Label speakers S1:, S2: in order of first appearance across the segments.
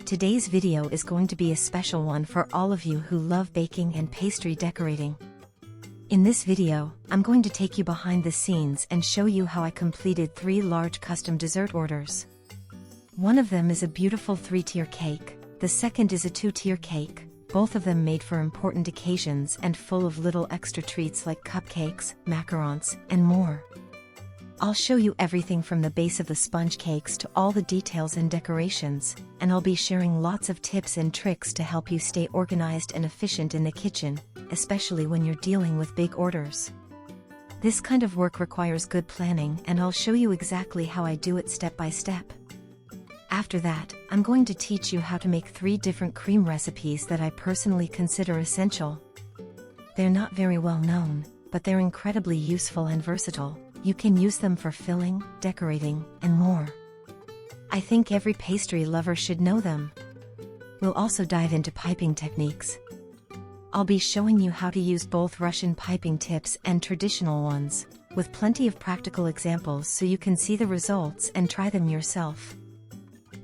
S1: Today's video is going to be a special one for all of you who love baking and pastry decorating. In this video, I'm going to take you behind the scenes and show you how I completed 3 large custom dessert orders. One of them is a beautiful 3-tier cake, the second is a 2-tier cake, both of them made for important occasions and full of little extra treats like cupcakes, macarons, and more. I'll show you everything from the base of the sponge cakes to all the details and decorations, and I'll be sharing lots of tips and tricks to help you stay organized and efficient in the kitchen, especially when you're dealing with big orders. This kind of work requires good planning, and I'll show you exactly how I do it step by step. After that, I'm going to teach you how to make 3 different cream recipes that I personally consider essential. They're not very well known, but they're incredibly useful and versatile. You can use them for filling, decorating, and more. I think every pastry lover should know them. We'll also dive into piping techniques. I'll be showing you how to use both Russian piping tips and traditional ones, with plenty of practical examples so you can see the results and try them yourself.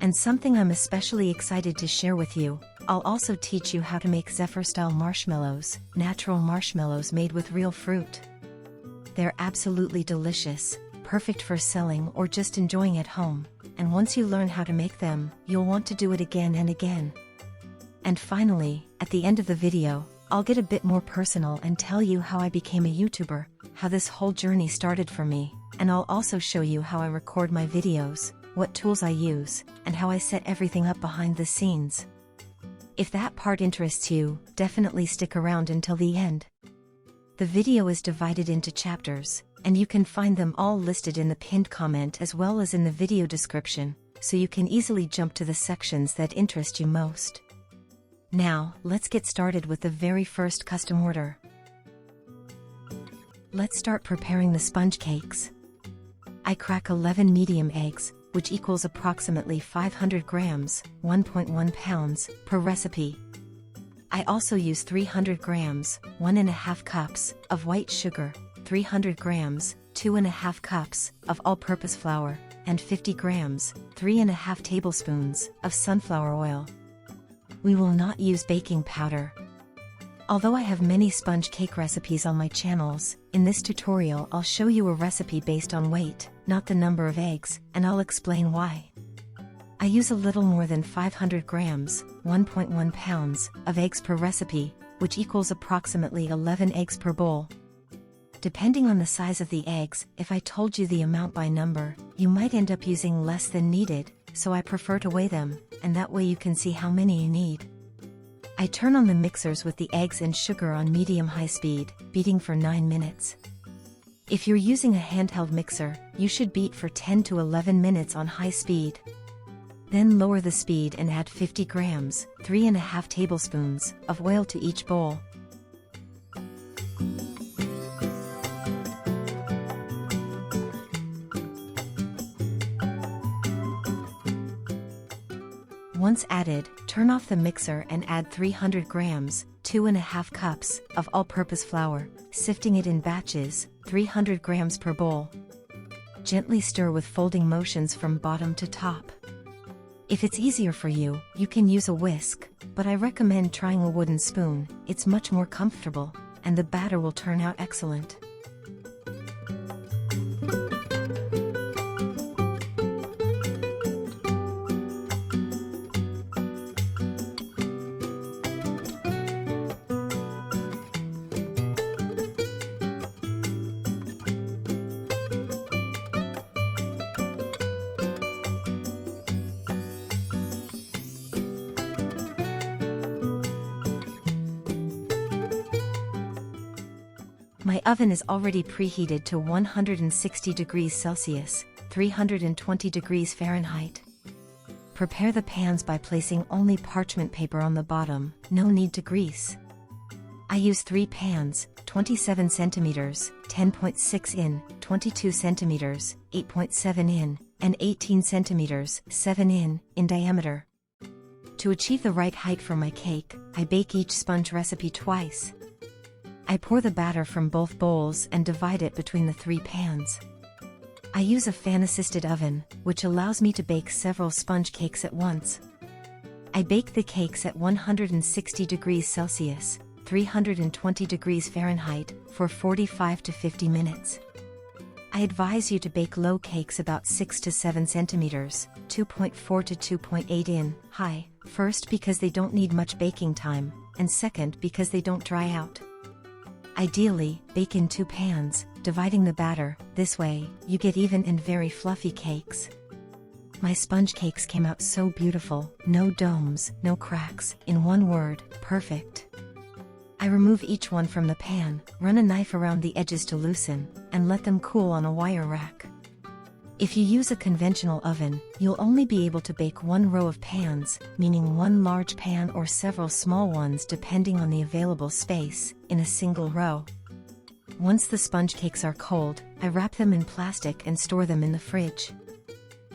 S1: And something I'm especially excited to share with you, I'll also teach you how to make Zephyr-style marshmallows, natural marshmallows made with real fruit. They're absolutely delicious, perfect for selling or just enjoying at home, and once you learn how to make them, you'll want to do it again and again. And finally, at the end of the video, I'll get a bit more personal and tell you how I became a YouTuber, how this whole journey started for me, and I'll also show you how I record my videos, what tools I use, and how I set everything up behind the scenes. If that part interests you, definitely stick around until the end. The video is divided into chapters, and you can find them all listed in the pinned comment as well as in the video description, so you can easily jump to the sections that interest you most. Now, let's get started with the very first custom order. Let's start preparing the sponge cakes. I crack 11 medium eggs, which equals approximately 500 grams, 1.1 pounds, per recipe. I also use 300 grams, 1.5 cups, of white sugar, 300 grams, 2.5 cups, of all-purpose flour, and 50 grams, 3.5 tablespoons, of sunflower oil. We will not use baking powder. Although I have many sponge cake recipes on my channels, in this tutorial I'll show you a recipe based on weight, not the number of eggs, and I'll explain why. I use a little more than 500 grams, 1.1 pounds, of eggs per recipe, which equals approximately 11 eggs per bowl. Depending on the size of the eggs, if I told you the amount by number, you might end up using less than needed, so I prefer to weigh them, and that way you can see how many you need. I turn on the mixers with the eggs and sugar on medium-high speed, beating for 9 minutes. If you're using a handheld mixer, you should beat for 10 to 11 minutes on high speed. Then lower the speed and add 50 grams, 3.5 tablespoons, of oil to each bowl. Once added, turn off the mixer and add 300 grams, 2.5 cups, of all-purpose flour, sifting it in batches, 300 grams per bowl. Gently stir with folding motions from bottom to top. If it's easier for you, you can use a whisk, but I recommend trying a wooden spoon. It's much more comfortable, and the batter will turn out excellent. My oven is already preheated to 160 degrees Celsius, 320 degrees Fahrenheit. Prepare the pans by placing only parchment paper on the bottom, no need to grease. I use 3 pans, 27 centimeters, 10.6 in, 22 centimeters, 8.7 in, and 18 centimeters, 7 in diameter. To achieve the right height for my cake, I bake each sponge recipe twice. I pour the batter from both bowls and divide it between the 3 pans. I use a fan-assisted oven, which allows me to bake several sponge cakes at once. I bake the cakes at 160 degrees Celsius, 320 degrees Fahrenheit, for 45 to 50 minutes. I advise you to bake low cakes about 6 to 7 centimeters, 2.4 to 2.8 in high, first because they don't need much baking time, and second because they don't dry out. Ideally, bake in 2 pans, dividing the batter. This way, you get even and very fluffy cakes. My sponge cakes came out so beautiful, no domes, no cracks, in one word, perfect. I remove each one from the pan, run a knife around the edges to loosen, and let them cool on a wire rack. If you use a conventional oven, you'll only be able to bake one row of pans, meaning one large pan or several small ones depending on the available space, in a single row. Once the sponge cakes are cold, I wrap them in plastic and store them in the fridge.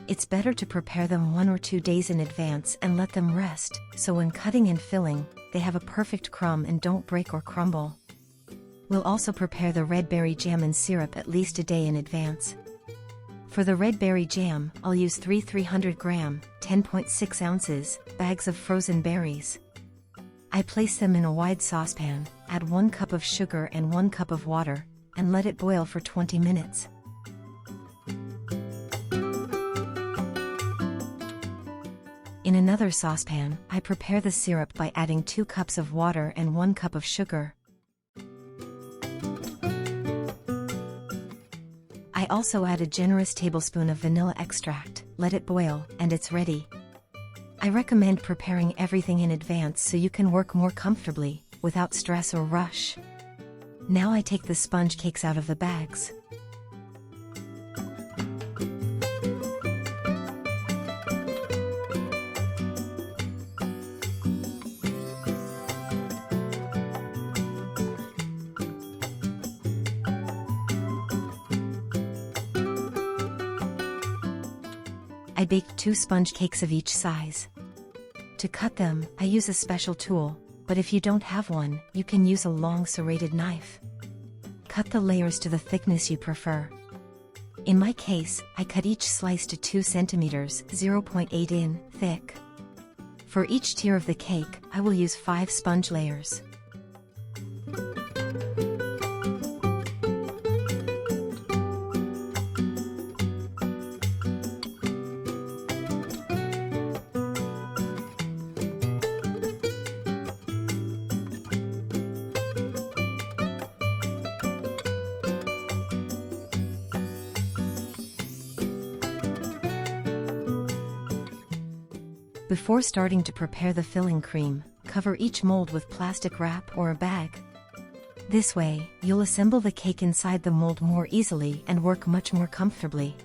S1: It's better to prepare them 1 or 2 days in advance and let them rest, so when cutting and filling, they have a perfect crumb and don't break or crumble. We'll also prepare the red berry jam and syrup at least a day in advance. For the red berry jam, I'll use 3 300-gram, 10.6 ounces, bags of frozen berries. I place them in a wide saucepan, add 1 cup of sugar and 1 cup of water, and let it boil for 20 minutes. In another saucepan, I prepare the syrup by adding 2 cups of water and 1 cup of sugar. I also add a generous tablespoon of vanilla extract, let it boil, and it's ready. I recommend preparing everything in advance so you can work more comfortably, without stress or rush. Now I take the sponge cakes out of the bags. I baked 2 sponge cakes of each size. To cut them, I use a special tool, but if you don't have one, you can use a long serrated knife. Cut the layers to the thickness you prefer. In my case, I cut each slice to 2 centimeters, 0.8 in, thick. For each tier of the cake, I will use 5 sponge layers. Before starting to prepare the filling cream, cover each mold with plastic wrap or a bag. This way, you'll assemble the cake inside the mold more easily and work much more comfortably.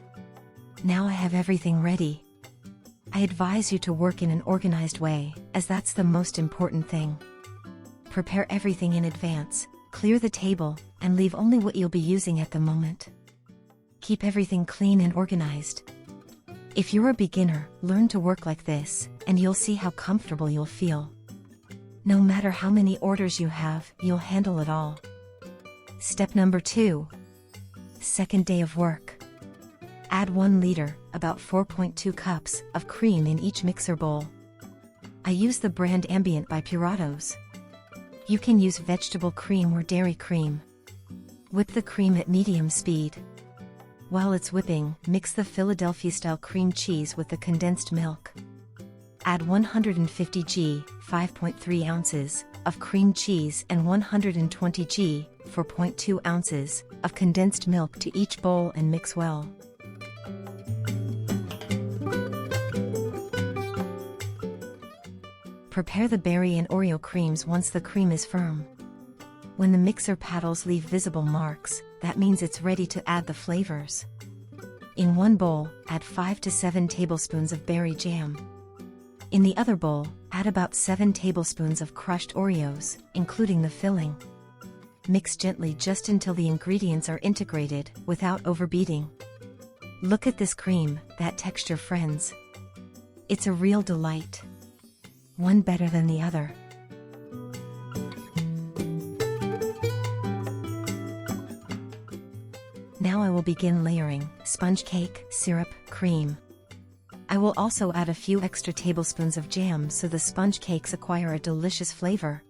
S1: Now I have everything ready. I advise you to work in an organized way, as that's the most important thing. Prepare everything in advance, clear the table, and leave only what you'll be using at the moment. Keep everything clean and organized. If you're a beginner, learn to work like this, and you'll see how comfortable you'll feel. No matter how many orders you have, you'll handle it all. Step number 2. Second day of work. Add 1 liter, about 4.2 cups, of cream in each mixer bowl. I use the brand Ambient by Puratos. You can use vegetable cream or dairy cream. Whip the cream at medium speed. While it's whipping, mix the Philadelphia-style cream cheese with the condensed milk. Add 150 g, 5.3 ounces, of cream cheese and 120 g, 4.2 ounces, of condensed milk to each bowl and mix well. Prepare the berry and Oreo creams once the cream is firm. When the mixer paddles leave visible marks, that means it's ready to add the flavors. In one bowl, add 5 to 7 tablespoons of berry jam. In the other bowl, add about 7 tablespoons of crushed Oreos, including the filling. Mix gently just until the ingredients are integrated, without overbeating. Look at this cream, that texture, friends. It's a real delight. One better than the other. Now I will begin layering: sponge cake, syrup, cream. I will also add a few extra tablespoons of jam so the sponge cakes acquire a delicious flavor.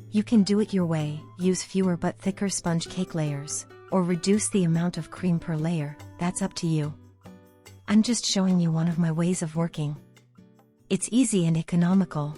S1: You can do it your way, use fewer but thicker sponge cake layers, or reduce the amount of cream per layer, that's up to you. I'm just showing you one of my ways of working. It's easy and economical.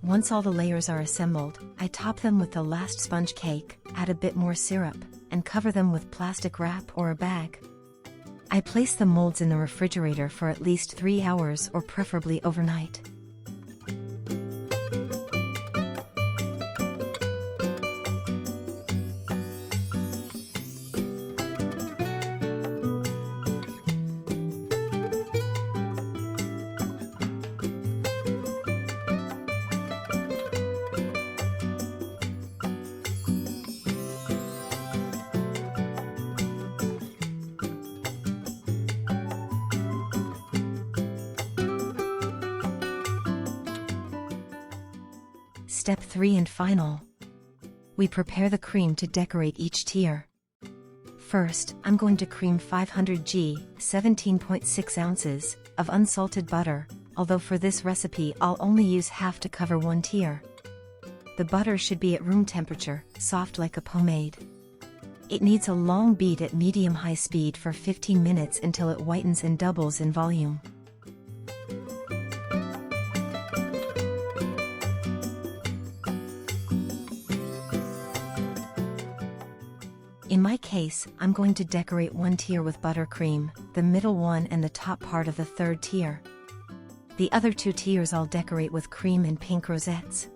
S1: Once all the layers are assembled, I top them with the last sponge cake, add a bit more syrup, and cover them with plastic wrap or a bag. I place the molds in the refrigerator for at least 3 hours or preferably overnight. Step 3 and final. We prepare the cream to decorate each tier. First, I'm going to cream 500 g, 17.6 ounces, of unsalted butter, although for this recipe I'll only use half to cover one tier. The butter should be at room temperature, soft like a pomade. It needs a long beat at medium-high speed for 15 minutes until it whitens and doubles in volume. In my case, I'm going to decorate one tier with buttercream, the middle one and the top part of the third tier. The other 2 tiers I'll decorate with cream and pink rosettes.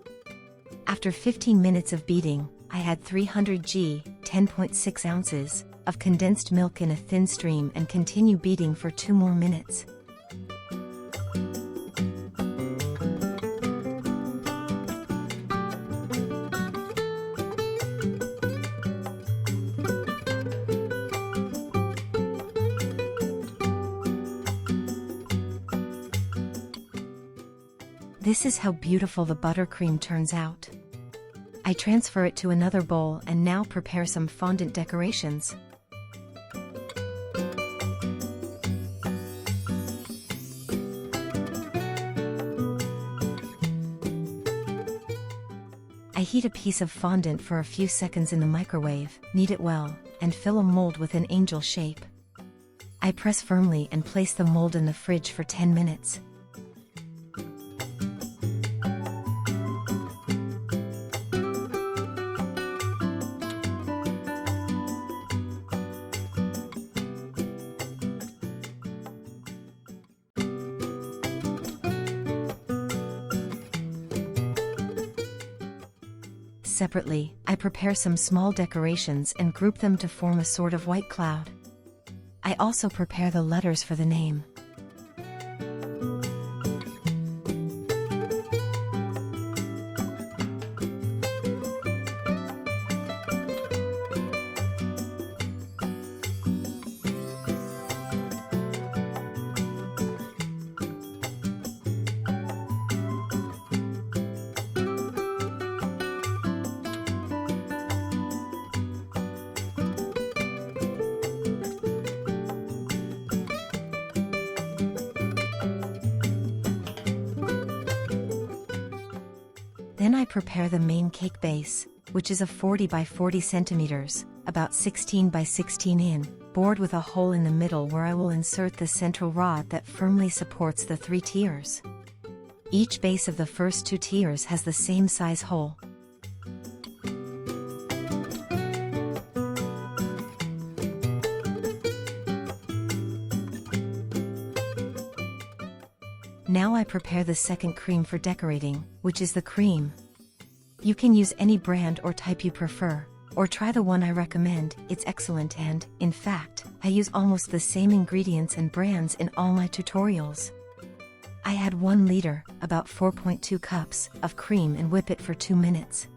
S1: After 15 minutes of beating, I add 300 g, 10.6 ounces, of condensed milk in a thin stream and continue beating for 2 more minutes. This is how beautiful the buttercream turns out. I transfer it to another bowl and now prepare some fondant decorations. I heat a piece of fondant for a few seconds in the microwave, knead it well, and fill a mold with an angel shape. I press firmly and place the mold in the fridge for 10 minutes. Separately, I prepare some small decorations and group them to form a sort of white cloud. I also prepare the letters for the name. Then I prepare the main cake base, which is a 40 by 40 centimeters, about 16 by 16 in, board with a hole in the middle where I will insert the central rod that firmly supports the 3 tiers. Each base of the first 2 tiers has the same size hole. Now I prepare the second cream for decorating, which is the cream. You can use any brand or type you prefer, or try the one I recommend. It's excellent and, in fact, I use almost the same ingredients and brands in all my tutorials. I add 1 liter, about 4.2 cups, of cream and whip it for 2 minutes.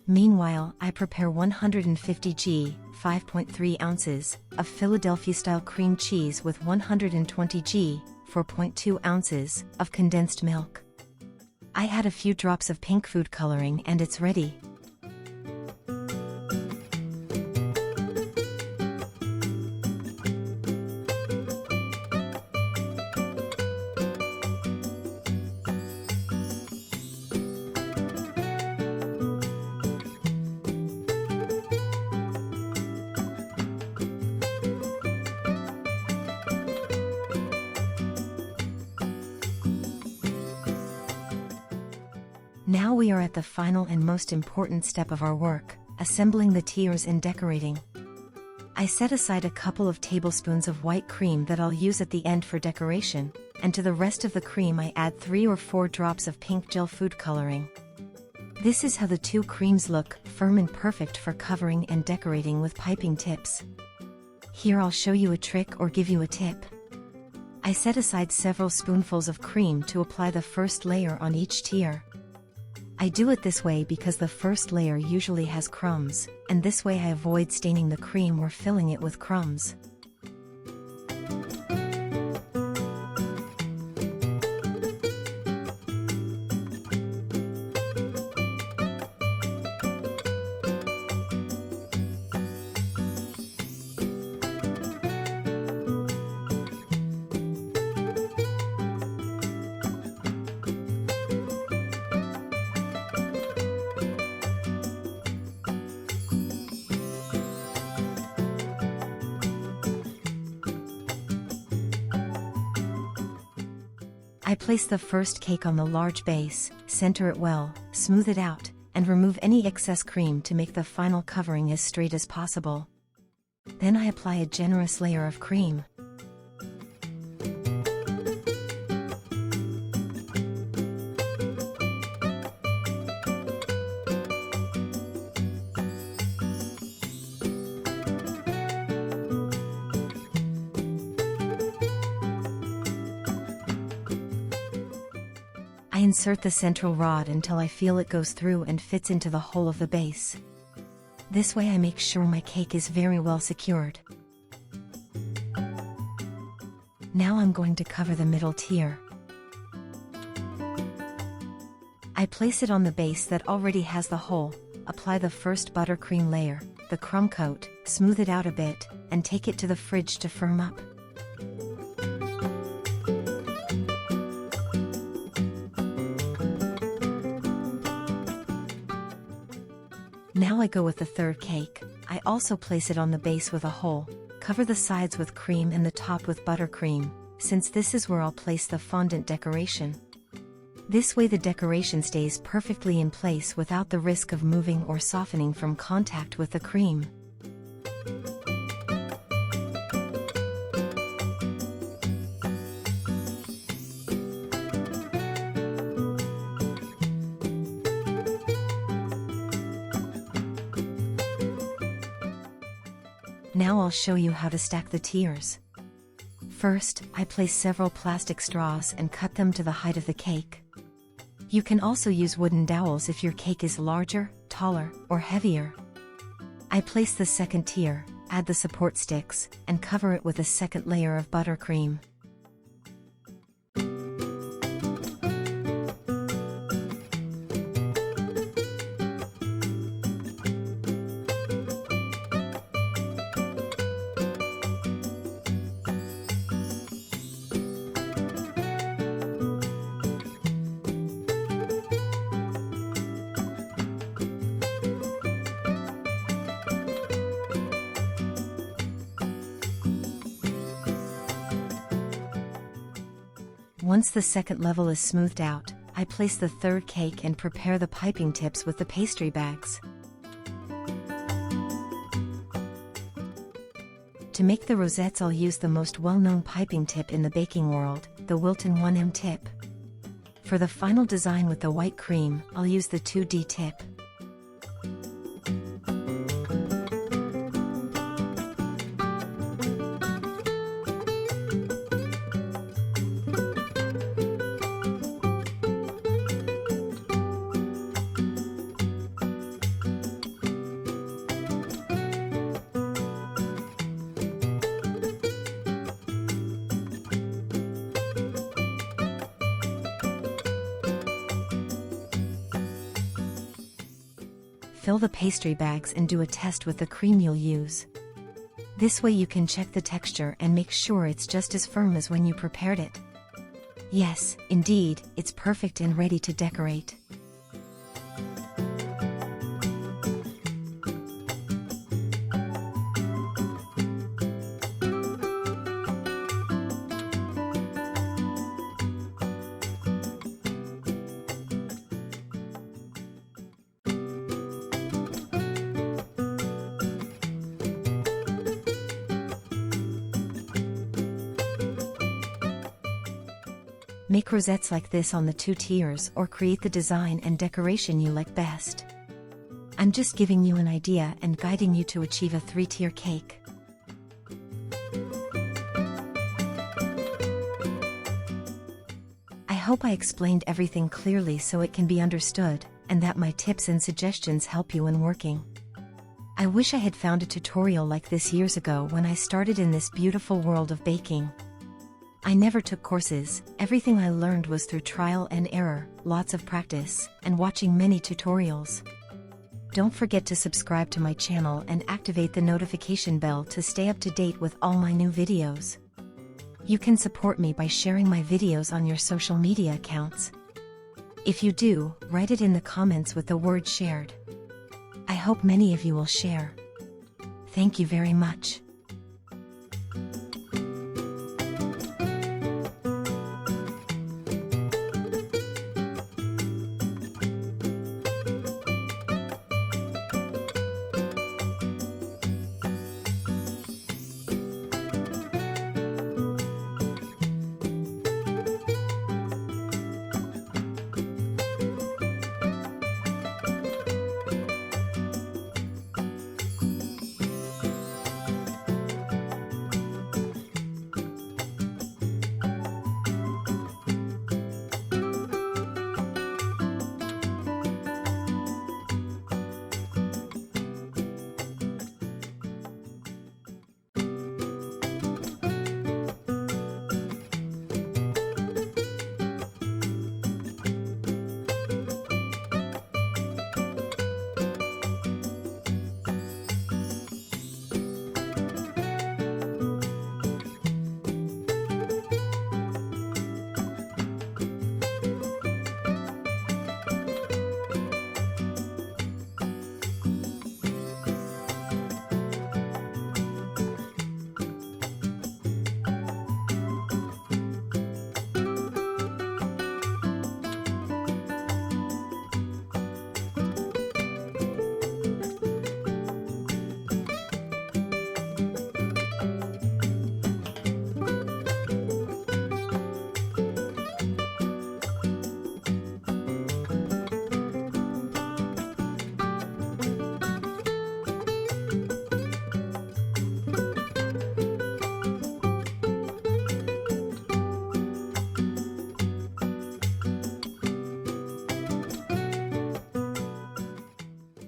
S1: Meanwhile, I prepare 150 g, 5.3 ounces, of Philadelphia-style cream cheese with 120 g, 4.2 ounces, of condensed milk. I add a few drops of pink food coloring and it's ready. Now we are at the final and most important step of our work, assembling the tiers and decorating. I set aside a couple of tablespoons of white cream that I'll use at the end for decoration, and to the rest of the cream I add 3 or 4 drops of pink gel food coloring. This is how the 2 creams look, firm and perfect for covering and decorating with piping tips. Here I'll show you a trick or give you a tip. I set aside several spoonfuls of cream to apply the first layer on each tier. I do it this way because the first layer usually has crumbs, and this way I avoid staining the cream or filling it with crumbs. I place the first cake on the large base, center it well, smooth it out, and remove any excess cream to make the final covering as straight as possible. Then I apply a generous layer of cream. I insert the central rod until I feel it goes through and fits into the hole of the base. This way I make sure my cake is very well secured. Now I'm going to cover the middle tier. I place it on the base that already has the hole, apply the first buttercream layer, the crumb coat, smooth it out a bit, and take it to the fridge to firm up. Now I go with the third cake. I also place it on the base with a hole, cover the sides with cream and the top with buttercream, since this is where I'll place the fondant decoration. This way the decoration stays perfectly in place without the risk of moving or softening from contact with the cream. Now I'll show you how to stack the tiers. First, I place several plastic straws and cut them to the height of the cake. You can also use wooden dowels if your cake is larger, taller, or heavier. I place the second tier, add the support sticks, and cover it with a second layer of buttercream. Once the second level is smoothed out, I place the third cake and prepare the piping tips with the pastry bags. To make the rosettes, I'll use the most well-known piping tip in the baking world, the Wilton 1M tip. For the final design with the white cream, I'll use the 2D tip. Fill the pastry bags and do a test with the cream you'll use. This way you can check the texture and make sure it's just as firm as when you prepared it. Yes, indeed, it's perfect and ready to decorate. Make rosettes like this on the 2 tiers or create the design and decoration you like best. I'm just giving you an idea and guiding you to achieve a 3-tier cake. I hope I explained everything clearly so it can be understood, and that my tips and suggestions help you in working. I wish I had found a tutorial like this years ago when I started in this beautiful world of baking. I never took courses, everything I learned was through trial and error, lots of practice, and watching many tutorials. Don't forget to subscribe to my channel and activate the notification bell to stay up to date with all my new videos. You can support me by sharing my videos on your social media accounts. If you do, write it in the comments with the word shared. I hope many of you will share. Thank you very much.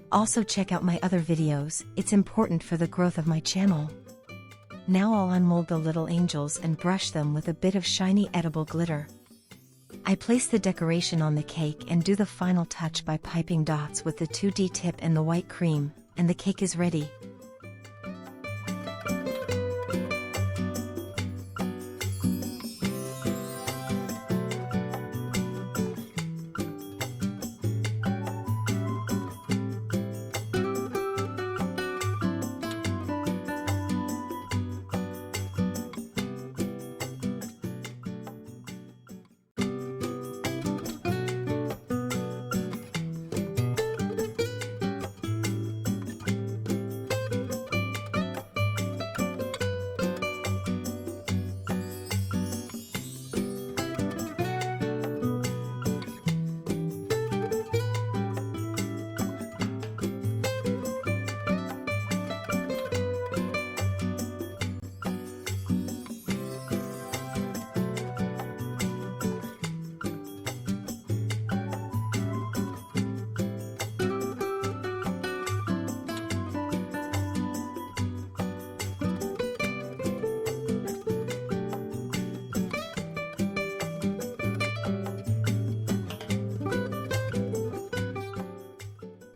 S1: Also check out my other videos, it's important for the growth of my channel. Now I'll unmold the little angels and brush them with a bit of shiny edible glitter. I place the decoration on the cake and do the final touch by piping dots with the 2D tip and the white cream, and the cake is ready.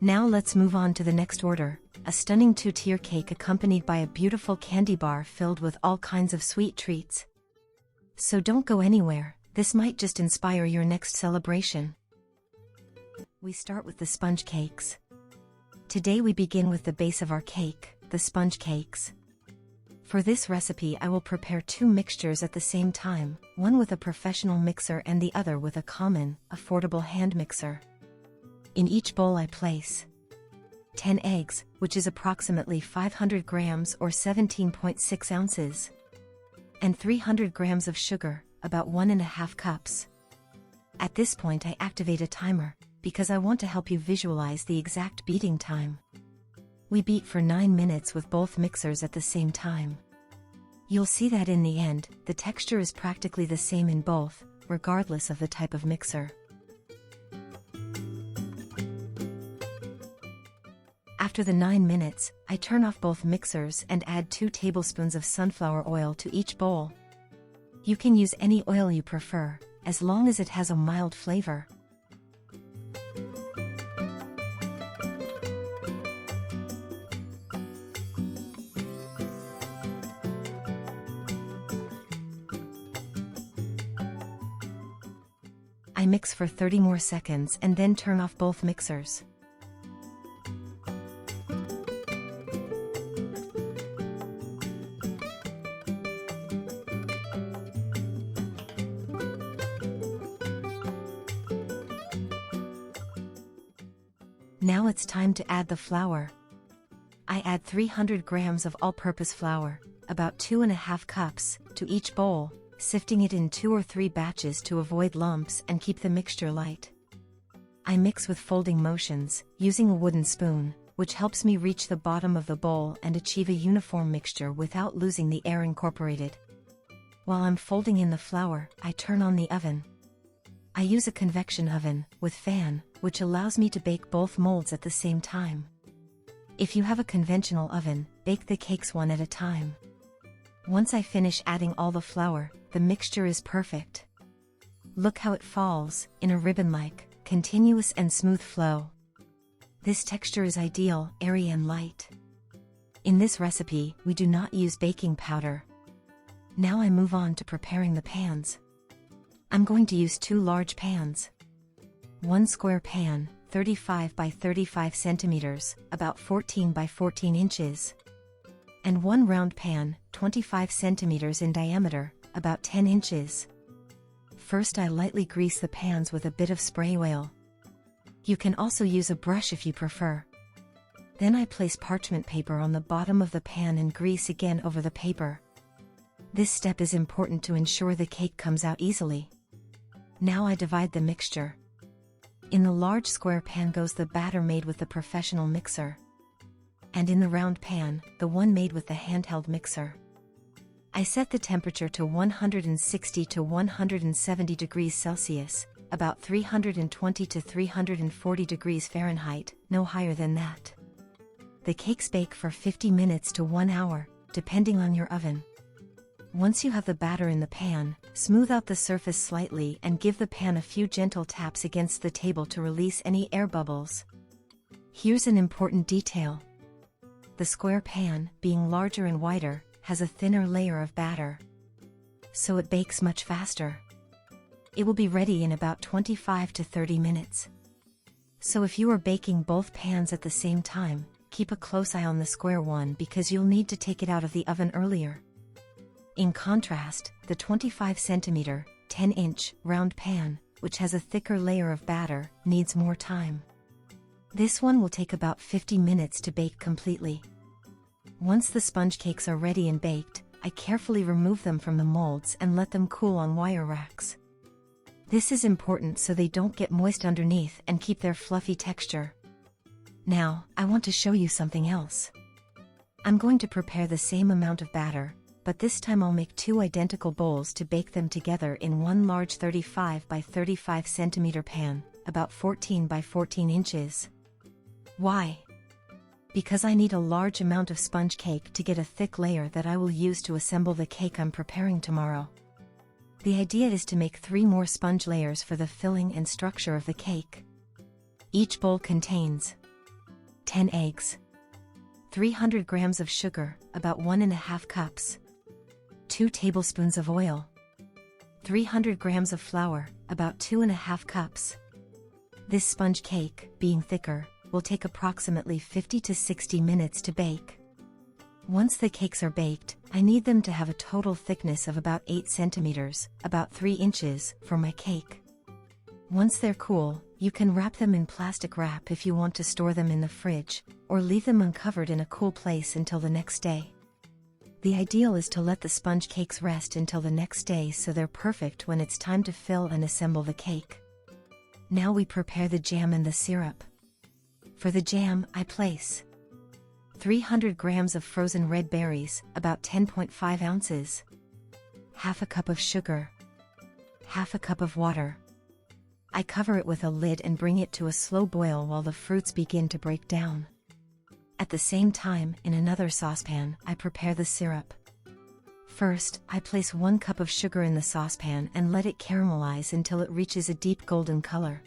S1: Now let's move on to the next order, a stunning two-tier cake accompanied by a beautiful candy bar filled with all kinds of sweet treats. So don't go anywhere, this might just inspire your next celebration. We start with the sponge cakes. Today we begin with the base of our cake, the sponge cakes. For this recipe I will prepare two mixtures at the same time, one with a professional mixer and the other with a common, affordable hand mixer. In each bowl I place 10 eggs, which is approximately 500 grams or 17.6 ounces, and 300 grams of sugar, about 1.5 cups. At this point I activate a timer, because I want to help you visualize the exact beating time. We beat for 9 minutes with both mixers at the same time. You'll see that in the end, the texture is practically the same in both, regardless of the type of mixer. After the 9 minutes, I turn off both mixers and add 2 tablespoons of sunflower oil to each bowl. You can use any oil you prefer, as long as it has a mild flavor. I mix for 30 more seconds and then turn off both mixers. Now it's time to add the flour. I add 300 grams of all-purpose flour, about 2.5 cups, to each bowl, sifting it in 2 or 3 batches to avoid lumps and keep the mixture light. I mix with folding motions, using a wooden spoon, which helps me reach the bottom of the bowl and achieve a uniform mixture without losing the air incorporated. While I'm folding in the flour, I turn on the oven. I use a convection oven, with fan, which allows me to bake both molds at the same time. If you have a conventional oven, bake the cakes one at a time. Once I finish adding all the flour, the mixture is perfect. Look how it falls, in a ribbon-like, continuous and smooth flow. This texture is ideal, airy and light. In this recipe, we do not use baking powder. Now I move on to preparing the pans. I'm going to use 2 large pans. One square pan, 35 by 35 centimeters, about 14 by 14 inches. And one round pan, 25 centimeters in diameter, about 10 inches. First I lightly grease the pans with a bit of spray oil. You can also use a brush if you prefer. Then I place parchment paper on the bottom of the pan and grease again over the paper. This step is important to ensure the cake comes out easily. Now I divide the mixture. In the large square pan goes the batter made with the professional mixer. And in the round pan, the one made with the handheld mixer. I set the temperature to 160 to 170 degrees Celsius, about 320 to 340 degrees Fahrenheit, no higher than that. The cakes bake for 50 minutes to 1 hour, depending on your oven. Once you have the batter in the pan, smooth out the surface slightly and give the pan a few gentle taps against the table to release any air bubbles. Here's an important detail. The square pan, being larger and wider, has a thinner layer of batter. So it bakes much faster. It will be ready in about 25 to 30 minutes. So if you are baking both pans at the same time, keep a close eye on the square one because you'll need to take it out of the oven earlier. In contrast, the 25 centimeter, 10-inch, round pan, which has a thicker layer of batter, needs more time. This one will take about 50 minutes to bake completely. Once the sponge cakes are ready and baked, I carefully remove them from the molds and let them cool on wire racks. This is important so they don't get moist underneath and keep their fluffy texture. Now, I want to show you something else. I'm going to prepare the same amount of batter, but this time I'll make 2 identical bowls to bake them together in one large 35 by 35 centimeter pan, about 14 by 14 inches. Why? Because I need a large amount of sponge cake to get a thick layer that I will use to assemble the cake I'm preparing tomorrow. The idea is to make 3 more sponge layers for the filling and structure of the cake. Each bowl contains 10 eggs, 300 grams of sugar, about 1½ cups, 2 tablespoons of oil, 300 grams of flour, about 2½ cups. This sponge cake, being thicker, will take approximately 50 to 60 minutes to bake. Once the cakes are baked, I need them to have a total thickness of about 8 centimeters, about 3 inches, for my cake. Once they're cool, you can wrap them in plastic wrap if you want to store them in the fridge, or leave them uncovered in a cool place until the next day. The ideal is to let the sponge cakes rest until the next day so they're perfect when it's time to fill and assemble the cake. Now we prepare the jam and the syrup. For the jam, I place 300 grams of frozen red berries, about 10.5 ounces, ½ cup of sugar, ½ cup of water. I cover it with a lid and bring it to a slow boil while the fruits begin to break down. At the same time, in another saucepan, I prepare the syrup. First, I place 1 cup of sugar in the saucepan and let it caramelize until it reaches a deep golden color.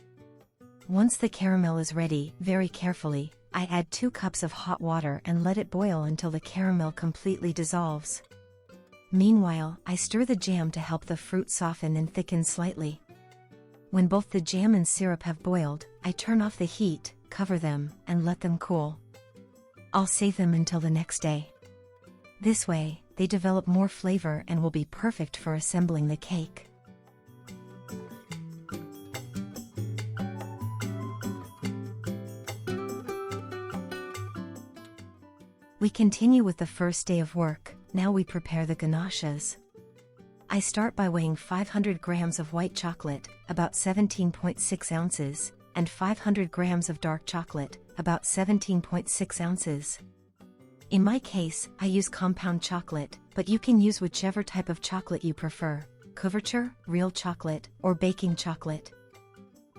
S1: Once the caramel is ready, very carefully, I add 2 cups of hot water and let it boil until the caramel completely dissolves. Meanwhile, I stir the jam to help the fruit soften and thicken slightly. When both the jam and syrup have boiled, I turn off the heat, cover them, and let them cool. I'll save them until the next day. This way, they develop more flavor and will be perfect for assembling the cake. We continue with the first day of work. Now we prepare the ganaches. I start by weighing 500 grams of white chocolate, about 17.6 ounces, and 500 grams of dark chocolate, about 17.6 ounces. In my case, I use compound chocolate, but you can use whichever type of chocolate you prefer, couverture, real chocolate, or baking chocolate.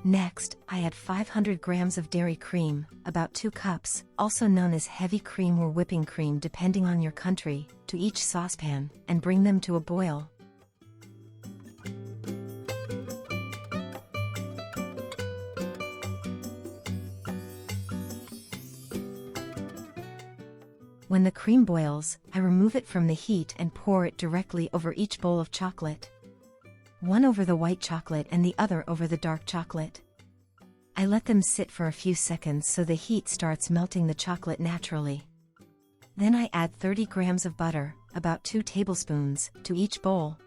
S1: Next, I add 500 grams of dairy cream, about 2 cups, also known as heavy cream or whipping cream depending on your country, to each saucepan, and bring them to a boil. When the cream boils, I remove it from the heat and pour it directly over each bowl of chocolate. One over the white chocolate and the other over the dark chocolate. I let them sit for a few seconds so the heat starts melting the chocolate naturally. Then I add 30 grams of butter, about 2 tablespoons, to each bowl.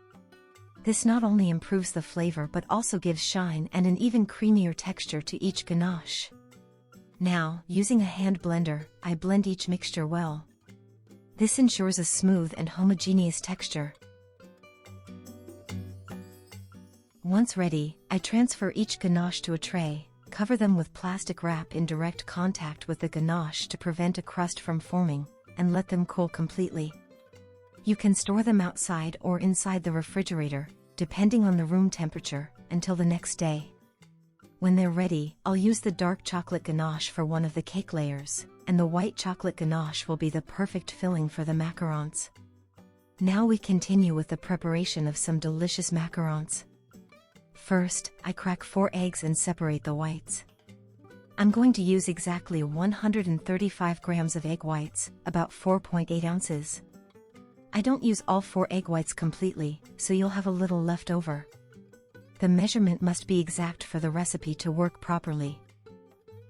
S1: This not only improves the flavor but also gives shine and an even creamier texture to each ganache. Now, using a hand blender, I blend each mixture well. This ensures a smooth and homogeneous texture. Once ready, I transfer each ganache to a tray, cover them with plastic wrap in direct contact with the ganache to prevent a crust from forming, and let them cool completely. You can store them outside or inside the refrigerator, depending on the room temperature, until the next day. When they're ready, I'll use the dark chocolate ganache for one of the cake layers, and the white chocolate ganache will be the perfect filling for the macarons. Now we continue with the preparation of some delicious macarons. First, I crack 4 eggs and separate the whites. I'm going to use exactly 135 grams of egg whites, about 4.8 ounces. I don't use all 4 egg whites completely, so you'll have a little left over. The measurement must be exact for the recipe to work properly.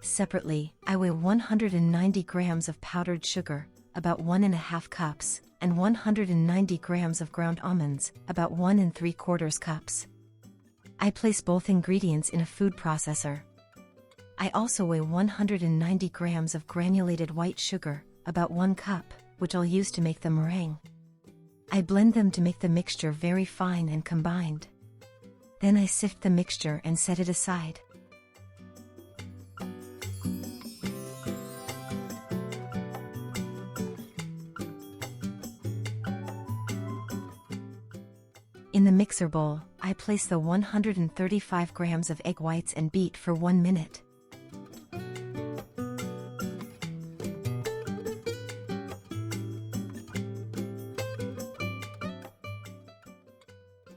S1: Separately, I weigh 190 grams of powdered sugar, about 1½ cups, and 190 grams of ground almonds, about 1 3/4 cups. I place both ingredients in a food processor. I also weigh 190 grams of granulated white sugar, about 1 cup, which I'll use to make the meringue. I blend them to make the mixture very fine and combined. Then I sift the mixture and set it aside. In the mixer bowl, I place the 135 grams of egg whites and beat for 1 minute.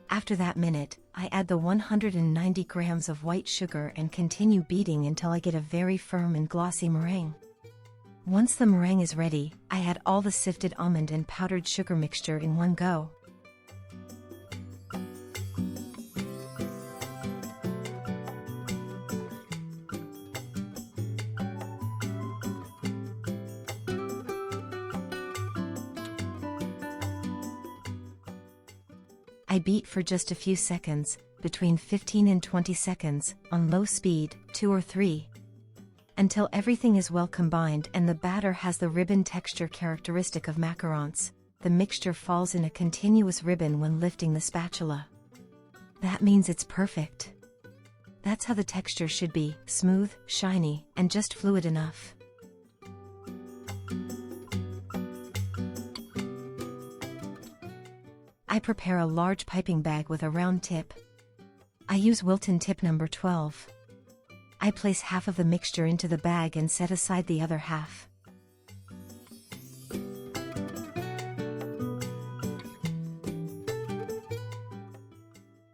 S1: After that minute, I add the 190 grams of white sugar and continue beating until I get a very firm and glossy meringue. Once the meringue is ready, I add all the sifted almond and powdered sugar mixture in one go. I beat for just a few seconds, between 15 and 20 seconds, on low speed, 2 or 3. Until everything is well combined and the batter has the ribbon texture characteristic of macarons. The mixture falls in a continuous ribbon when lifting the spatula. That means it's perfect. That's how the texture should be, smooth, shiny, and just fluid enough. I prepare a large piping bag with a round tip. I use Wilton tip number 12. I place half of the mixture into the bag and set aside the other half.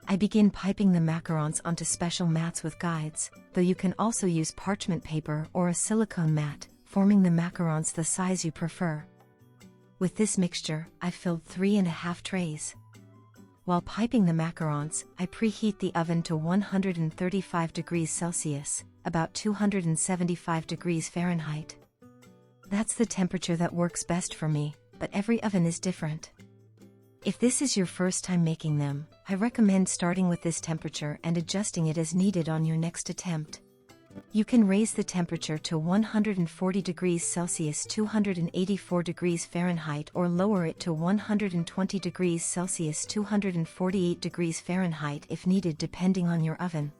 S1: I begin piping the macarons onto special mats with guides, though you can also use parchment paper or a silicone mat, forming the macarons the size you prefer. With this mixture, I filled 3.5 trays. While piping the macarons, I preheat the oven to 135 degrees Celsius, about 275 degrees Fahrenheit. That's the temperature that works best for me, but every oven is different. If this is your first time making them, I recommend starting with this temperature and adjusting it as needed on your next attempt. You can raise the temperature to 140 degrees Celsius 284 degrees Fahrenheit or lower it to 120 degrees Celsius 248 degrees Fahrenheit if needed depending on your oven.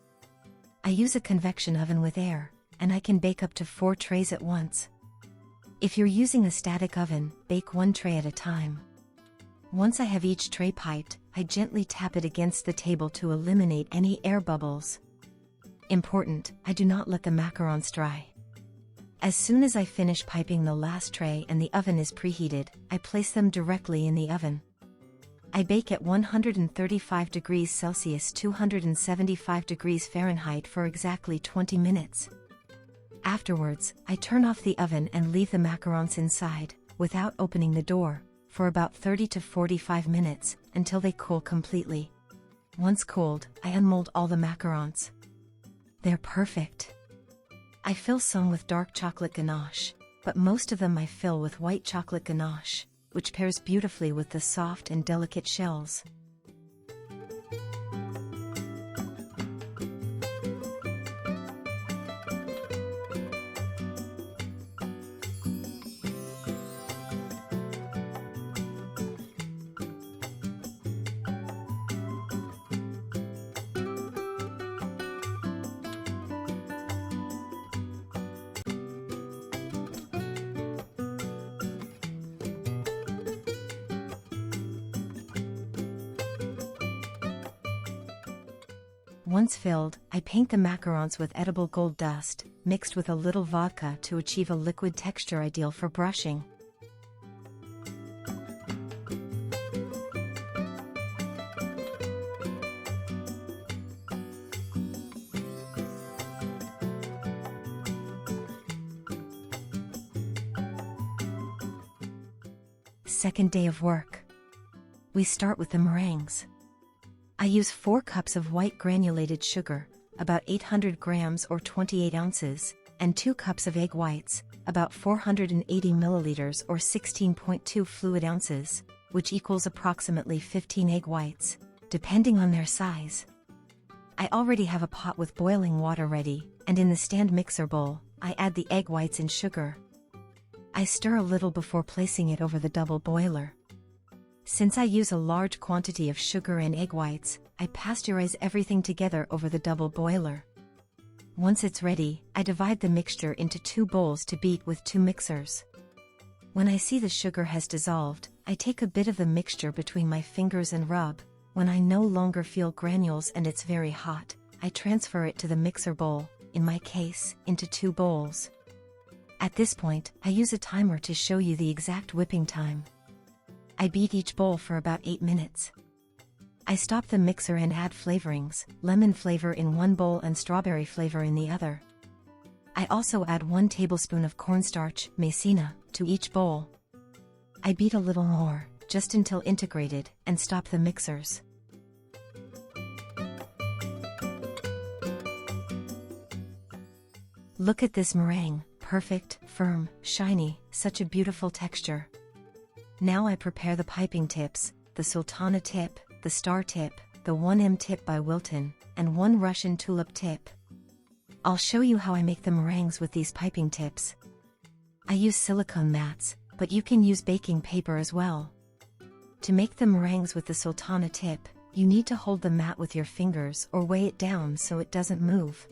S1: I use a convection oven with air, and I can bake up to 4 trays at once. If you're using a static oven, bake 1 tray at a time. Once I have each tray piped, I gently tap it against the table to eliminate any air bubbles. Important, I do not let the macarons dry. As soon as I finish piping the last tray and the oven is preheated, I place them directly in the oven. I bake at 135 degrees Celsius 275 degrees Fahrenheit for exactly 20 minutes. Afterwards, I turn off the oven and leave the macarons inside, without opening the door, for about 30 to 45 minutes, until they cool completely. Once cooled, I unmold all the macarons. They're perfect. I fill some with dark chocolate ganache, but most of them I fill with white chocolate ganache, which pairs beautifully with the soft and delicate shells. Once filled, I paint the macarons with edible gold dust, mixed with a little vodka to achieve a liquid texture ideal for brushing. Second day of work. We start with the meringues. I use 4 cups of white granulated sugar, about 800 grams or 28 ounces, and 2 cups of egg whites, about 480 milliliters or 16.2 fluid ounces, which equals approximately 15 egg whites, depending on their size. I already have a pot with boiling water ready, and in the stand mixer bowl, I add the egg whites and sugar. I stir a little before placing it over the double boiler. Since I use a large quantity of sugar and egg whites, I pasteurize everything together over the double boiler. Once it's ready, I divide the mixture into 2 bowls to beat with 2 mixers. When I see the sugar has dissolved, I take a bit of the mixture between my fingers and rub. When I no longer feel granules and it's very hot, I transfer it to the mixer bowl, in my case, into 2 bowls. At this point, I use a timer to show you the exact whipping time. I beat each bowl for about 8 minutes. I stop the mixer and add flavorings, lemon flavor in one bowl and strawberry flavor in the other. I also add 1 tablespoon of cornstarch, maizena, to each bowl. I beat a little more, just until integrated, and stop the mixers. Look at this meringue, perfect, firm, shiny, such a beautiful texture. Now I prepare the piping tips, the Sultana tip, the Star tip, the 1M tip by Wilton, and 1 Russian tulip tip. I'll show you how I make the meringues with these piping tips. I use silicone mats, but you can use baking paper as well. To make the meringues with the Sultana tip, you need to hold the mat with your fingers or weigh it down so it doesn't move.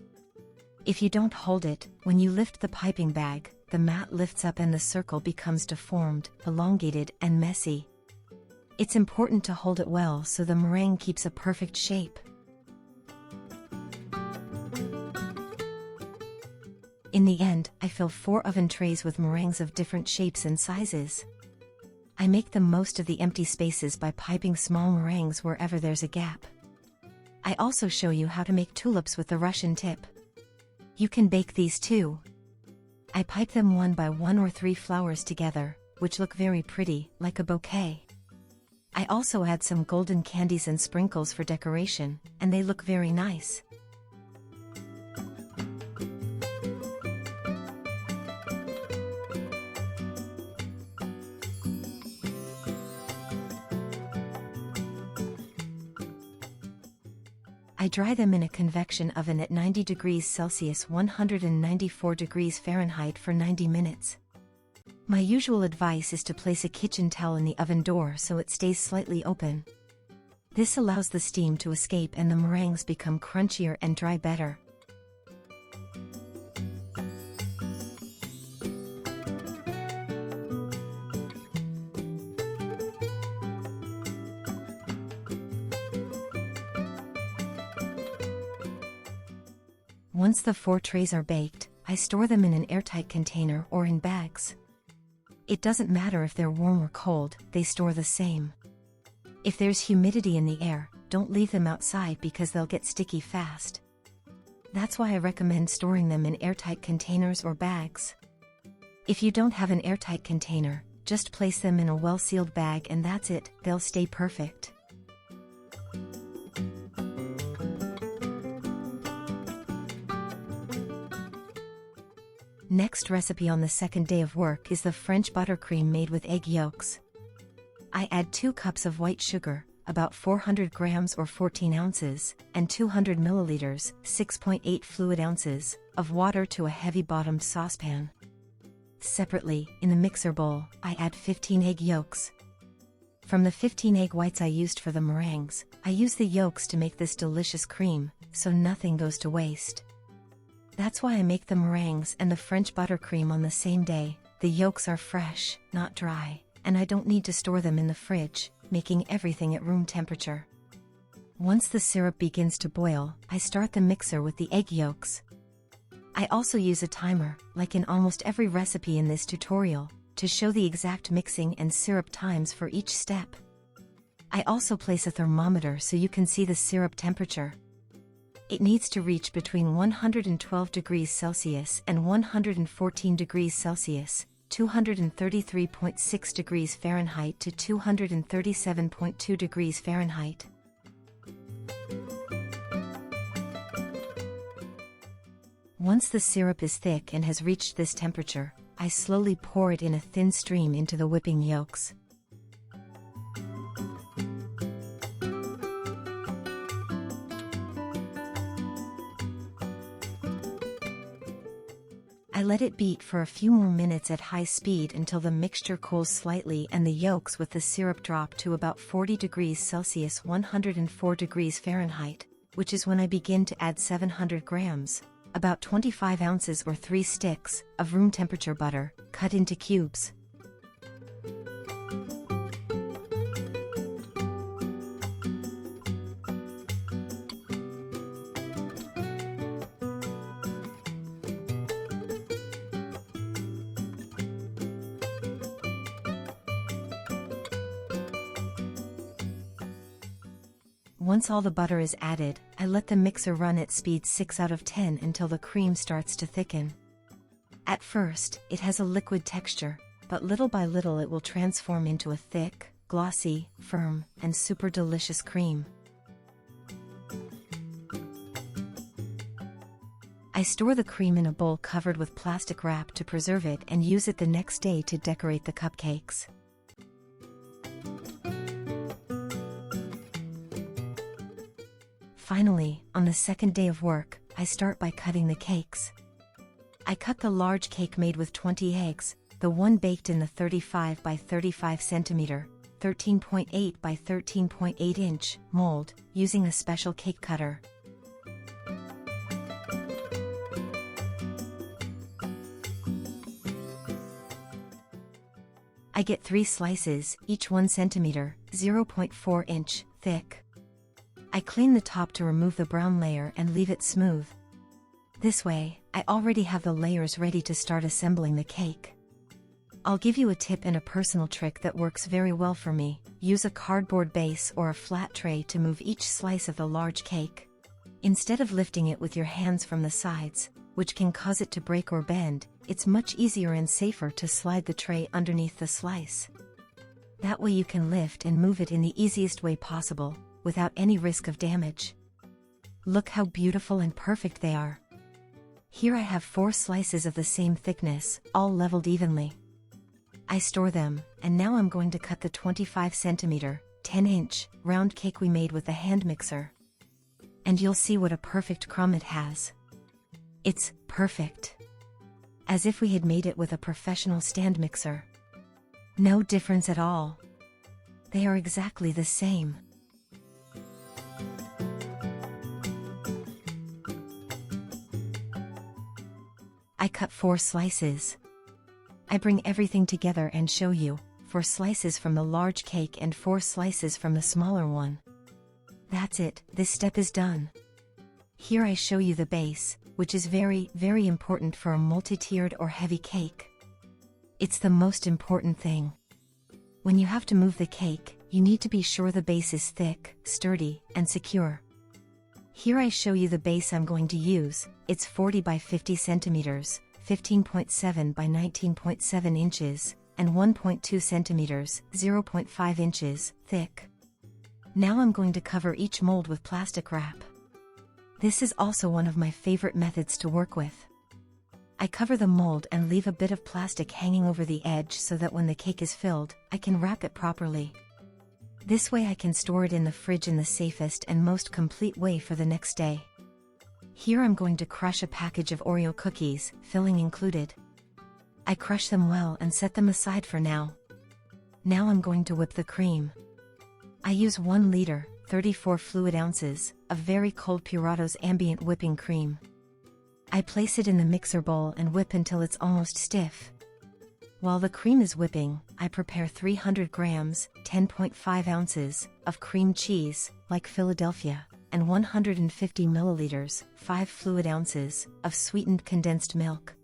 S1: If you don't hold it, when you lift the piping bag, the mat lifts up and the circle becomes deformed, elongated, and messy. It's important to hold it well so the meringue keeps a perfect shape. In the end, I fill 4 oven trays with meringues of different shapes and sizes. I make the most of the empty spaces by piping small meringues wherever there's a gap. I also show you how to make tulips with the Russian tip. You can bake these too. I pipe them 1 by 1 or 3 flowers together, which look very pretty, like a bouquet. I also add some golden candies and sprinkles for decoration, and they look very nice. I dry them in a convection oven at 90 degrees Celsius 194 degrees Fahrenheit for 90 minutes. My usual advice is to place a kitchen towel in the oven door so it stays slightly open. This allows the steam to escape and the meringues become crunchier and dry better. Once the 4 trays are baked, I store them in an airtight container or in bags. It doesn't matter if they're warm or cold, they store the same. If there's humidity in the air, don't leave them outside because they'll get sticky fast. That's why I recommend storing them in airtight containers or bags. If you don't have an airtight container, just place them in a well-sealed bag and that's it, they'll stay perfect. Next recipe on the second day of work is the French buttercream made with egg yolks. I add 2 cups of white sugar, about 400 grams or 14 ounces, and 200 milliliters, 6.8 fluid ounces, of water to a heavy-bottomed saucepan. Separately, in the mixer bowl, I add 15 egg yolks. From the 15 egg whites I used for the meringues, I use the yolks to make this delicious cream, so nothing goes to waste. That's why I make the meringues and the French buttercream on the same day. The yolks are fresh, not dry, and I don't need to store them in the fridge, making everything at room temperature. Once the syrup begins to boil, I start the mixer with the egg yolks. I also use a timer, like in almost every recipe in this tutorial, to show the exact mixing and syrup times for each step. I also place a thermometer so you can see the syrup temperature. It needs to reach between 112 degrees Celsius and 114 degrees Celsius, 233.6 degrees Fahrenheit to 237.2 degrees Fahrenheit. Once the syrup is thick and has reached this temperature, I slowly pour it in a thin stream into the whipping yolks. I let it beat for a few more minutes at high speed until the mixture cools slightly and the yolks with the syrup drop to about 40 degrees Celsius 104 degrees Fahrenheit, which is when I begin to add 700 grams, about 25 ounces or 3 sticks, of room temperature butter, cut into cubes. Once all the butter is added, I let the mixer run at speed 6 out of 10 until the cream starts to thicken. At first, it has a liquid texture, but little by little it will transform into a thick, glossy, firm, and super delicious cream. I store the cream in a bowl covered with plastic wrap to preserve it and use it the next day to decorate the cupcakes. Finally, on the second day of work, I start by cutting the cakes. I cut the large cake made with 20 eggs, the one baked in the 35 by 35 centimeter, 13.8 by 13.8 inch mold, using a special cake cutter. I get 3 slices, each 1 centimeter, 0.4 inch, thick. I clean the top to remove the brown layer and leave it smooth. This way, I already have the layers ready to start assembling the cake. I'll give you a tip and a personal trick that works very well for me. Use a cardboard base or a flat tray to move each slice of the large cake. Instead of lifting it with your hands from the sides, which can cause it to break or bend, it's much easier and safer to slide the tray underneath the slice. That way you can lift and move it in the easiest way possible, without any risk of damage. Look how beautiful and perfect they are. Here I have 4 slices of the same thickness, all leveled evenly. I store them, and now I'm going to cut the 25 centimeter, 10 inch, round cake we made with the hand mixer. And you'll see what a perfect crumb it has. It's perfect. As if we had made it with a professional stand mixer. No difference at all. They are exactly the same. I cut 4 slices. I bring everything together and show you, 4 slices from the large cake and 4 slices from the smaller one. That's it, this step is done. Here I show you the base, which is very, very important for a multi-tiered or heavy cake. It's the most important thing. When you have to move the cake, you need to be sure the base is thick, sturdy, and secure. Here I show you the base I'm going to use. It's 40 by 50 centimeters, 15.7 by 19.7 inches, and 1.2 centimeters, 0.5 inches, thick. Now I'm going to cover each mold with plastic wrap. This is also one of my favorite methods to work with. I cover the mold and leave a bit of plastic hanging over the edge so that when the cake is filled, I can wrap it properly. This way I can store it in the fridge in the safest and most complete way for the next day. Here I'm going to crush a package of Oreo cookies, filling included. I crush them well and set them aside for now. Now I'm going to whip the cream. I use 1 liter, 34 fluid ounces, of very cold Puratos ambient whipping cream. I place it in the mixer bowl and whip until it's almost stiff. While the cream is whipping, I prepare 300 grams, 10.5 ounces, of cream cheese, like Philadelphia, and 150 milliliters, 5 fluid ounces, of sweetened condensed milk.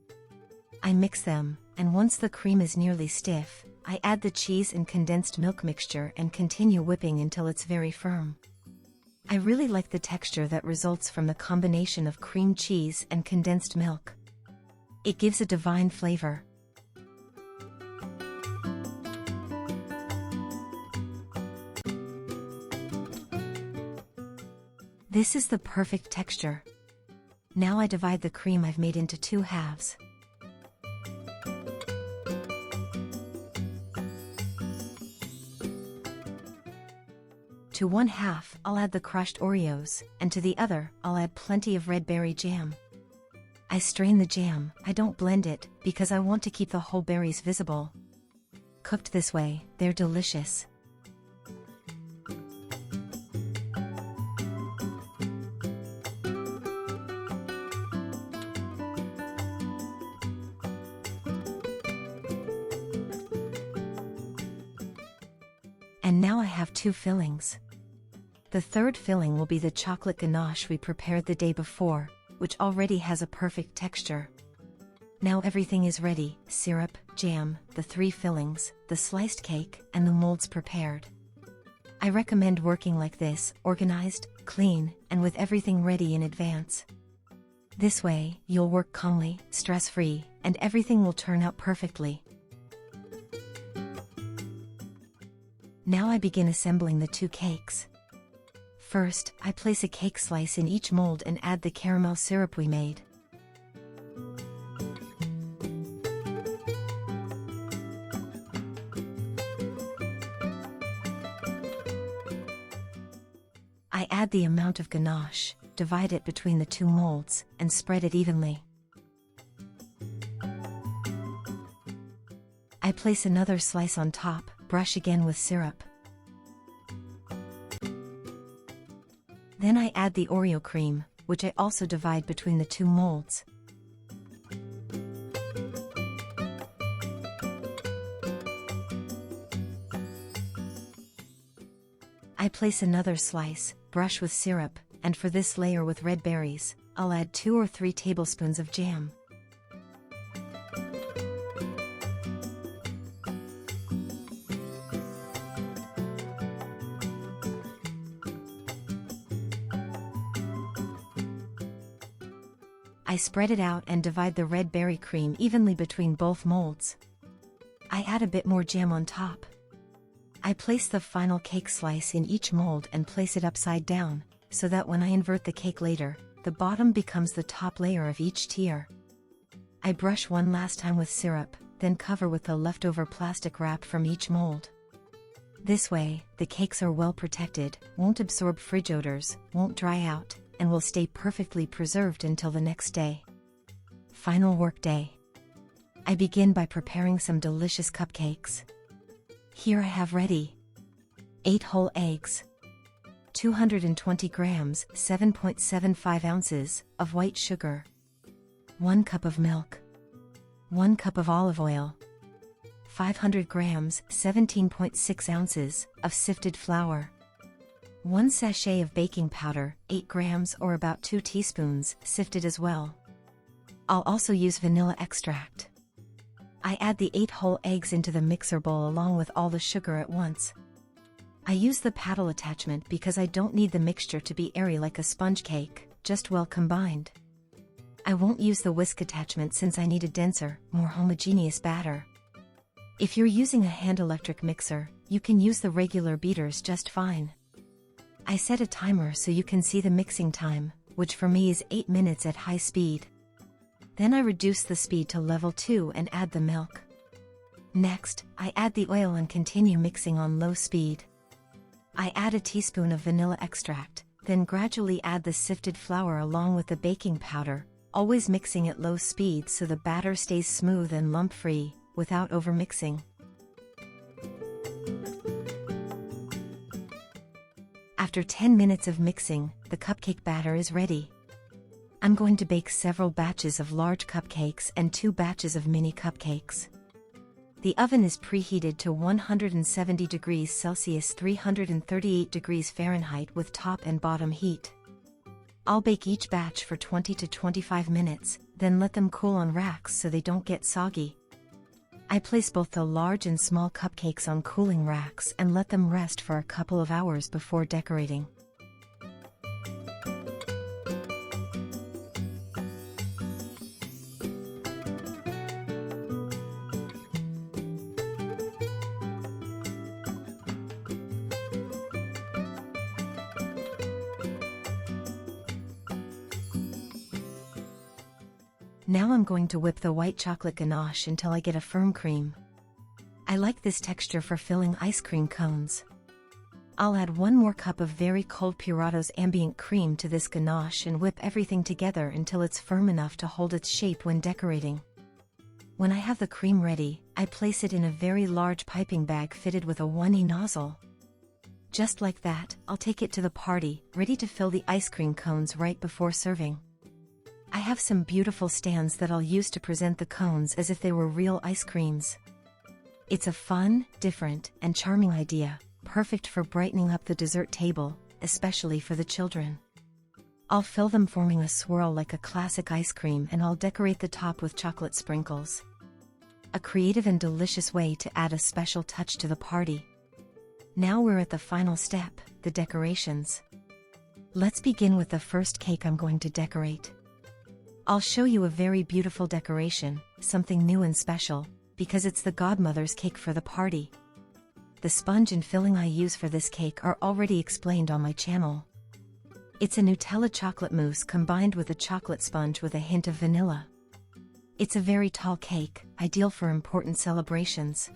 S1: I mix them, and once the cream is nearly stiff, I add the cheese and condensed milk mixture and continue whipping until it's very firm. I really like the texture that results from the combination of cream cheese and condensed milk. It gives a divine flavor. This is the perfect texture. Now I divide the cream I've made into 2 halves. To 1 half, I'll add the crushed Oreos, and to the other, I'll add plenty of red berry jam. I strain the jam, I don't blend it, because I want to keep the whole berries visible. Cooked this way, they're delicious. And now I have 2 fillings. The third filling will be the chocolate ganache we prepared the day before, which already has a perfect texture. Now everything is ready: syrup, jam, the 3 fillings, the sliced cake, and the molds prepared. I recommend working like this, organized, clean, and with everything ready in advance. This way, you'll work calmly, stress-free, and everything will turn out perfectly. Now I begin assembling the 2 cakes. First, I place a cake slice in each mold and add the caramel syrup we made. I add the amount of ganache, divide it between the 2 molds, and spread it evenly. I place another slice on top, brush again with syrup. Then I add the Oreo cream, which I also divide between the 2 molds. I place another slice, brush with syrup, and for this layer with red berries, I'll add 2 or 3 tablespoons of jam. I spread it out and divide the red berry cream evenly between both molds. I add a bit more jam on top. I place the final cake slice in each mold and place it upside down, so that when I invert the cake later, the bottom becomes the top layer of each tier. I brush one last time with syrup, then cover with the leftover plastic wrap from each mold. This way, the cakes are well protected, won't absorb fridge odors, won't dry out, and will stay perfectly preserved until the next day. Final work day. I begin by preparing some delicious cupcakes. Here I have ready 8 whole eggs, 220 grams, 7.75 ounces, of white sugar, 1 cup of milk, 1 cup of olive oil, 500 grams, 17.6 ounces, of sifted flour, 1 sachet of baking powder, 8 grams or about 2 teaspoons, sifted as well. I'll also use vanilla extract. I add the 8 whole eggs into the mixer bowl along with all the sugar at once. I use the paddle attachment because I don't need the mixture to be airy like a sponge cake, just well combined. I won't use the whisk attachment since I need a denser, more homogeneous batter. If you're using a hand electric mixer, you can use the regular beaters just fine. I set a timer so you can see the mixing time, which for me is 8 minutes at high speed. Then I reduce the speed to level 2 and add the milk. Next, I add the oil and continue mixing on low speed. I add a teaspoon of vanilla extract, then gradually add the sifted flour along with the baking powder, always mixing at low speed so the batter stays smooth and lump-free, without overmixing. After 10 minutes of mixing, the cupcake batter is ready. I'm going to bake several batches of large cupcakes and 2 batches of mini cupcakes. The oven is preheated to 170 degrees Celsius 338 degrees Fahrenheit with top and bottom heat. I'll bake each batch for 20 to 25 minutes, then let them cool on racks so they don't get soggy. I place both the large and small cupcakes on cooling racks and let them rest for a couple of hours before decorating. Now I'm going to whip the white chocolate ganache until I get a firm cream. I like this texture for filling ice cream cones. I'll add 1 more cup of very cold Puratos ambient cream to this ganache and whip everything together until it's firm enough to hold its shape when decorating. When I have the cream ready, I place it in a very large piping bag fitted with a 1E nozzle. Just like that, I'll take it to the party, ready to fill the ice cream cones right before serving. I have some beautiful stands that I'll use to present the cones as if they were real ice creams. It's a fun, different, and charming idea, perfect for brightening up the dessert table, especially for the children. I'll fill them forming a swirl like a classic ice cream and I'll decorate the top with chocolate sprinkles. A creative and delicious way to add a special touch to the party. Now we're at the final step, the decorations. Let's begin with the first cake I'm going to decorate. I'll show you a very beautiful decoration, something new and special, because it's the godmother's cake for the party. The sponge and filling I use for this cake are already explained on my channel. It's a Nutella chocolate mousse combined with a chocolate sponge with a hint of vanilla. It's a very tall cake, ideal for important celebrations.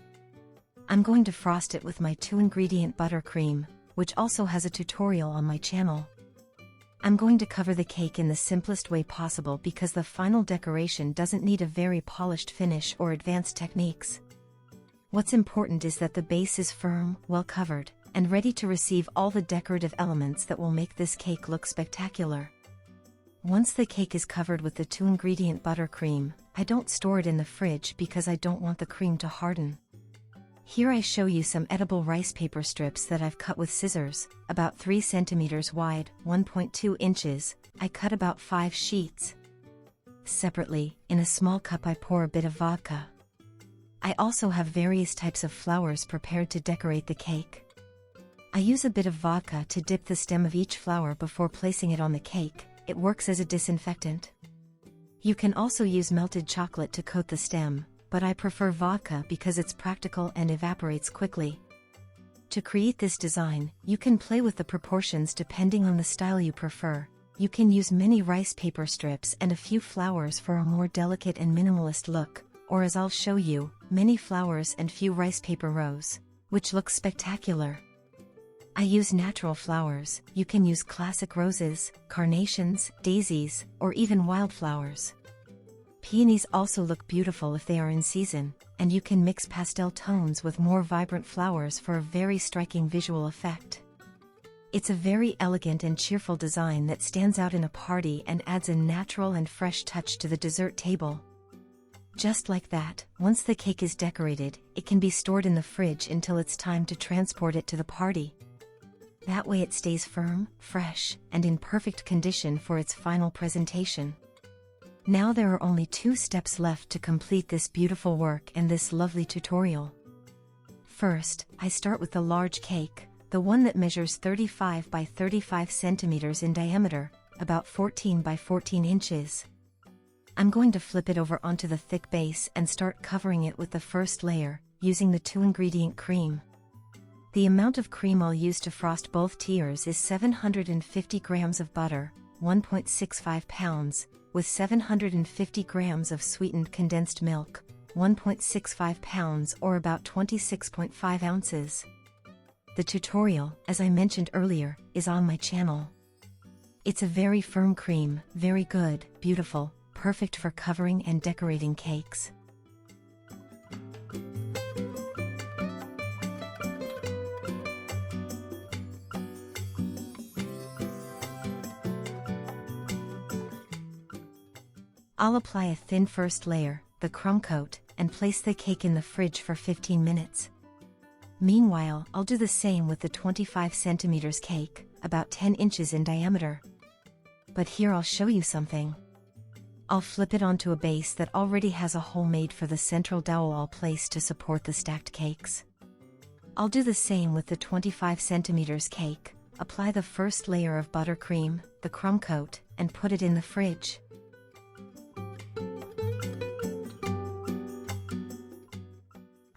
S1: I'm going to frost it with my 2-ingredient buttercream, which also has a tutorial on my channel. I'm going to cover the cake in the simplest way possible because the final decoration doesn't need a very polished finish or advanced techniques. What's important is that the base is firm, well covered, and ready to receive all the decorative elements that will make this cake look spectacular. Once the cake is covered with the 2-ingredient buttercream, I don't store it in the fridge because I don't want the cream to harden. Here I show you some edible rice paper strips that I've cut with scissors, about 3 centimeters wide, 1.2 inches. I cut about 5 sheets. Separately, in a small cup I pour a bit of vodka. I also have various types of flowers prepared to decorate the cake. I use a bit of vodka to dip the stem of each flower before placing it on the cake. It works as a disinfectant. You can also use melted chocolate to coat the stem, but I prefer vodka because it's practical and evaporates quickly. To create this design, you can play with the proportions depending on the style you prefer. You can use many rice paper strips and a few flowers for a more delicate and minimalist look, or as I'll show you, many flowers and few rice paper rows, which looks spectacular. I use natural flowers. You can use classic roses, carnations, daisies, or even wildflowers. Peonies also look beautiful if they are in season, and you can mix pastel tones with more vibrant flowers for a very striking visual effect. It's a very elegant and cheerful design that stands out in a party and adds a natural and fresh touch to the dessert table. Just like that, once the cake is decorated, it can be stored in the fridge until it's time to transport it to the party. That way it stays firm, fresh, and in perfect condition for its final presentation. Now there are only 2 steps left to complete this beautiful work and this lovely tutorial. First, I start with the large cake, the one that measures 35 by 35 centimeters in diameter, about 14 by 14 inches. I'm going to flip it over onto the thick base and start covering it with the first layer, using the 2-ingredient cream. The amount of cream I'll use to frost both tiers is 750 grams of butter, 1.65 pounds, with 750 grams of sweetened condensed milk, 1.65 pounds or about 26.5 ounces. The tutorial, as I mentioned earlier, is on my channel. It's a very firm cream, very good, beautiful, perfect for covering and decorating cakes. I'll apply a thin first layer, the crumb coat, and place the cake in the fridge for 15 minutes. Meanwhile, I'll do the same with the 25 centimeters cake, about 10 inches in diameter. But here I'll show you something. I'll flip it onto a base that already has a hole made for the central dowel I'll place to support the stacked cakes. I'll do the same with the 25 centimeters cake, apply the first layer of buttercream, the crumb coat, and put it in the fridge.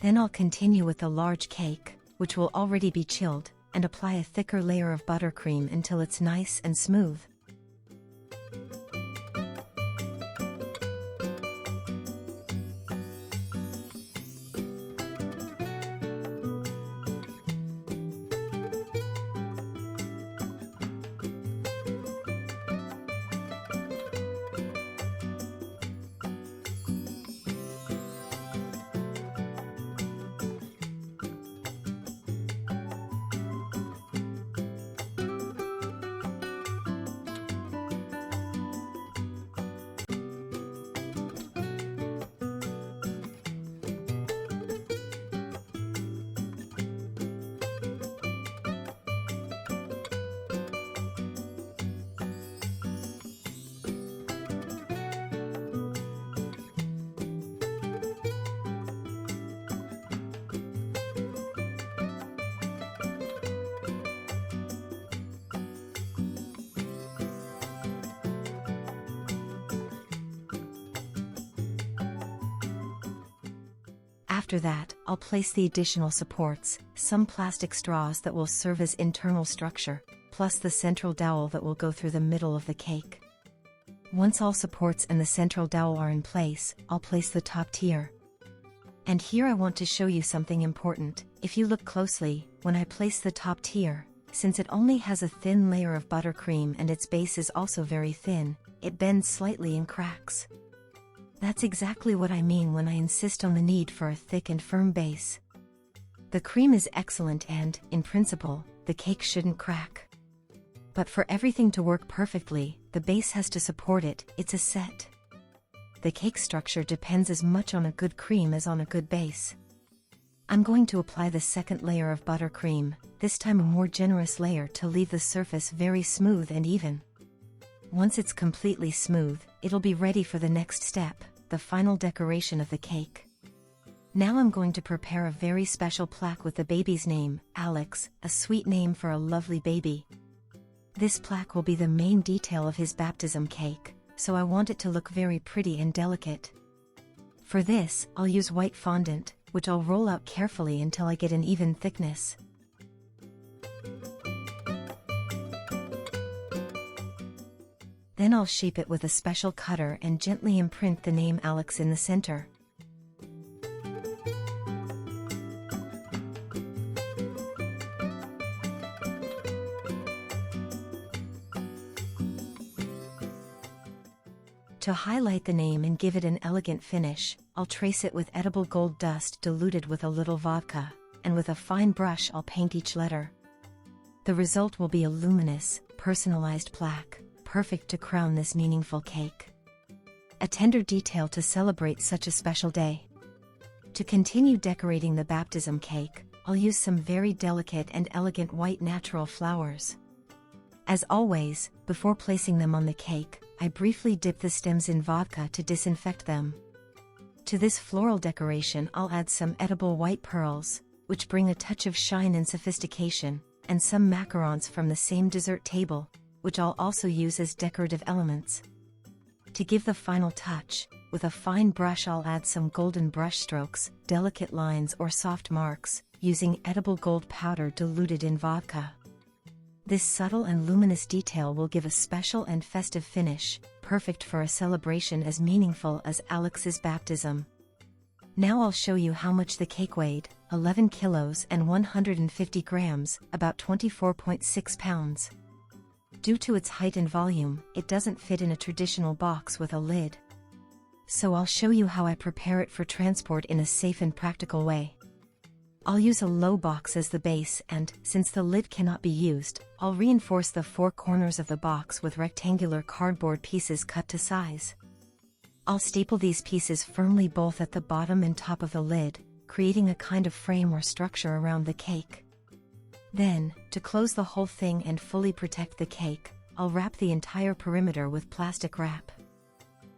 S1: Then I'll continue with the large cake, which will already be chilled, and apply a thicker layer of buttercream until it's nice and smooth. After that, I'll place the additional supports, some plastic straws that will serve as internal structure, plus the central dowel that will go through the middle of the cake. Once all supports and the central dowel are in place, I'll place the top tier. And here I want to show you something important. If you look closely, when I place the top tier, since it only has a thin layer of buttercream and its base is also very thin, it bends slightly and cracks. That's exactly what I mean when I insist on the need for a thick and firm base. The cream is excellent and, in principle, the cake shouldn't crack. But for everything to work perfectly, the base has to support it. It's a set. The cake structure depends as much on a good cream as on a good base. I'm going to apply the second layer of buttercream, this time a more generous layer to leave the surface very smooth and even. Once it's completely smooth, it'll be ready for the next step, the final decoration of the cake. Now I'm going to prepare a very special plaque with the baby's name, Alex, a sweet name for a lovely baby. This plaque will be the main detail of his baptism cake, so I want it to look very pretty and delicate. For this, I'll use white fondant, which I'll roll out carefully until I get an even thickness. Then I'll shape it with a special cutter and gently imprint the name Alex in the center. To highlight the name and give it an elegant finish, I'll trace it with edible gold dust diluted with a little vodka, and with a fine brush I'll paint each letter. The result will be a luminous, personalized plaque, perfect to crown this meaningful cake. A tender detail to celebrate such a special day. To continue decorating the baptism cake, I'll use some very delicate and elegant white natural flowers. As always, before placing them on the cake, I briefly dip the stems in vodka to disinfect them. To this floral decoration I'll add some edible white pearls, which bring a touch of shine and sophistication, and some macarons from the same dessert table, which I'll also use as decorative elements. To give the final touch, with a fine brush I'll add some golden brush strokes, delicate lines or soft marks, using edible gold powder diluted in vodka. This subtle and luminous detail will give a special and festive finish, perfect for a celebration as meaningful as Alex's baptism. Now I'll show you how much the cake weighed, 11 kilos and 150 grams, about 24.6 pounds. Due to its height and volume, it doesn't fit in a traditional box with a lid. So I'll show you how I prepare it for transport in a safe and practical way. I'll use a low box as the base and, since the lid cannot be used, I'll reinforce the four corners of the box with rectangular cardboard pieces cut to size. I'll staple these pieces firmly both at the bottom and top of the lid, creating a kind of frame or structure around the cake. Then, to close the whole thing and fully protect the cake, I'll wrap the entire perimeter with plastic wrap.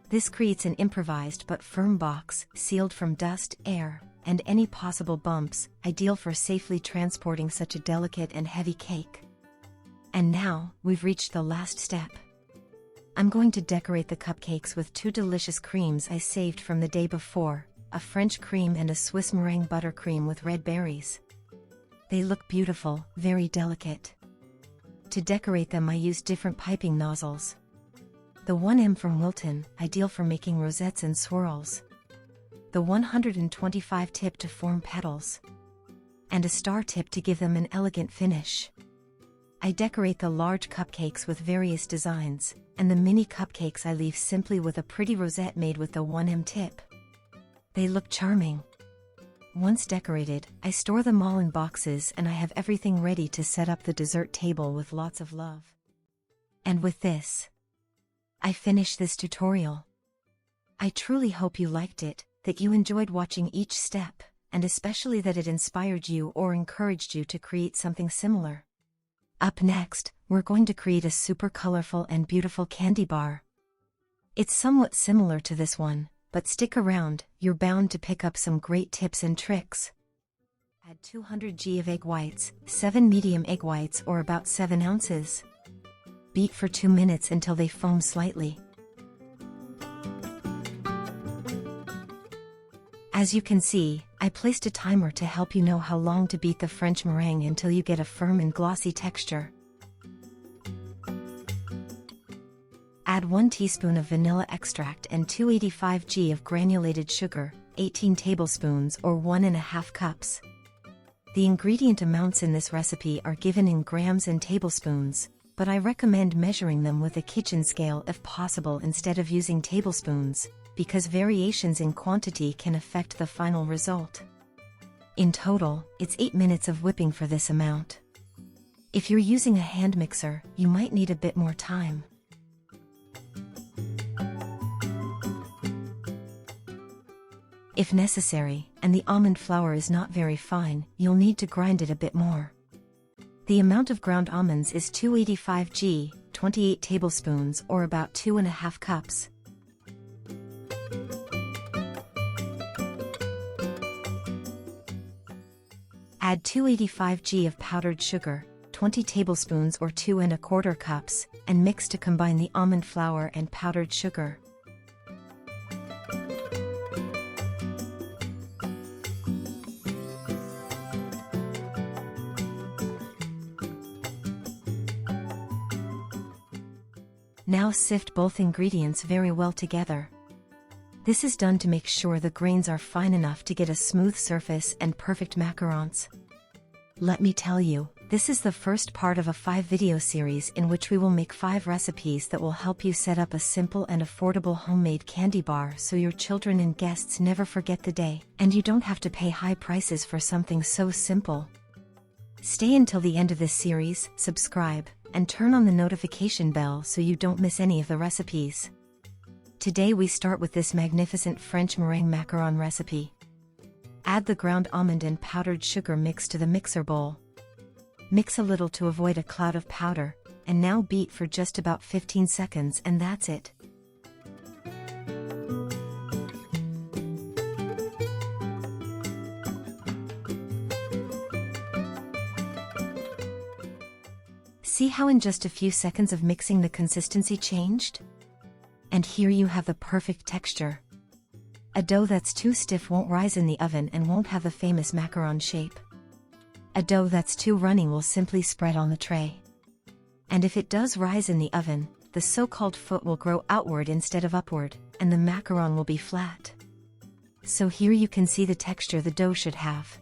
S1: This creates an improvised but firm box, sealed from dust, air, and any possible bumps, ideal for safely transporting such a delicate and heavy cake. And now, we've reached the last step. I'm going to decorate the cupcakes with two delicious creams I saved from the day before, a French cream and a Swiss meringue buttercream with red berries. They look beautiful, very delicate. To decorate them I used different piping nozzles. The 1M from Wilton, ideal for making rosettes and swirls. The 125 tip to form petals. And a star tip to give them an elegant finish. I decorate the large cupcakes with various designs, and the mini cupcakes I leave simply with a pretty rosette made with the 1M tip. They look charming. Once decorated, I store them all in boxes and I have everything ready to set up the dessert table with lots of love. And with this, I finish this tutorial. I truly hope you liked it, that you enjoyed watching each step, and especially that it inspired you or encouraged you to create something similar. Up next, we're going to create a super colorful and beautiful candy bar. It's somewhat similar to this one, but stick around, you're bound to pick up some great tips and tricks. Add 200 g of egg whites, 7 medium egg whites or about 7 ounces. Beat for 2 minutes until they foam slightly. As you can see, I placed a timer to help you know how long to beat the French meringue until you get a firm and glossy texture. Add 1 teaspoon of vanilla extract and 285 g of granulated sugar, 18 tablespoons or 1½ cups. The ingredient amounts in this recipe are given in grams and tablespoons, but I recommend measuring them with a kitchen scale if possible instead of using tablespoons, because variations in quantity can affect the final result. In total, it's 8 minutes of whipping for this amount. If you're using a hand mixer, you might need a bit more time. If necessary, and the almond flour is not very fine, you'll need to grind it a bit more. The amount of ground almonds is 285 g, 28 tablespoons or about 2½ cups. Add 285 g of powdered sugar, 20 tablespoons or 2¼ cups, and mix to combine the almond flour and powdered sugar. Now sift both ingredients very well together. This is done to make sure the grains are fine enough to get a smooth surface and perfect macarons. Let me tell you, this is the first part of a 5-video series in which we will make 5 recipes that will help you set up a simple and affordable homemade candy bar so your children and guests never forget the day, and you don't have to pay high prices for something so simple. Stay until the end of this series, subscribe, and turn on the notification bell so you don't miss any of the recipes. Today we start with this magnificent French meringue macaron recipe. Add the ground almond and powdered sugar mix to the mixer bowl. Mix a little to avoid a cloud of powder, and now beat for just about 15 seconds and that's it. See how in just a few seconds of mixing the consistency changed? And here you have the perfect texture. A dough that's too stiff won't rise in the oven and won't have the famous macaron shape. A dough that's too runny will simply spread on the tray. And if it does rise in the oven, the so-called foot will grow outward instead of upward, and the macaron will be flat. So here you can see the texture the dough should have.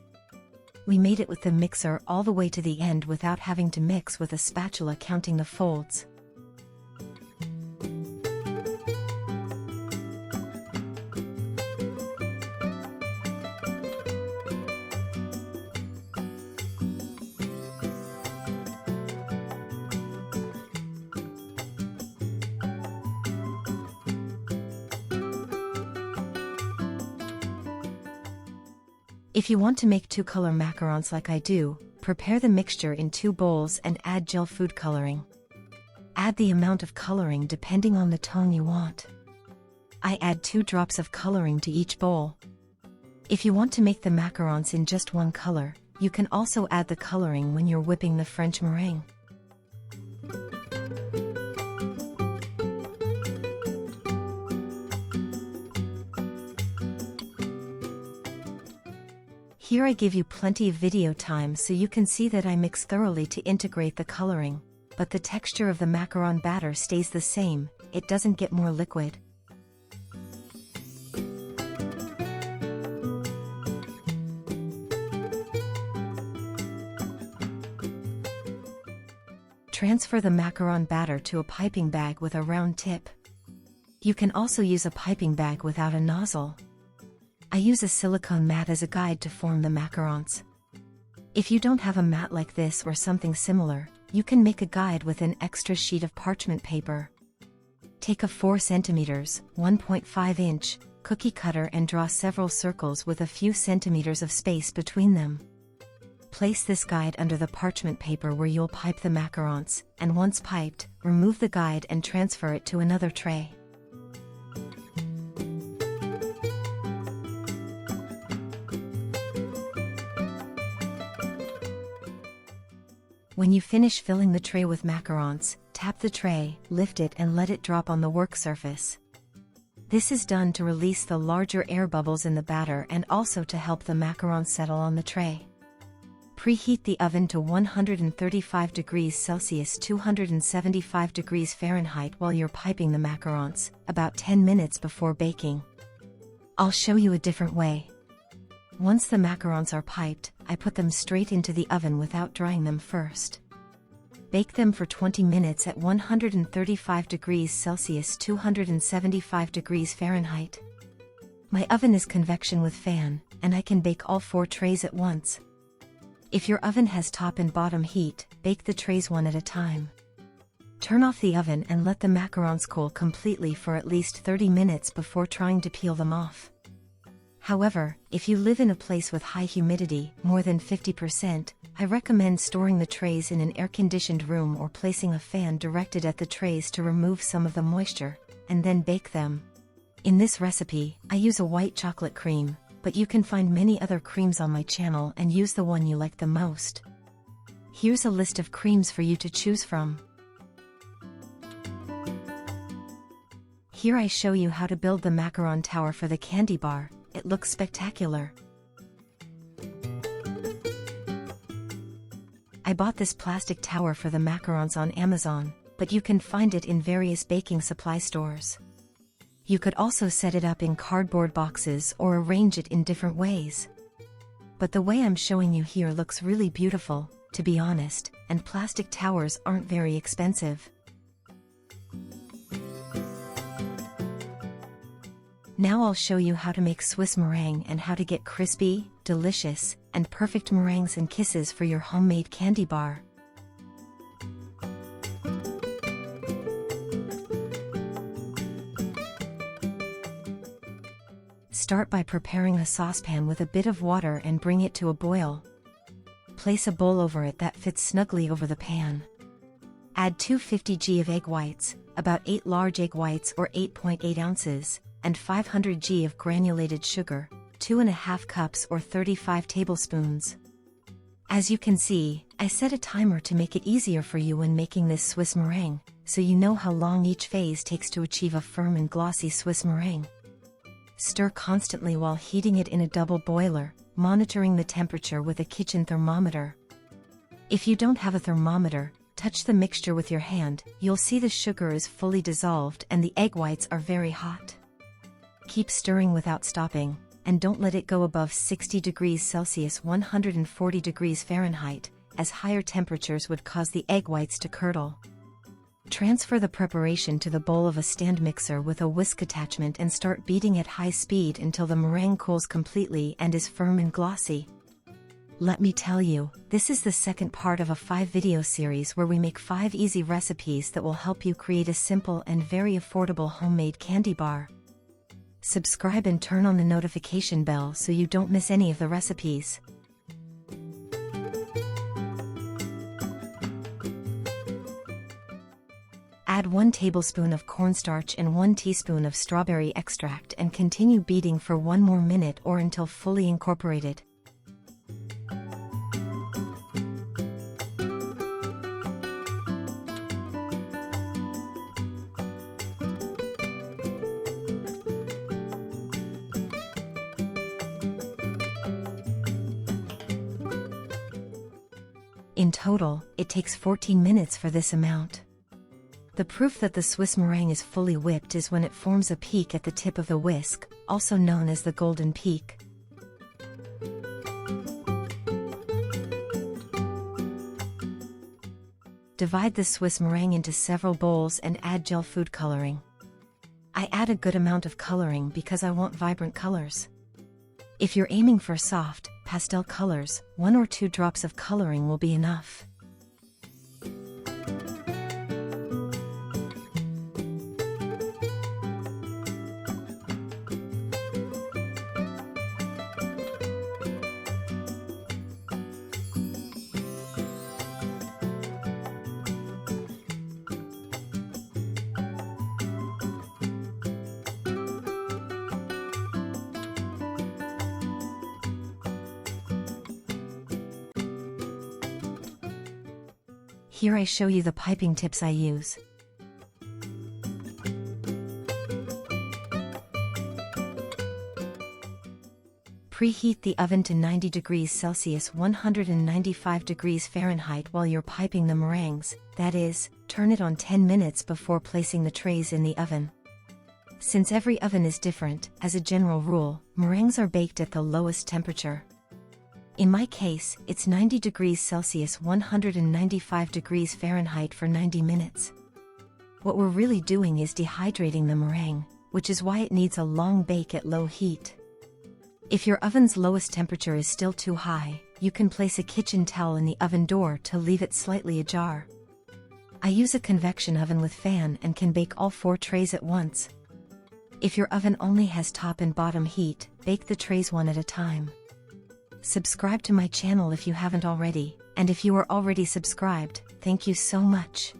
S1: We made it with the mixer all the way to the end without having to mix with a spatula counting the folds. If you want to make 2-color macarons like I do, prepare the mixture in 2 bowls and add gel food coloring. Add the amount of coloring depending on the tone you want. I add 2 drops of coloring to each bowl. If you want to make the macarons in just 1 color, you can also add the coloring when you're whipping the French meringue. Here I give you plenty of video time so you can see that I mix thoroughly to integrate the coloring, but the texture of the macaron batter stays the same, it doesn't get more liquid. Transfer the macaron batter to a piping bag with a round tip. You can also use a piping bag without a nozzle. I use a silicone mat as a guide to form the macarons. If you don't have a mat like this or something similar, you can make a guide with an extra sheet of parchment paper. Take a 4 cm, 1.5 inch, cookie cutter and draw several circles with a few centimeters of space between them. Place this guide under the parchment paper where you'll pipe the macarons, and once piped, remove the guide and transfer it to another tray. When you finish filling the tray with macarons, tap the tray, lift it and let it drop on the work surface. This is done to release the larger air bubbles in the batter and also to help the macarons settle on the tray. Preheat the oven to 135 degrees Celsius 275 degrees Fahrenheit while you're piping the macarons, about 10 minutes before baking. I'll show you a different way. Once the macarons are piped, I put them straight into the oven without drying them first. Bake them for 20 minutes at 135 degrees Celsius 275 degrees Fahrenheit. My oven is convection with fan, and I can bake all 4 trays at once. If your oven has top and bottom heat, bake the trays one at a time. Turn off the oven and let the macarons cool completely for at least 30 minutes before trying to peel them off. However, if you live in a place with high humidity, more than 50%, I recommend storing the trays in an air-conditioned room or placing a fan directed at the trays to remove some of the moisture, and then bake them. In this recipe, I use a white chocolate cream, but you can find many other creams on my channel and use the one you like the most. Here's a list of creams for you to choose from. Here I show you how to build the macaron tower for the candy bar. It looks spectacular. I bought this plastic tower for the macarons on Amazon, but you can find it in various baking supply stores. You could also set it up in cardboard boxes or arrange it in different ways. But the way I'm showing you here looks really beautiful, to be honest, and plastic towers aren't very expensive. Now I'll show you how to make Swiss meringue and how to get crispy, delicious, and perfect meringues and kisses for your homemade candy bar. Start by preparing a saucepan with a bit of water and bring it to a boil. Place a bowl over it that fits snugly over the pan. Add 250 g of egg whites, about 8 large egg whites or 8.8 ounces, and 500 g of granulated sugar, 2½ cups or 35 tablespoons. As you can see, I set a timer to make it easier for you when making this Swiss meringue, so you know how long each phase takes to achieve a firm and glossy Swiss meringue. Stir constantly while heating it in a double boiler, monitoring the temperature with a kitchen thermometer. If you don't have a thermometer, touch the mixture with your hand. You'll see the sugar is fully dissolved and the egg whites are very hot. Keep stirring without stopping, and don't let it go above 60 degrees Celsius 140 degrees Fahrenheit, as higher temperatures would cause the egg whites to curdle. Transfer the preparation to the bowl of a stand mixer with a whisk attachment and start beating at high speed until the meringue cools completely and is firm and glossy. Let me tell you, this is the second part of a 5-video series where we make 5 easy recipes that will help you create a simple and very affordable homemade candy bar. Subscribe and turn on the notification bell so you don't miss any of the recipes. Add 1 tablespoon of cornstarch and 1 teaspoon of strawberry extract and continue beating for 1 more minute or until fully incorporated. In total, it takes 14 minutes for this amount. The proof that the Swiss meringue is fully whipped is when it forms a peak at the tip of the whisk, also known as the golden peak. Divide the Swiss meringue into several bowls and add gel food coloring. I add a good amount of coloring because I want vibrant colors. If you're aiming for soft, pastel colors, 1 or 2 drops of coloring will be enough. Here I show you the piping tips I use. Preheat the oven to 90 degrees Celsius 195 degrees Fahrenheit while you're piping the meringues, that is, turn it on 10 minutes before placing the trays in the oven. Since every oven is different, as a general rule, meringues are baked at the lowest temperature. In my case, it's 90 degrees Celsius 195 degrees Fahrenheit for 90 minutes. What we're really doing is dehydrating the meringue, which is why it needs a long bake at low heat. If your oven's lowest temperature is still too high, you can place a kitchen towel in the oven door to leave it slightly ajar. I use a convection oven with fan and can bake all 4 trays at once. If your oven only has top and bottom heat, bake the trays one at a time. Subscribe to my channel if you haven't already, and if you are already subscribed, thank you so much.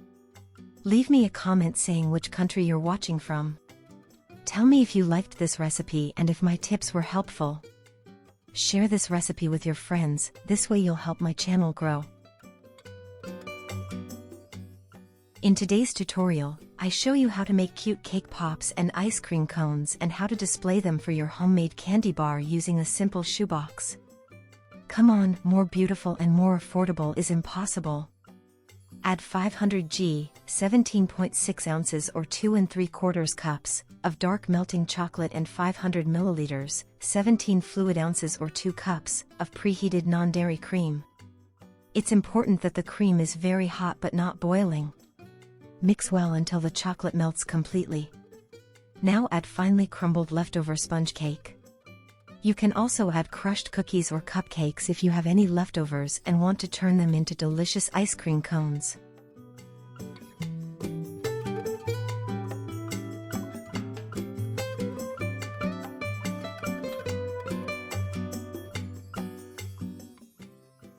S1: Leave me a comment saying which country you're watching from. Tell me if you liked this recipe and if my tips were helpful. Share this recipe with your friends, this way you'll help my channel grow. In today's tutorial, I show you how to make cute cake pops and ice cream cones and how to display them for your homemade candy bar using a simple shoebox. Come on, more beautiful and more affordable is impossible. Add 500 g, 17.6 ounces or 2 3/4 cups, of dark melting chocolate and 500 milliliters, 17 fluid ounces or 2 cups, of preheated non-dairy cream. It's important that the cream is very hot but not boiling. Mix well until the chocolate melts completely. Now add finely crumbled leftover sponge cake. You can also add crushed cookies or cupcakes if you have any leftovers and want to turn them into delicious ice cream cones.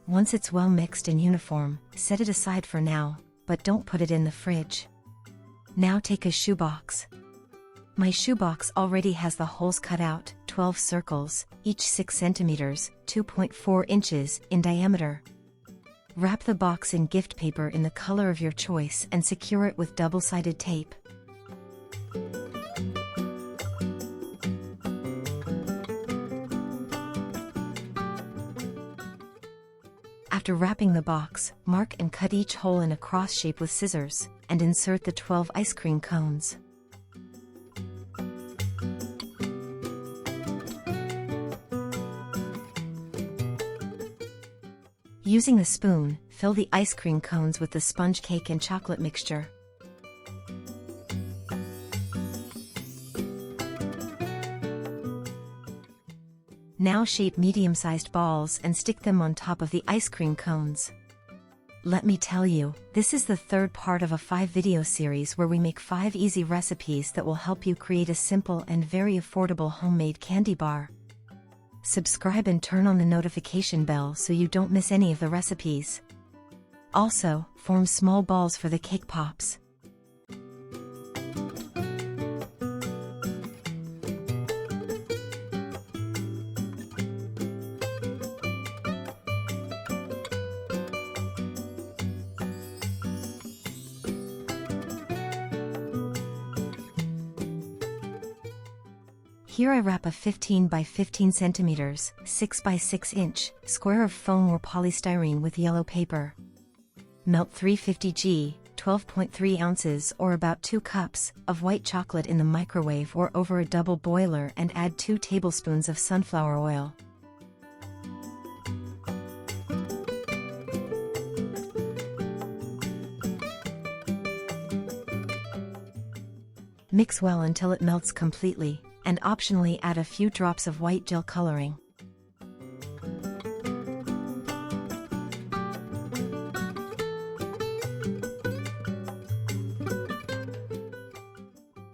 S1: Once it's well mixed and uniform, set it aside for now, but don't put it in the fridge. Now take a shoebox. My shoebox already has the holes cut out, 12 circles, each 6 centimeters, 2.4 inches, in diameter. Wrap the box in gift paper in the color of your choice and secure it with double-sided tape. After wrapping the box, mark and cut each hole in a cross shape with scissors, and insert the 12 ice cream cones. Using a spoon, fill the ice cream cones with the sponge cake and chocolate mixture. Now shape medium-sized balls and stick them on top of the ice cream cones. Let me tell you, this is the third part of a 5-video series where we make 5 easy recipes that will help you create a simple and very affordable homemade candy bar. Subscribe and turn on the notification bell so you don't miss any of the recipes. Also, form small balls for the cake pops. Here I wrap a 15 by 15 centimeters, 6 by 6 inch, square of foam or polystyrene with yellow paper. Melt 350 g, 12.3 ounces or about 2 cups, of white chocolate in the microwave or over a double boiler and add 2 tablespoons of sunflower oil. Mix well until it melts completely, and optionally add a few drops of white gel coloring.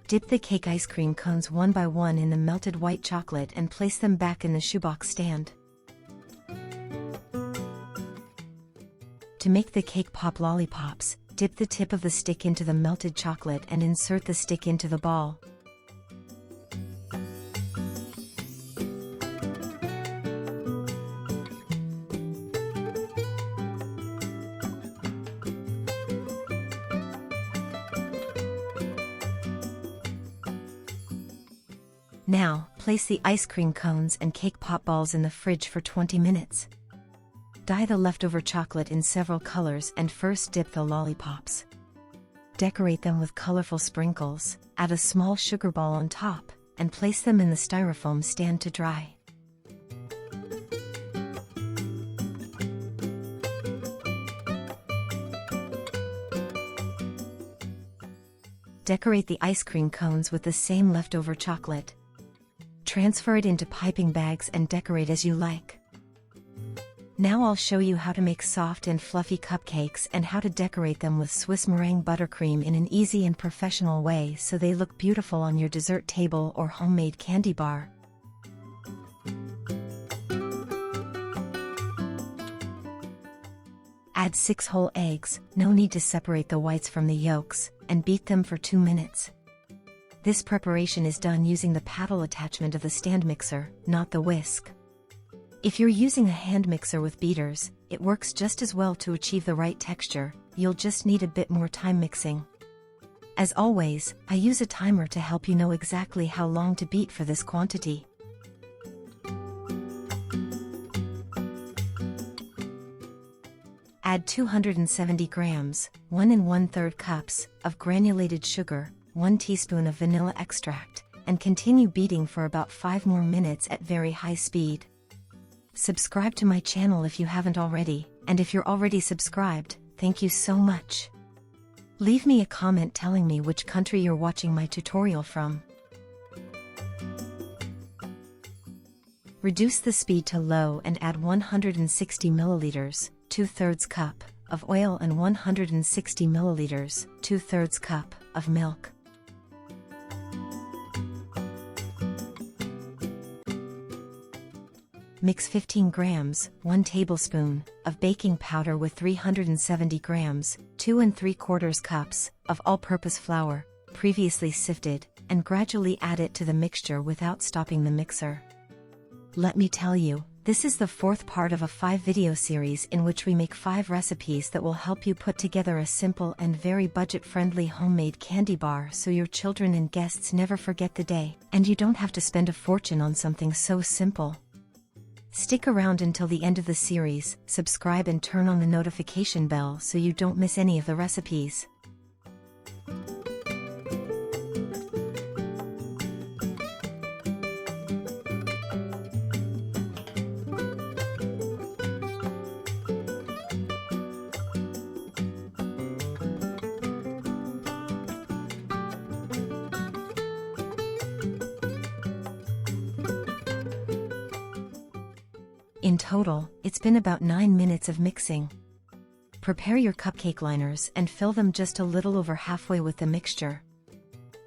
S1: Dip the cake ice cream cones one by one in the melted white chocolate and place them back in the shoebox stand. To make the cake pop lollipops, dip the tip of the stick into the melted chocolate and insert the stick into the ball. Now, place the ice cream cones and cake pop balls in the fridge for 20 minutes. Dye the leftover chocolate in several colors and first dip the lollipops. Decorate them with colorful sprinkles, add a small sugar ball on top, and place them in the styrofoam stand to dry. Decorate the ice cream cones with the same leftover chocolate. Transfer it into piping bags and decorate as you like. Now I'll show you how to make soft and fluffy cupcakes and how to decorate them with Swiss meringue buttercream in an easy and professional way so they look beautiful on your dessert table or homemade candy bar. Add 6 whole eggs, no need to separate the whites from the yolks, and beat them for 2 minutes. This preparation is done using the paddle attachment of the stand mixer, not the whisk. If you're using a hand mixer with beaters, it works just as well to achieve the right texture, you'll just need a bit more time mixing. As always, I use a timer to help you know exactly how long to beat for this quantity. Add 270 grams, 1 1/3 cups, of granulated sugar, 1 teaspoon of vanilla extract, and continue beating for about 5 more minutes at very high speed. Subscribe to my channel if you haven't already, and if you're already subscribed, thank you so much. Leave me a comment telling me which country you're watching my tutorial from. Reduce the speed to low and add 160 milliliters, 2/3 cup, of oil and 160 milliliters, 2/3 cup, of milk. Mix 15 grams, 1 tablespoon, of baking powder with 370 grams, 2 3/4 cups, of all-purpose flour, previously sifted, and gradually add it to the mixture without stopping the mixer. Let me tell you, this is the 4th part of a 5-video series in which we make 5 recipes that will help you put together a simple and very budget-friendly homemade candy bar so your children and guests never forget the day, and you don't have to spend a fortune on something so simple. Stick around until the end of the series, subscribe and turn on the notification bell so you don't miss any of the recipes. In total, it's been about 9 minutes of mixing. Prepare your cupcake liners and fill them just a little over halfway with the mixture.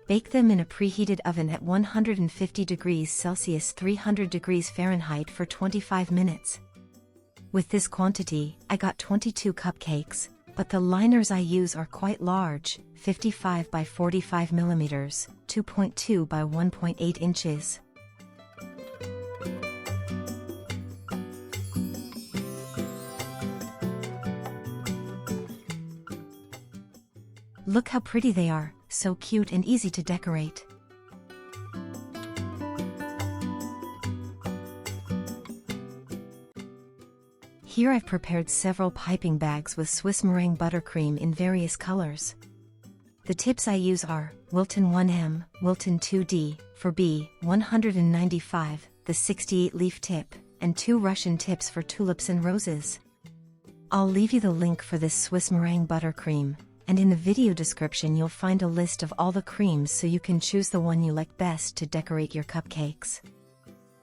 S1: Bake them in a preheated oven at 150 degrees Celsius 300 degrees Fahrenheit for 25 minutes. With this quantity, I got 22 cupcakes, but the liners I use are quite large, 55 by 45 millimeters, 2.2 by 1.8 inches. Look how pretty they are, so cute and easy to decorate. Here I've prepared several piping bags with Swiss meringue buttercream in various colors. The tips I use are Wilton 1M, Wilton 2D, for B, 195, the 68-leaf tip, and 2 Russian tips for tulips and roses. I'll leave you the link for this Swiss meringue buttercream, and in the video description you'll find a list of all the creams so you can choose the one you like best to decorate your cupcakes.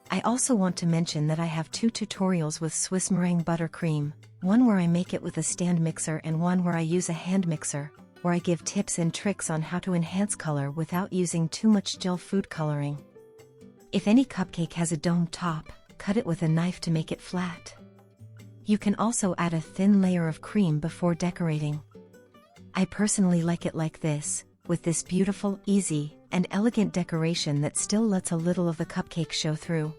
S1: I also want to mention that I have 2 tutorials with Swiss meringue buttercream, one where I make it with a stand mixer and one where I use a hand mixer, where I give tips and tricks on how to enhance color without using too much gel food coloring. If any cupcake has a domed top, cut it with a knife to make it flat. You can also add a thin layer of cream before decorating. I personally like it like this, with this beautiful, easy, and elegant decoration that still lets a little of the cupcake show through.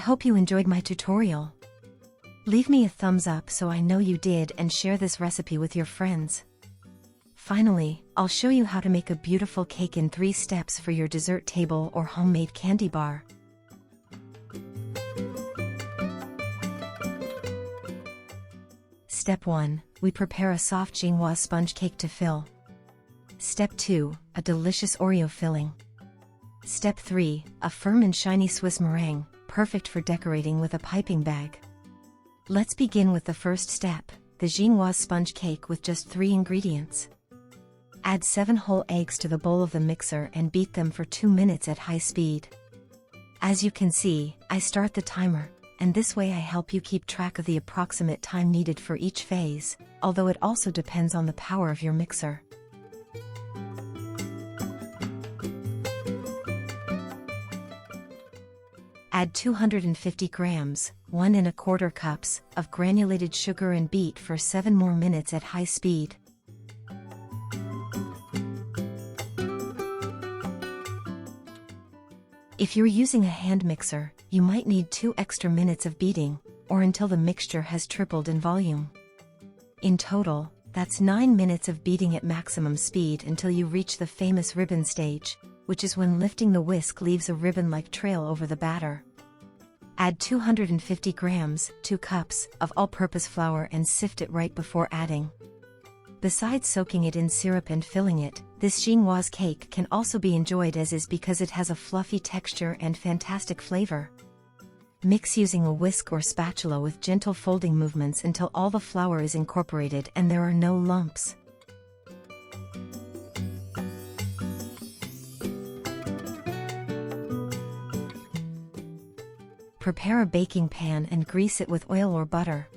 S1: hope you enjoyed my tutorial. Leave me a thumbs up so I know you did and share this recipe with your friends. Finally, I'll show you how to make a beautiful cake in 3 steps for your dessert table or homemade candy bar. Step 1. We prepare a soft chinoise sponge cake to fill. Step 2. A delicious Oreo filling. Step 3. A firm and shiny Swiss meringue, perfect for decorating with a piping bag. Let's begin with the first step, the chinoise sponge cake with just 3 ingredients. Add 7 whole eggs to the bowl of the mixer and beat them for 2 minutes at high speed. As you can see, I start the timer, and this way I help you keep track of the approximate time needed for each phase, although it also depends on the power of your mixer. Add 250 grams, 1 1/4 cups, of granulated sugar and beat for 7 more minutes at high speed. If you're using a hand mixer, you might need 2 extra minutes of beating, or until the mixture has tripled in volume. In total, that's 9 minutes of beating at maximum speed until you reach the famous ribbon stage, which is when lifting the whisk leaves a ribbon-like trail over the batter. Add 250 grams, 2 cups, of all-purpose flour and sift it right before adding. Besides soaking it in syrup and filling it, this chinoise cake can also be enjoyed as is because it has a fluffy texture and fantastic flavor. Mix using a whisk or spatula with gentle folding movements until all the flour is incorporated and there are no lumps. Prepare a baking pan and grease it with oil or butter.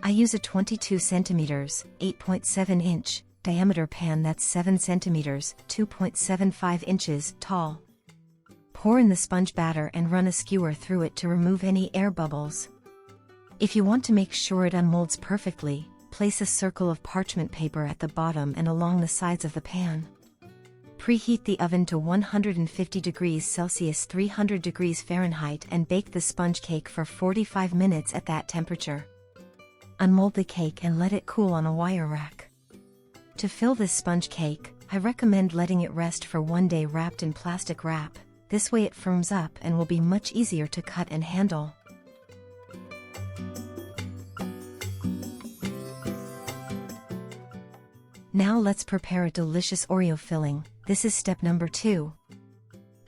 S1: I use a 22 cm, 8.7 inch, diameter pan that's 7 cm, 2.75 inches, tall. Pour in the sponge batter and run a skewer through it to remove any air bubbles. If you want to make sure it unmolds perfectly, place a circle of parchment paper at the bottom and along the sides of the pan. Preheat the oven to 150 degrees Celsius 300 degrees Fahrenheit and bake the sponge cake for 45 minutes at that temperature. Unmold the cake and let it cool on a wire rack. To fill this sponge cake, I recommend letting it rest for 1 day wrapped in plastic wrap. This way it firms up and will be much easier to cut and handle. Now let's prepare a delicious Oreo filling. This is step number 2.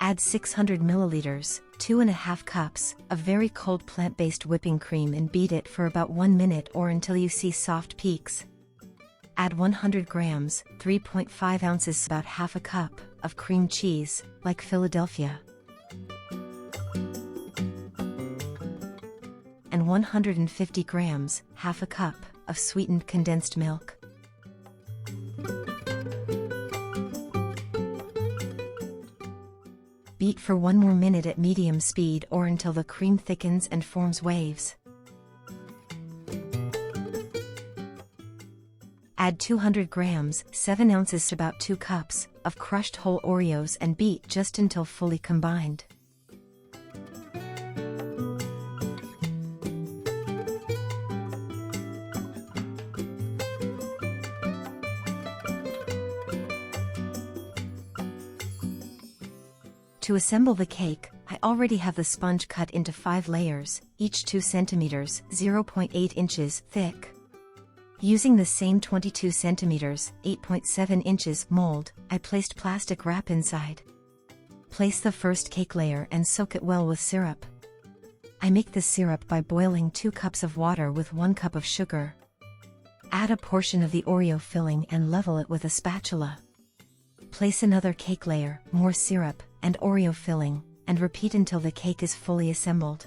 S1: Add 600 milliliters, 2½ cups, of very cold plant-based whipping cream and beat it for about 1 minute or until you see soft peaks. Add 100 grams, 3.5 ounces, about ½ a cup, of cream cheese, like Philadelphia. And 150 grams, ½ a cup, of sweetened condensed milk. Beat for 1 more minute at medium speed or until the cream thickens and forms waves. Add 200 grams, 7 ounces, about 2 cups, of crushed whole Oreos and beat just until fully combined. To assemble the cake, I already have the sponge cut into 5 layers, each 2 centimeters, 0.8 inches, thick. Using the same 22 centimeters, 8.7 inches, mold, I placed plastic wrap inside. Place the first cake layer and soak it well with syrup. I make the syrup by boiling 2 cups of water with 1 cup of sugar. Add a portion of the Oreo filling and level it with a spatula. Place another cake layer, more syrup, and Oreo filling, and repeat until the cake is fully assembled.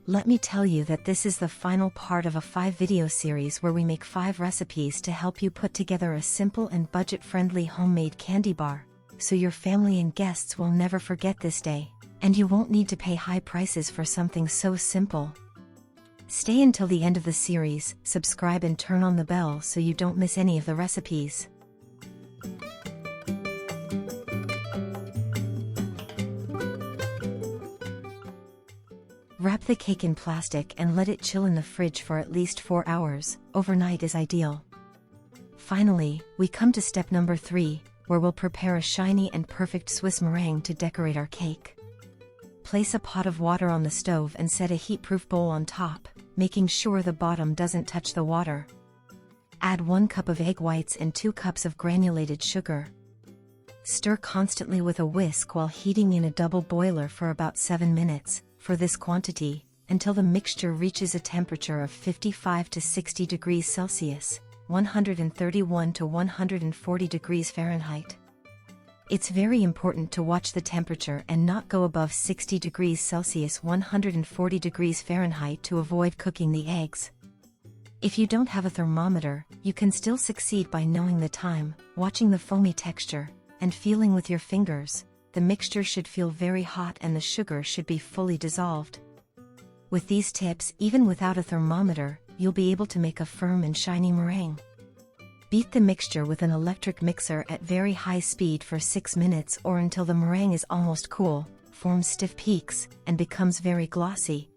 S1: Let me tell you that this is the final part of a 5-video series where we make 5 recipes to help you put together a simple and budget-friendly homemade candy bar, so your family and guests will never forget this day, and you won't need to pay high prices for something so simple. Stay until the end of the series, subscribe and turn on the bell so you don't miss any of the recipes. the cake in plastic and let it chill in the fridge for at least 4 hours. Overnight is ideal. Finally, we come to step number 3, where we'll prepare a shiny and perfect Swiss meringue to decorate our cake. Place a pot of water on the stove and set a heat-proof bowl on top, making sure the bottom doesn't touch the water. Add 1 cup of egg whites and 2 cups of granulated sugar. Stir constantly with a whisk while heating in a double boiler for about 7 minutes, for this quantity, until the mixture reaches a temperature of 55 to 60 degrees Celsius, 131 to 140 degrees Fahrenheit. It's very important to watch the temperature and not go above 60 degrees Celsius, 140 degrees Fahrenheit, to avoid cooking the eggs. If you don't have a thermometer, you can still succeed by knowing the time, watching the foamy texture, and feeling with your fingers. The mixture should feel very hot and the sugar should be fully dissolved. With these tips, even without a thermometer, you'll be able to make a firm and shiny meringue. Beat the mixture with an electric mixer at very high speed for 6 minutes or until the meringue is almost cool, forms stiff peaks, and becomes very glossy.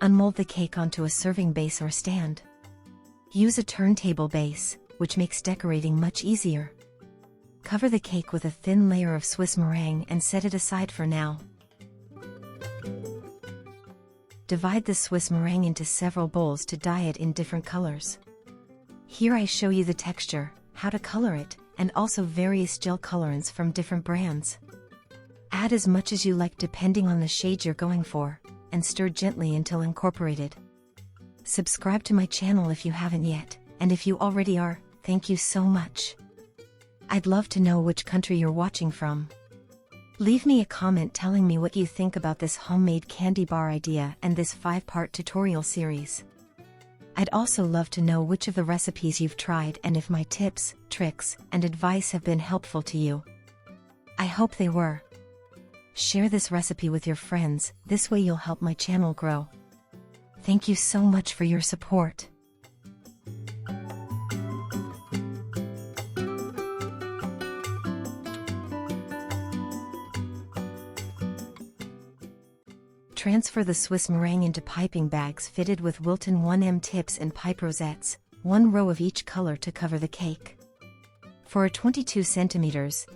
S1: Unmold the cake onto a serving base or stand. Use a turntable base, which makes decorating much easier. Cover the cake with a thin layer of Swiss meringue and set it aside for now. Divide the Swiss meringue into several bowls to dye it in different colors. Here I show you the texture, how to color it, and also various gel colorants from different brands. Add as much as you like depending on the shade you're going for, and stir gently until incorporated. Subscribe to my channel if you haven't yet, and if you already are, thank you so much. I'd love to know which country you're watching from. Leave me a comment telling me what you think about this homemade candy bar idea and this 5-part tutorial series. I'd also love to know which of the recipes you've tried and if my tips, tricks, and advice have been helpful to you. I hope they were. Share this recipe with your friends, this way you'll help my channel grow. Thank you so much for your support. Transfer the Swiss meringue into piping bags fitted with Wilton 1M tips and pipe rosettes, 1 row of each color to cover the cake. For a 22 cm,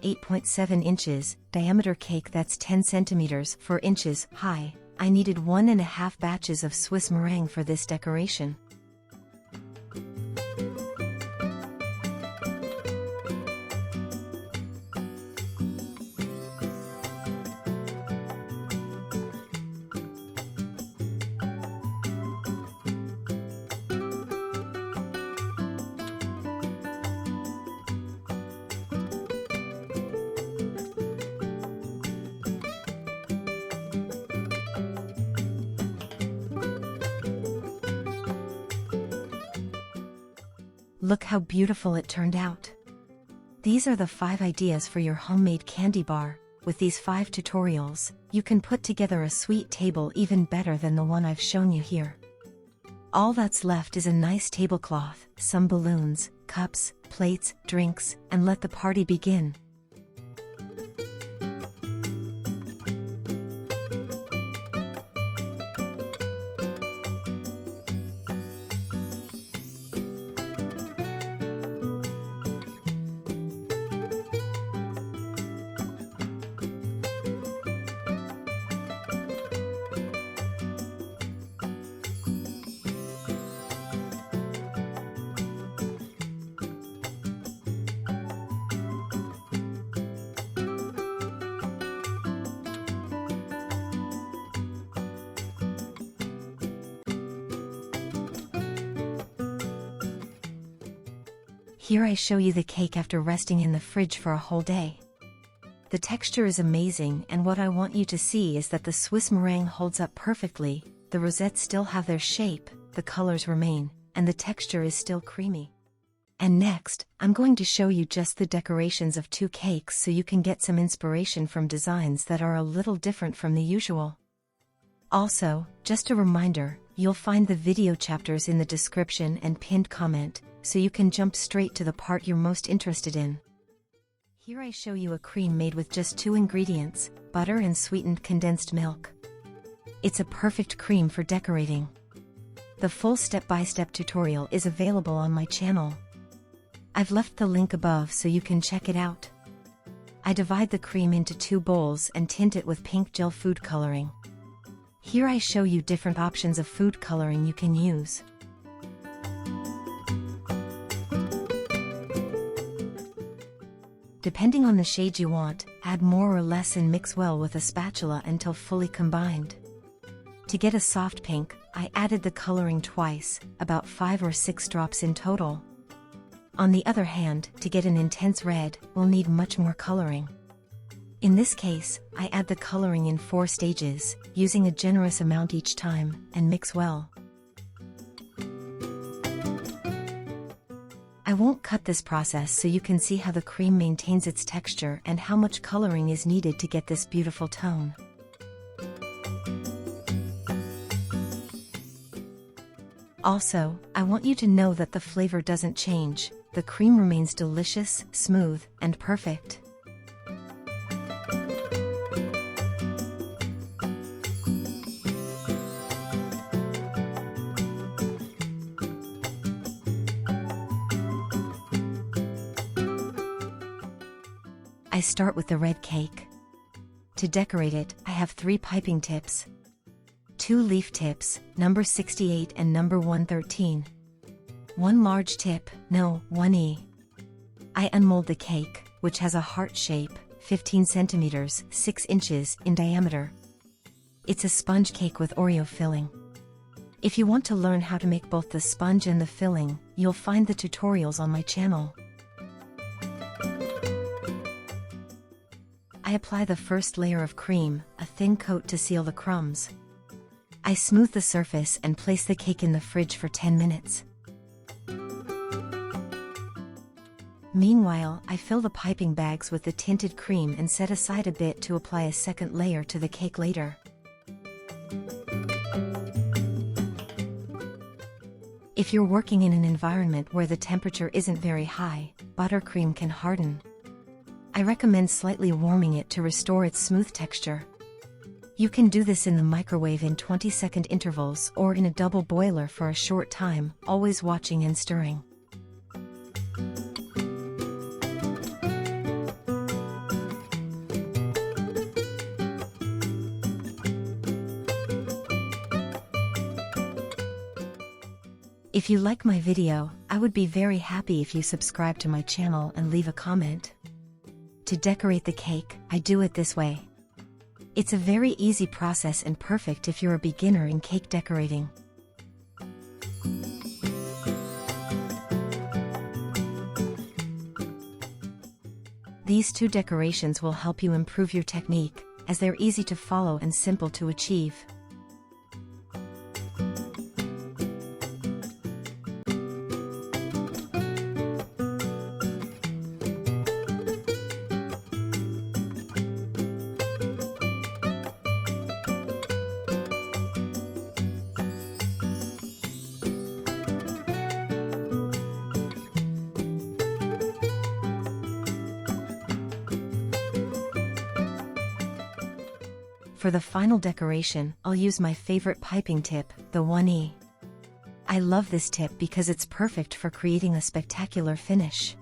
S1: 8.7 inches, diameter cake that's 10 cm, 4 inches high, I needed 1.5 batches of Swiss meringue for this decoration. Look how beautiful it turned out. These are the 5 ideas for your homemade candy bar. With these 5 tutorials, you can put together a sweet table even better than the one I've shown you here. All that's left is a nice tablecloth, some balloons, cups, plates, drinks, and let the party begin. Here I show you the cake after resting in the fridge for a whole day. The texture is amazing, and what I want you to see is that the Swiss meringue holds up perfectly, the rosettes still have their shape, the colors remain, and the texture is still creamy. And next, I'm going to show you just the decorations of 2 cakes so you can get some inspiration from designs that are a little different from the usual. Also, just a reminder, you'll find the video chapters in the description and pinned comment, so you can jump straight to the part you're most interested in. Here I show you a cream made with just 2 ingredients, butter and sweetened condensed milk. It's a perfect cream for decorating. The full step-by-step tutorial is available on my channel. I've left the link above so you can check it out. I divide the cream into 2 bowls and tint it with pink gel food coloring. Here I show you different options of food coloring you can use. Depending on the shade you want, add more or less and mix well with a spatula until fully combined. To get a soft pink, I added the coloring twice, about 5 or 6 drops in total. On the other hand, to get an intense red, we'll need much more coloring. In this case, I add the coloring in 4 stages, using a generous amount each time, and mix well. I won't cut this process so you can see how the cream maintains its texture and how much coloring is needed to get this beautiful tone. Also, I want you to know that the flavor doesn't change, the cream remains delicious, smooth, and perfect. I start with the red cake. To decorate it, I have 3 piping tips. 2 leaf tips, number 68 and number 113. 1 large tip, no, 1E. I unmold the cake, which has a heart shape, 15 centimeters, 6 inches in diameter. It's a sponge cake with Oreo filling. If you want to learn how to make both the sponge and the filling, you'll find the tutorials on my channel. I apply the first layer of cream, a thin coat to seal the crumbs. I smooth the surface and place the cake in the fridge for 10 minutes. Meanwhile, I fill the piping bags with the tinted cream and set aside a bit to apply a second layer to the cake later. If you're working in an environment where the temperature isn't very high, buttercream can harden. I recommend slightly warming it to restore its smooth texture. You can do this in the microwave in 20-second intervals or in a double boiler for a short time, always watching and stirring. If you like my video, I would be very happy if you subscribe to my channel and leave a comment. To decorate the cake, I do it this way. It's a very easy process and perfect if you're a beginner in cake decorating. These 2 decorations will help you improve your technique, as they're easy to follow and simple to achieve. For the final decoration, I'll use my favorite piping tip, the 1E. I love this tip because it's perfect for creating a spectacular finish.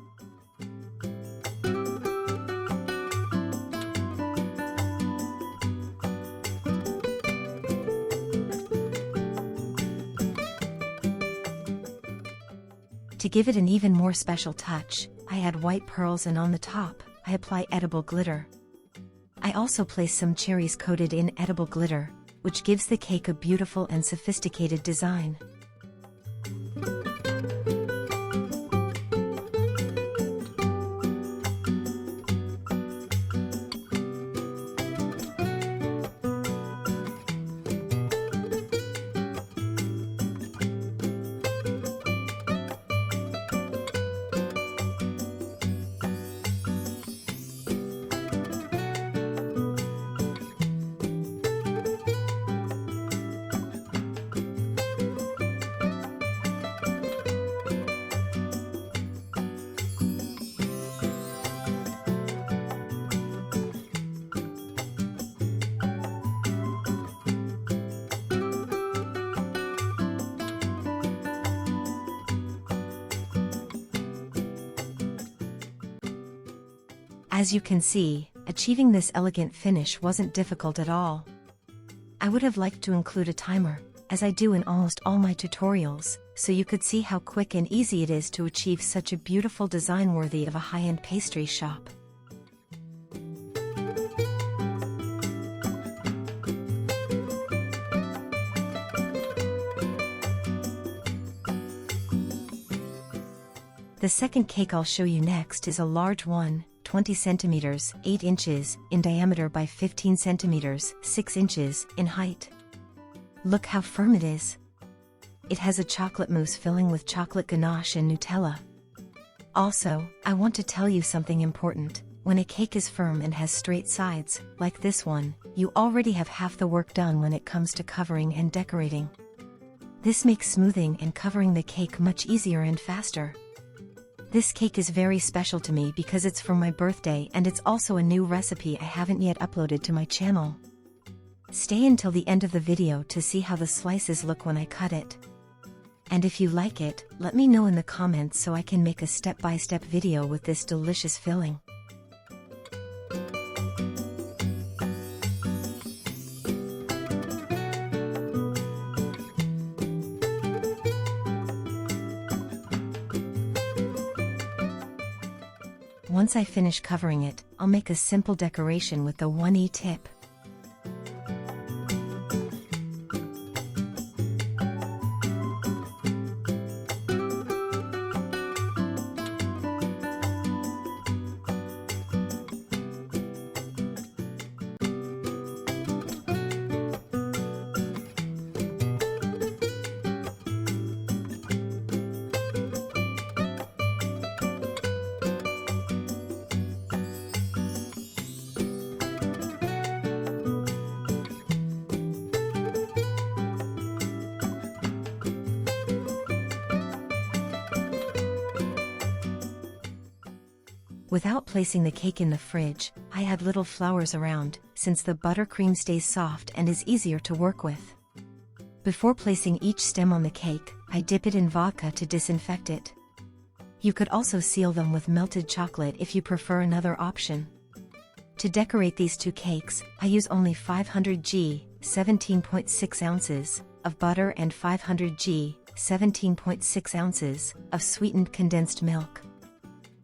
S1: To give it an even more special touch, I add white pearls and on the top, I apply edible glitter. I also place some cherries coated in edible glitter, which gives the cake a beautiful and sophisticated design. As you can see, achieving this elegant finish wasn't difficult at all. I would have liked to include a timer, as I do in almost all my tutorials, so you could see how quick and easy it is to achieve such a beautiful design worthy of a high-end pastry shop. The second cake I'll show you next is a large one, 20 centimeters, 8 inches in diameter by 15 centimeters, 6 inches in height. Look how firm it is. It has a chocolate mousse filling with chocolate ganache and Nutella. Also, I want to tell you something important. When a cake is firm and has straight sides, like this one, you already have half the work done when it comes to covering and decorating. This makes smoothing and covering the cake much easier and faster. This cake is very special to me because it's for my birthday and it's also a new recipe I haven't yet uploaded to my channel. Stay until the end of the video to see how the slices look when I cut it. And if you like it, let me know in the comments so I can make a step-by-step video with this delicious filling. Once I finish covering it, I'll make a simple decoration with the 1E tip. Without placing the cake in the fridge, I add little flowers around, since the buttercream stays soft and is easier to work with. Before placing each stem on the cake, I dip it in vodka to disinfect it. You could also seal them with melted chocolate if you prefer another option. To decorate these two cakes, I use only 500 g, 17.6 ounces, of butter and 500 g, 17.6 ounces, of sweetened condensed milk.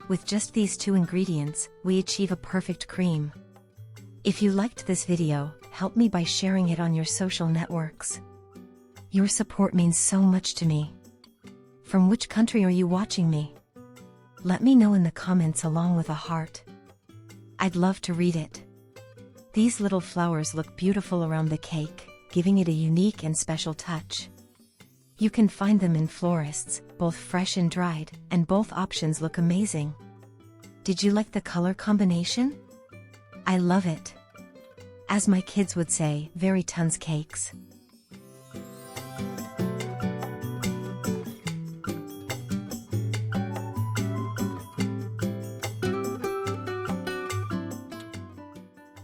S1: With just these two ingredients, we achieve a perfect cream. If you liked this video, help me by sharing it on your social networks. Your support means so much to me. From which country are you watching me? Let me know in the comments along with a heart. I'd love to read it. These little flowers look beautiful around the cake, giving it a unique and special touch. You can find them in florists, both fresh and dried, and both options look amazing. Did you like the color combination? I love it. As my kids would say, very tons cakes.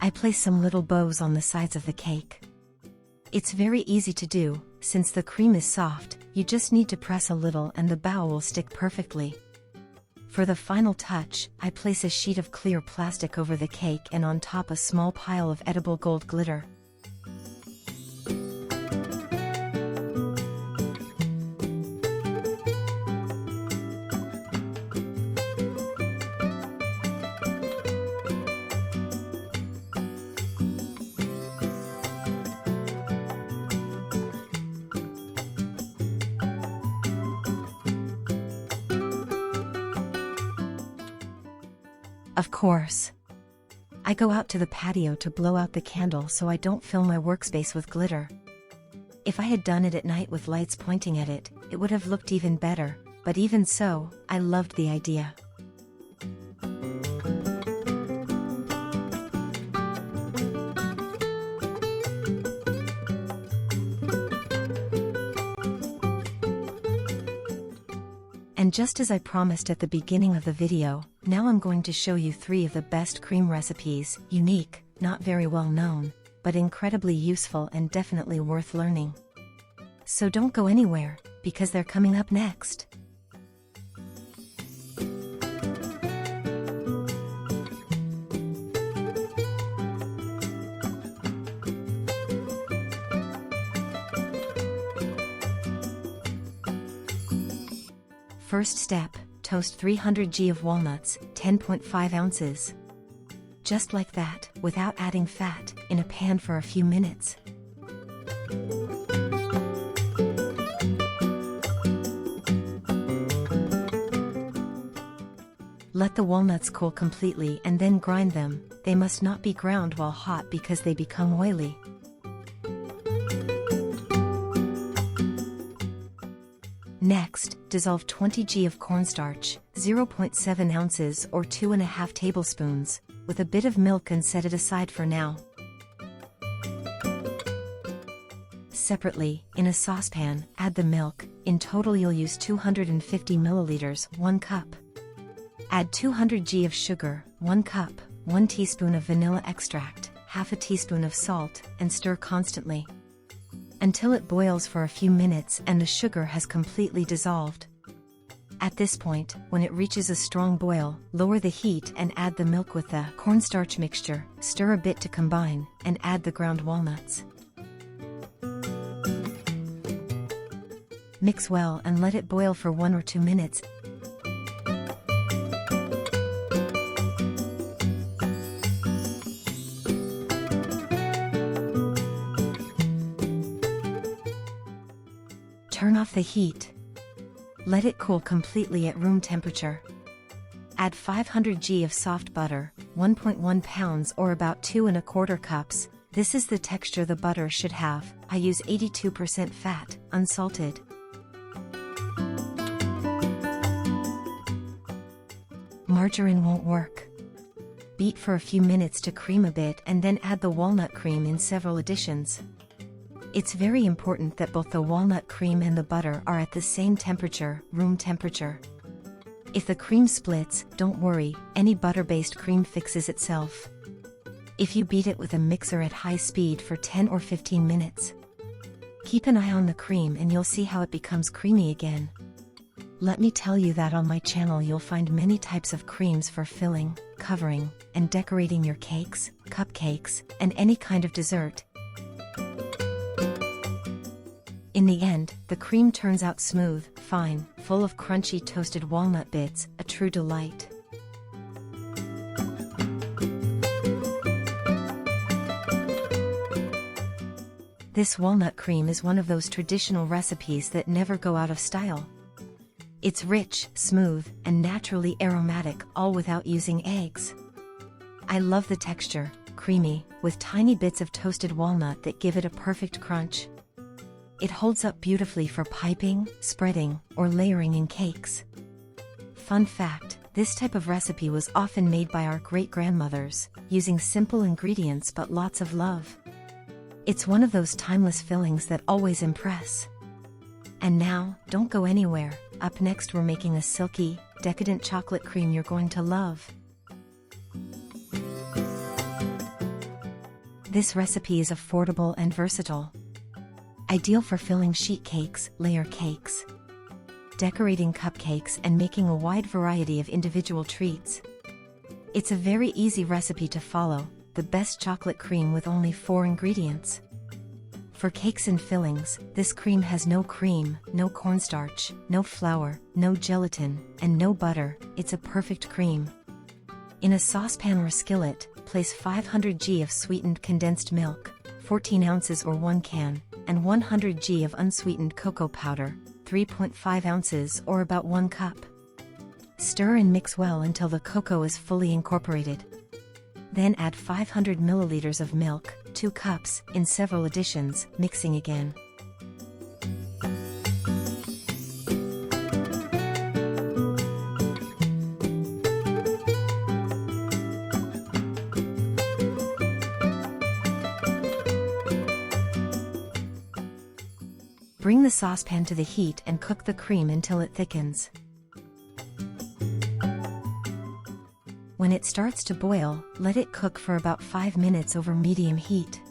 S1: I place some little bows on the sides of the cake. It's very easy to do, since the cream is soft, you just need to press a little and the bow will stick perfectly. For the final touch, I place a sheet of clear plastic over the cake and on top a small pile of edible gold glitter. Of course. I go out to the patio to blow out the candle so I don't fill my workspace with glitter. If I had done it at night with lights pointing at it, it would have looked even better, but even so, I loved the idea. And just as I promised at the beginning of the video, now I'm going to show you 3 of the best cream recipes, unique, not very well known, but incredibly useful and definitely worth learning. So don't go anywhere, because they're coming up next. First step, toast 300 g of walnuts, 10.5 ounces. Just like that, without adding fat, in a pan for a few minutes. Let the walnuts cool completely and then grind them. They must not be ground while hot because they become oily. Next, dissolve 20 g of cornstarch, 0.7 ounces or 2.5 tablespoons, with a bit of milk and set it aside for now. Separately, in a saucepan, add the milk. In total you'll use 250 milliliters, 1 cup. Add 200 g of sugar, 1 cup, 1 teaspoon of vanilla extract, half a teaspoon of salt, and stir constantly until it boils for a few minutes and the sugar has completely dissolved. At this point, when it reaches a strong boil, lower the heat and add the milk with the cornstarch mixture, stir a bit to combine, and add the ground walnuts. Mix well and let it boil for 1 or 2 minutes. Turn off the heat. Let it cool completely at room temperature. Add 500 g of soft butter, 1.1 pounds or about 2¼ cups. This is the texture the butter should have. I use 82% fat, unsalted. Margarine won't work. Beat for a few minutes to cream a bit and then add the walnut cream in several additions. It's very important that both the walnut cream and the butter are at the same temperature, room temperature. If the cream splits, don't worry, any butter-based cream fixes itself. If you beat it with a mixer at high speed for 10 or 15 minutes. Keep an eye on the cream and you'll see how it becomes creamy again. Let me tell you that on my channel you'll find many types of creams for filling, covering, and decorating your cakes, cupcakes, and any kind of dessert. In the end, the cream turns out smooth, fine, full of crunchy toasted walnut bits, a true delight. This walnut cream is one of those traditional recipes that never go out of style. It's rich, smooth, and naturally aromatic, all without using eggs. I love the texture, creamy, with tiny bits of toasted walnut that give it a perfect crunch. It holds up beautifully for piping, spreading, or layering in cakes. Fun fact, this type of recipe was often made by our great-grandmothers, using simple ingredients but lots of love. It's one of those timeless fillings that always impress. And now, don't go anywhere. Up next we're making a silky, decadent chocolate cream you're going to love. This recipe is affordable and versatile. Ideal for filling sheet cakes, layer cakes, decorating cupcakes, and making a wide variety of individual treats. It's a very easy recipe to follow, the best chocolate cream with only 4 ingredients. For cakes and fillings, this cream has no cream, no cornstarch, no flour, no gelatin, and no butter. It's a perfect cream. In a saucepan or skillet, place 500 g of sweetened condensed milk, 14 ounces or 1 can, and 100 g of unsweetened cocoa powder, 3.5 ounces or about 1 cup. Stir and mix well until the cocoa is fully incorporated. Then add 500 milliliters of milk, 2 cups, in several additions, mixing again. Bring the saucepan to the heat and cook the cream until it thickens. When it starts to boil, let it cook for about 5 minutes over medium heat.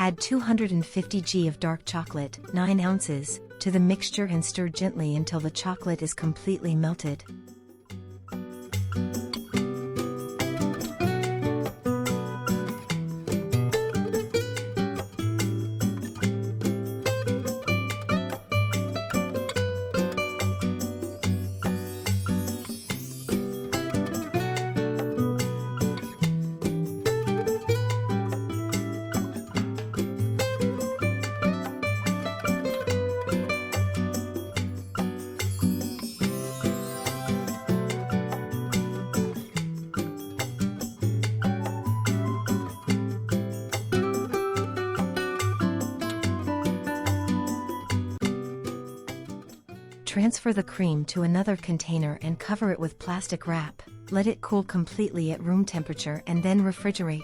S1: Add 250 g of dark chocolate, 9 ounces, to the mixture and stir gently until the chocolate is completely melted. Transfer the cream to another container and cover it with plastic wrap. Let it cool completely at room temperature and then refrigerate.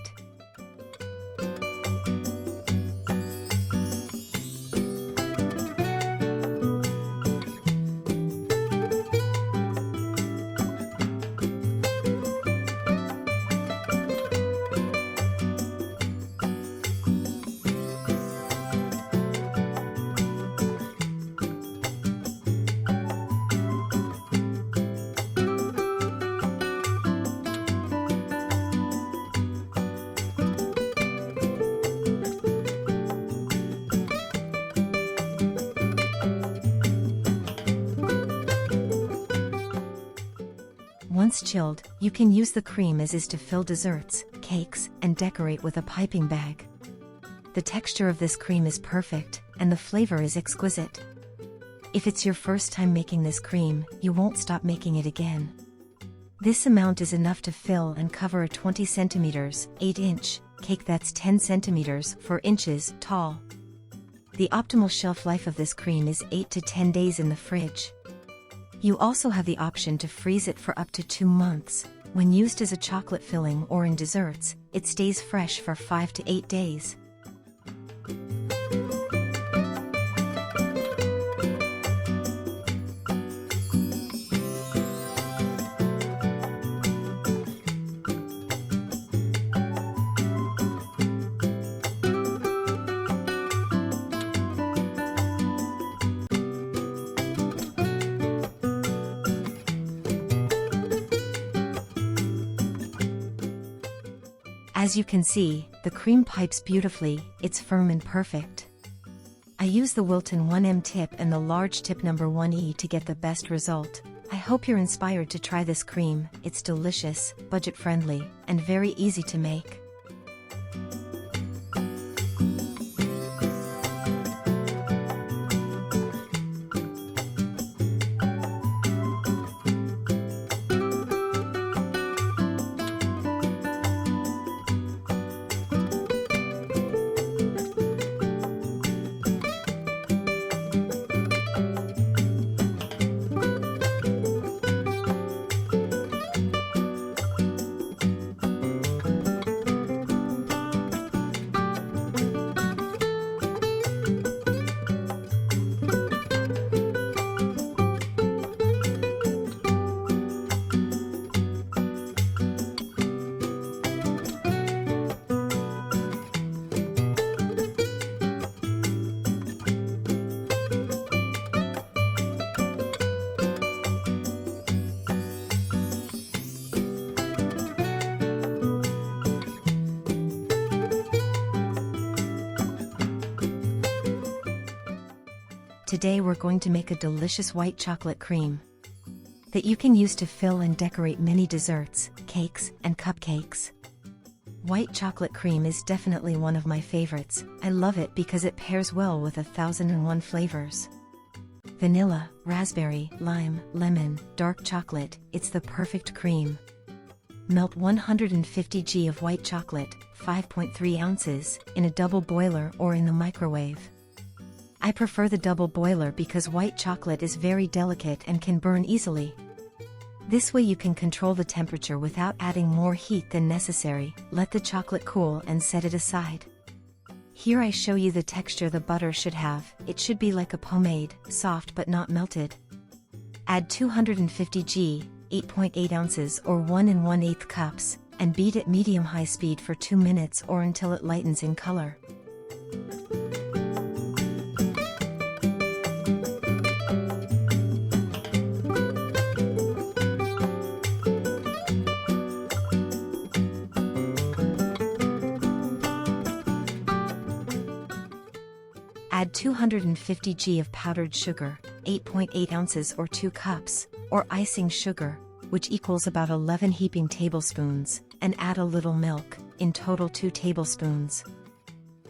S1: Once chilled, you can use the cream as is to fill desserts, cakes, and decorate with a piping bag. The texture of this cream is perfect, and the flavor is exquisite. If it's your first time making this cream, you won't stop making it again. This amount is enough to fill and cover a 20 centimeters, 8-inch, cake that's 10 centimeters, 4 inches, tall. The optimal shelf life of this cream is 8 to 10 days in the fridge. You also have the option to freeze it for up to 2 months. When used as a chocolate filling or in desserts, it stays fresh for 5 to 8 days. As you can see, the cream pipes beautifully, it's firm and perfect. I use the Wilton 1M tip and the large tip number 1E to get the best result. I hope you're inspired to try this cream. It's delicious, budget-friendly, and very easy to make. Today we're going to make a delicious white chocolate cream that you can use to fill and decorate many desserts, cakes, and cupcakes. White chocolate cream is definitely one of my favorites. I love it because it pairs well with 1001 flavors. Vanilla, raspberry, lime, lemon, dark chocolate, it's the perfect cream. Melt 150 g of white chocolate, 5.3 ounces, in a double boiler or in the microwave. I prefer the double boiler because white chocolate is very delicate and can burn easily. This way you can control the temperature without adding more heat than necessary. Let the chocolate cool and set it aside. Here I show you the texture the butter should have. It should be like a pomade, soft but not melted. Add 250 g, 8.8 ounces or 1 1/8 cups, and beat at medium-high speed for 2 minutes or until it lightens in color. Add 250 g of powdered sugar, 8.8 ounces or 2 cups, or icing sugar, which equals about 11 heaping tablespoons, and add a little milk, in total 2 tablespoons.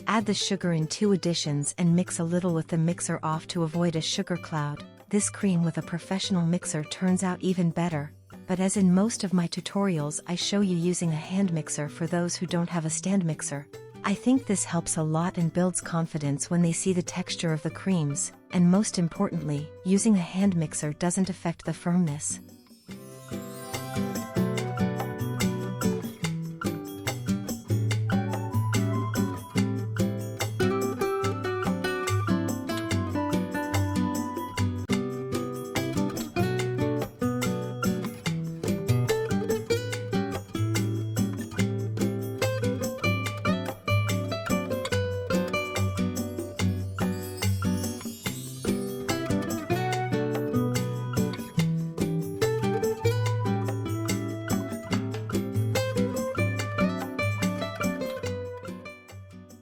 S1: Add the sugar in 2 additions and mix a little with the mixer off to avoid a sugar cloud. This cream with a professional mixer turns out even better, but as in most of my tutorials I show you using a hand mixer for those who don't have a stand mixer. I think this helps a lot and builds confidence when they see the texture of the creams, and most importantly, using a hand mixer doesn't affect the firmness.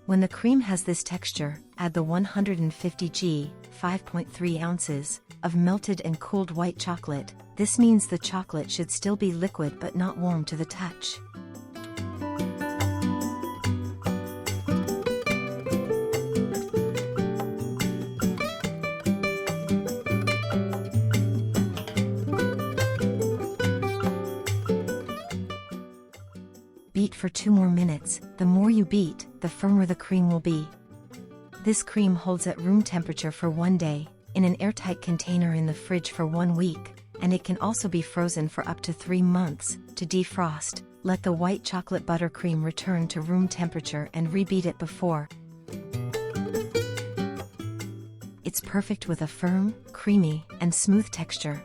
S1: When the cream has this texture, add the 150 g, 5.3 ounces, of melted and cooled white chocolate. This means the chocolate should still be liquid but not warm to the touch. Beat for 2 more minutes. The more you beat, the firmer the cream will be. This cream holds at room temperature for 1 day, in an airtight container in the fridge for 1 week, and it can also be frozen for up to 3 months. To defrost, let the white chocolate buttercream return to room temperature and rebeat it before. It's perfect with a firm, creamy, and smooth texture.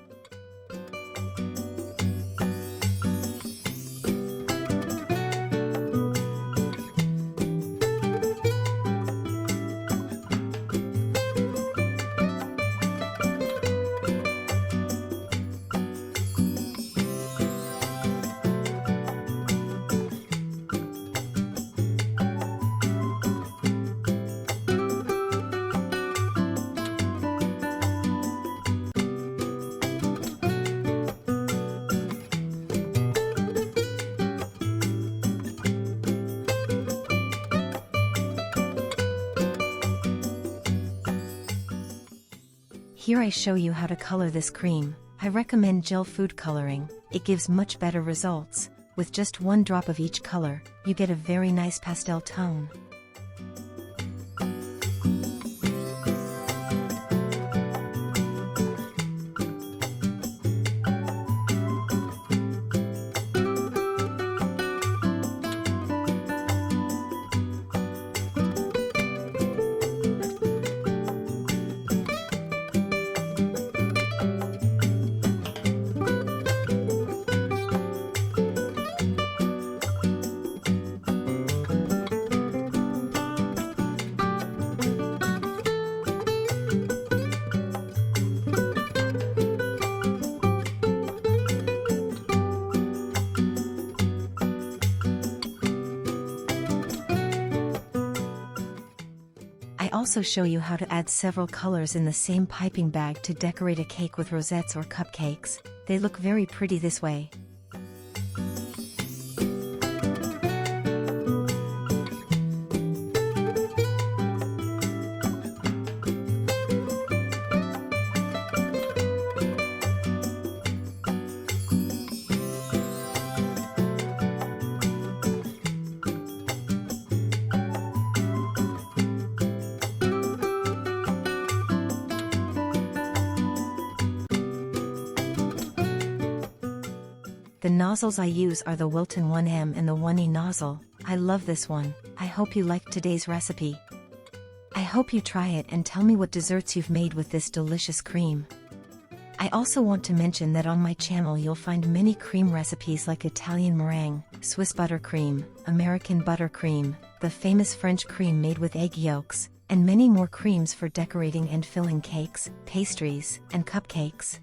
S1: Here I show you how to color this cream. I recommend gel food coloring. It gives much better results. With just 1 drop of each color, you get a very nice pastel tone. I also show you how to add several colors in the same piping bag to decorate a cake with rosettes or cupcakes. They look very pretty this way. The nozzles I use are the Wilton 1M and the 1E nozzle. I love this one. I hope you liked today's recipe. I hope you try it and tell me what desserts you've made with this delicious cream. I also want to mention that on my channel you'll find many cream recipes like Italian meringue, Swiss buttercream, American buttercream, the famous French cream made with egg yolks, and many more creams for decorating and filling cakes, pastries, and cupcakes.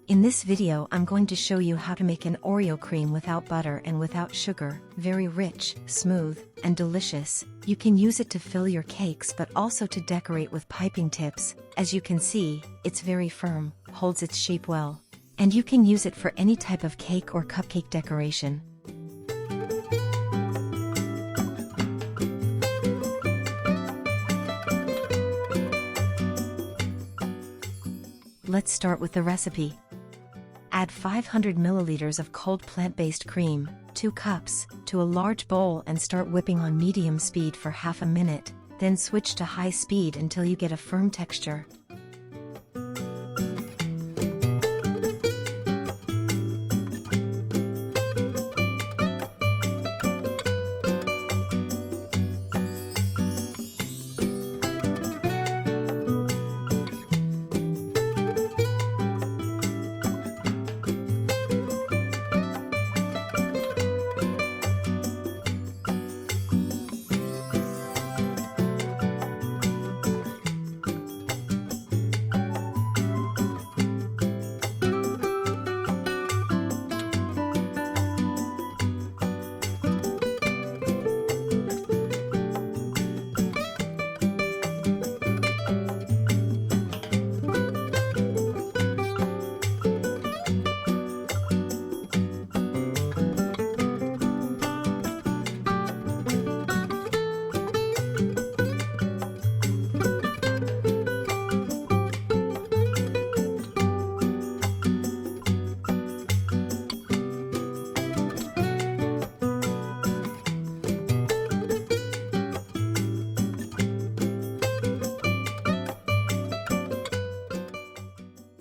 S1: In this video I'm going to show you how to make an Oreo cream without butter and without sugar, very rich, smooth, and delicious. You can use it to fill your cakes but also to decorate with piping tips. As you can see, it's very firm, holds its shape well. And you can use it for any type of cake or cupcake decoration. Let's start with the recipe. Add 500 milliliters of cold plant-based cream, 2 cups, to a large bowl and start whipping on medium speed for half a minute, then switch to high speed until you get a firm texture.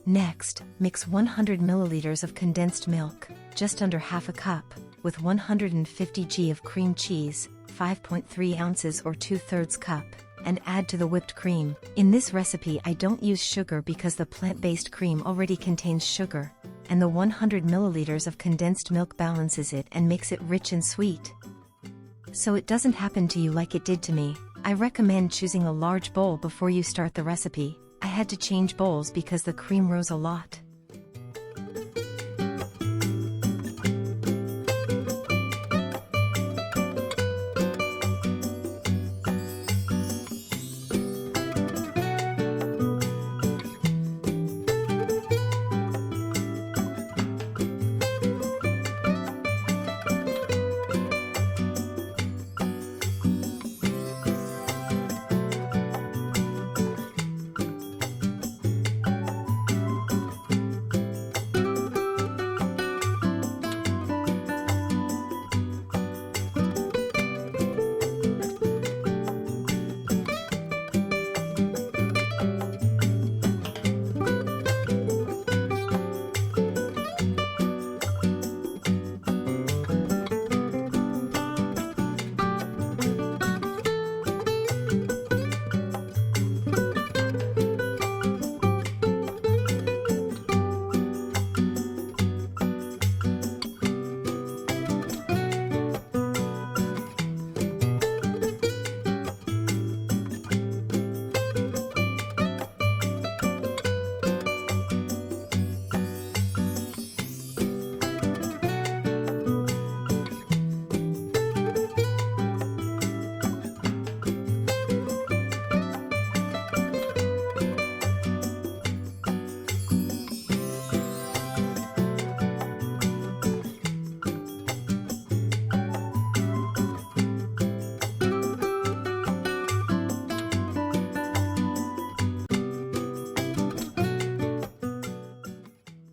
S1: Next, mix 100 milliliters of condensed milk, just under half a cup, with 150 g of cream cheese, 5.3 ounces or 2/3 cup, and add to the whipped cream. In this recipe I don't use sugar because the plant-based cream already contains sugar, and the 100 milliliters of condensed milk balances it and makes it rich and sweet. So it doesn't happen to you like it did to me. I recommend choosing a large bowl before you start the recipe. I had to change bowls because the cream rose a lot.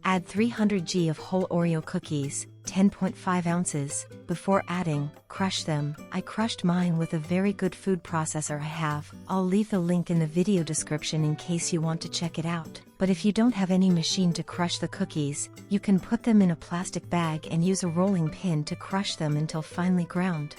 S1: Add 300 g of whole Oreo cookies, 10.5 ounces. Before adding, crush them. I crushed mine with a very good food processor I have. I'll leave the link in the video description in case you want to check it out. But if you don't have any machine to crush the cookies, you can put them in a plastic bag and use a rolling pin to crush them until finely ground.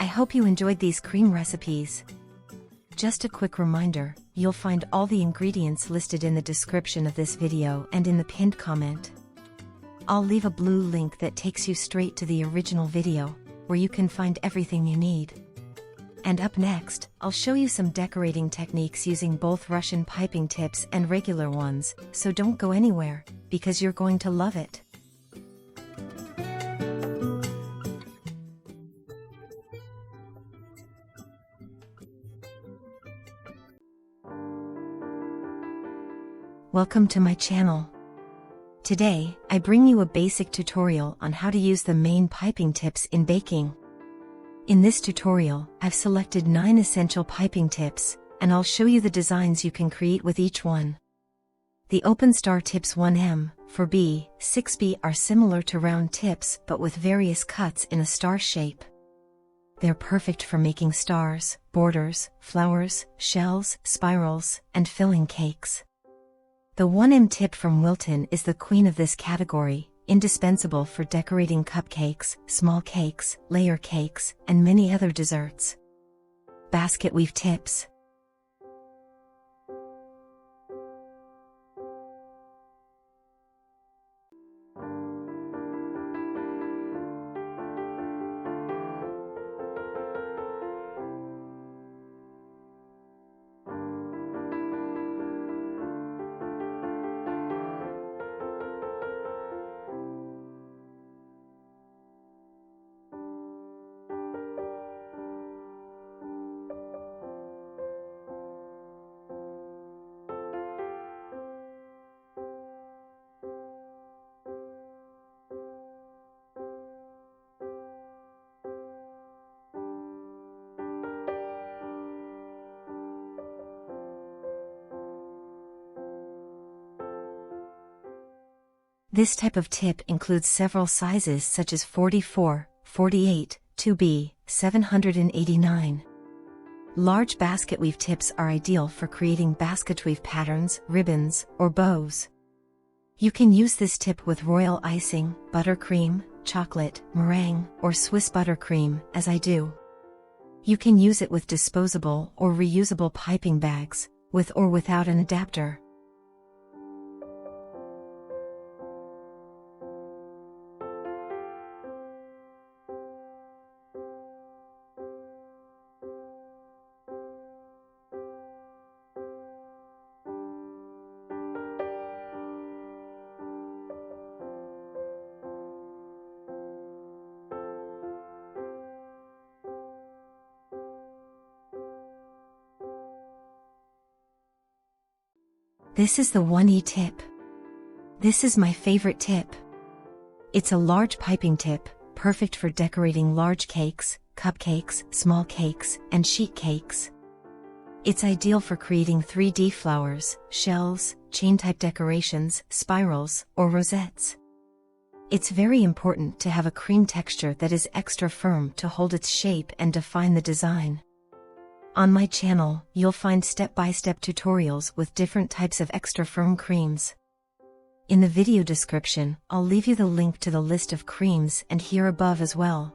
S1: I hope you enjoyed these cream recipes. Just a quick reminder, you'll find all the ingredients listed in the description of this video and in the pinned comment. I'll leave a blue link that takes you straight to the original video, where you can find everything you need. And up next, I'll show you some decorating techniques using both Russian piping tips and regular ones, so don't go anywhere, because you're going to love it. Welcome to my channel. Today, I bring you a basic tutorial on how to use the main piping tips in baking. In this tutorial, I've selected 9 essential piping tips, and I'll show you the designs you can create with each one. The open star tips 1M, 4B, 6B are similar to round tips but with various cuts in a star shape. They're perfect for making stars, borders, flowers, shells, spirals, and filling cakes. The 1M tip from Wilton is the queen of this category, indispensable for decorating cupcakes, small cakes, layer cakes, and many other desserts. Basket weave tips. This type of tip includes several sizes such as 44, 48, 2B, 789. Large basket weave tips are ideal for creating basket weave patterns, ribbons, or bows. You can use this tip with royal icing, buttercream, chocolate, meringue, or Swiss buttercream, as I do. You can use it with disposable or reusable piping bags, with or without an adapter. This is the 1E tip. This is my favorite tip. It's a large piping tip, perfect for decorating large cakes, cupcakes, small cakes, and sheet cakes. It's ideal for creating 3D flowers, shells, chain-type decorations, spirals, or rosettes. It's very important to have a cream texture that is extra firm to hold its shape and define the design. On my channel, you'll find step-by-step tutorials with different types of extra firm creams. In the video description, I'll leave you the link to the list of creams and here above as well.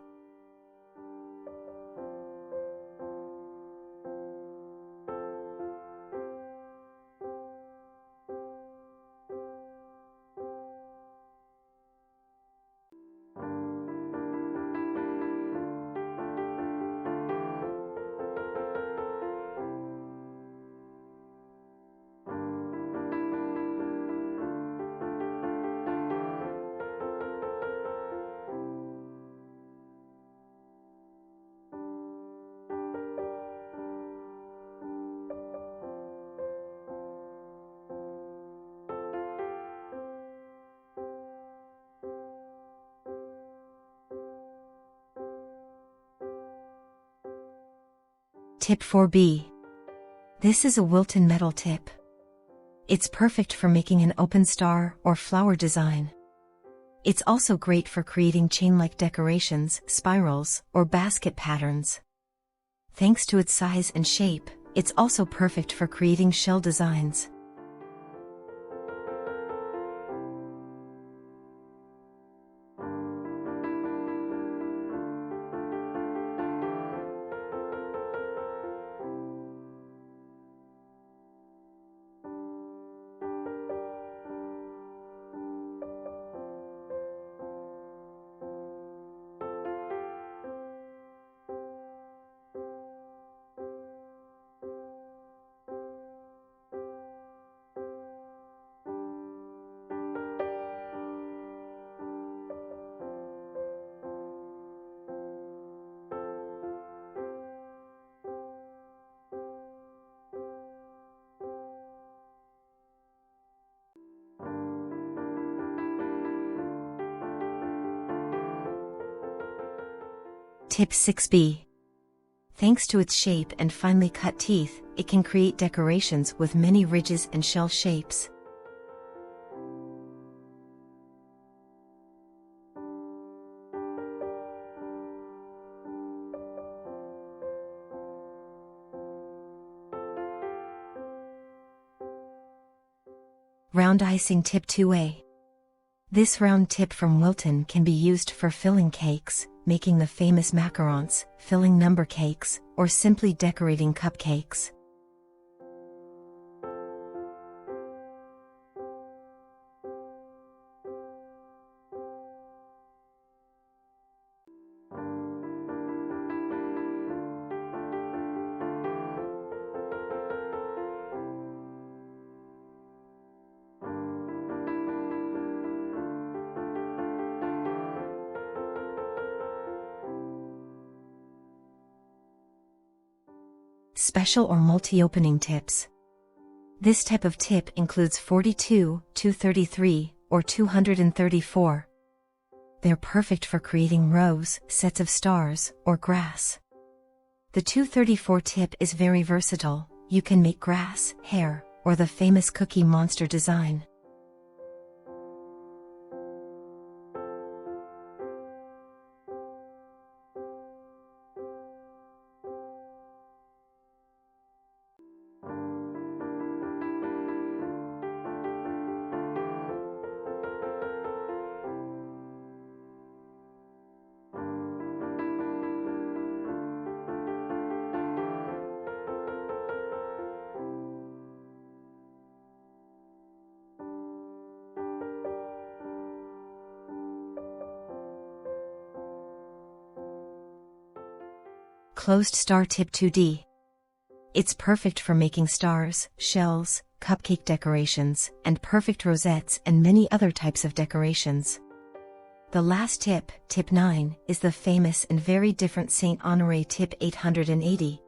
S1: Tip 4B. This is a Wilton metal tip. It's perfect for making an open star or flower design. It's also great for creating chain-like decorations, spirals, or basket patterns. Thanks to its size and shape, it's also perfect for creating shell designs. Tip 6B. Thanks to its shape and finely cut teeth, it can create decorations with many ridges and shell shapes. Round icing tip 2A. This round tip from Wilton can be used for filling cakes, making the famous macarons, filling number cakes, or simply decorating cupcakes. Special or multi-opening tips. This type of tip includes 42, 233, or 234. They're perfect for creating rows, sets of stars, or grass. The 234 tip is very versatile. You can make grass, hair, or the famous Cookie Monster design. Closed star tip 2D. It's perfect for making stars, shells, cupcake decorations, and perfect rosettes and many other types of decorations. The last tip, tip 9, is the famous and very different Saint Honoré tip 880.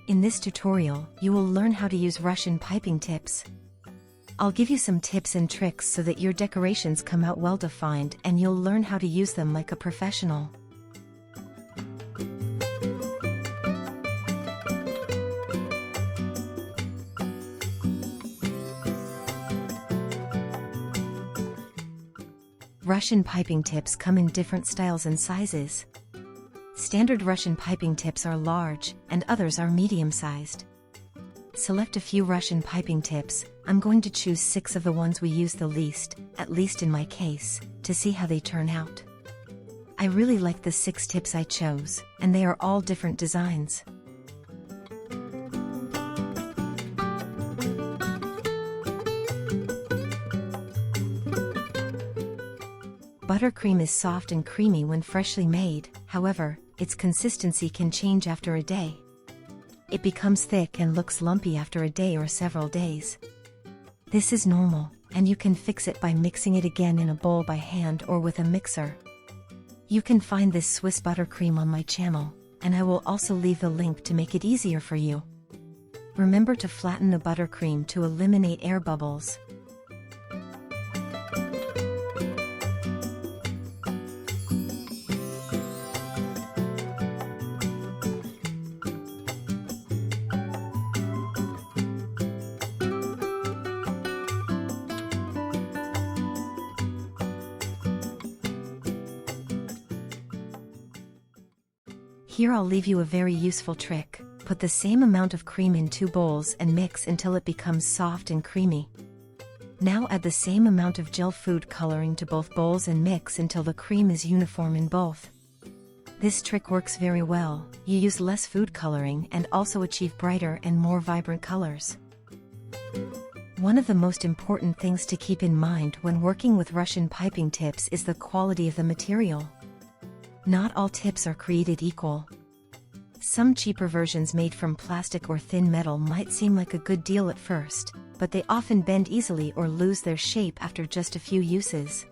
S1: In this tutorial, you will learn how to use Russian piping tips. I'll give you some tips and tricks so that your decorations come out well defined and you'll learn how to use them like a professional. Russian piping tips come in different styles and sizes. Standard Russian piping tips are large, and others are medium-sized. Select a few Russian piping tips. I'm going to choose 6 of the ones we use the least, at least in my case, to see how they turn out. I really like the 6 tips I chose, and they are all different designs. Buttercream is soft and creamy when freshly made, however, its consistency can change after a day. It becomes thick and looks lumpy after a day or several days. This is normal, and you can fix it by mixing it again in a bowl by hand or with a mixer. You can find this Swiss buttercream on my channel, and I will also leave the link to make it easier for you. Remember to flatten the buttercream to eliminate air bubbles. Here I'll leave you a very useful trick. Put the same amount of cream in 2 bowls and mix until it becomes soft and creamy. Now add the same amount of gel food coloring to both bowls and mix until the cream is uniform in both. This trick works very well. You use less food coloring and also achieve brighter and more vibrant colors. One of the most important things to keep in mind when working with Russian piping tips is the quality of the material. Not all tips are created equal. Some cheaper versions made from plastic or thin metal might seem like a good deal at first, but they often bend easily or lose their shape after just a few uses.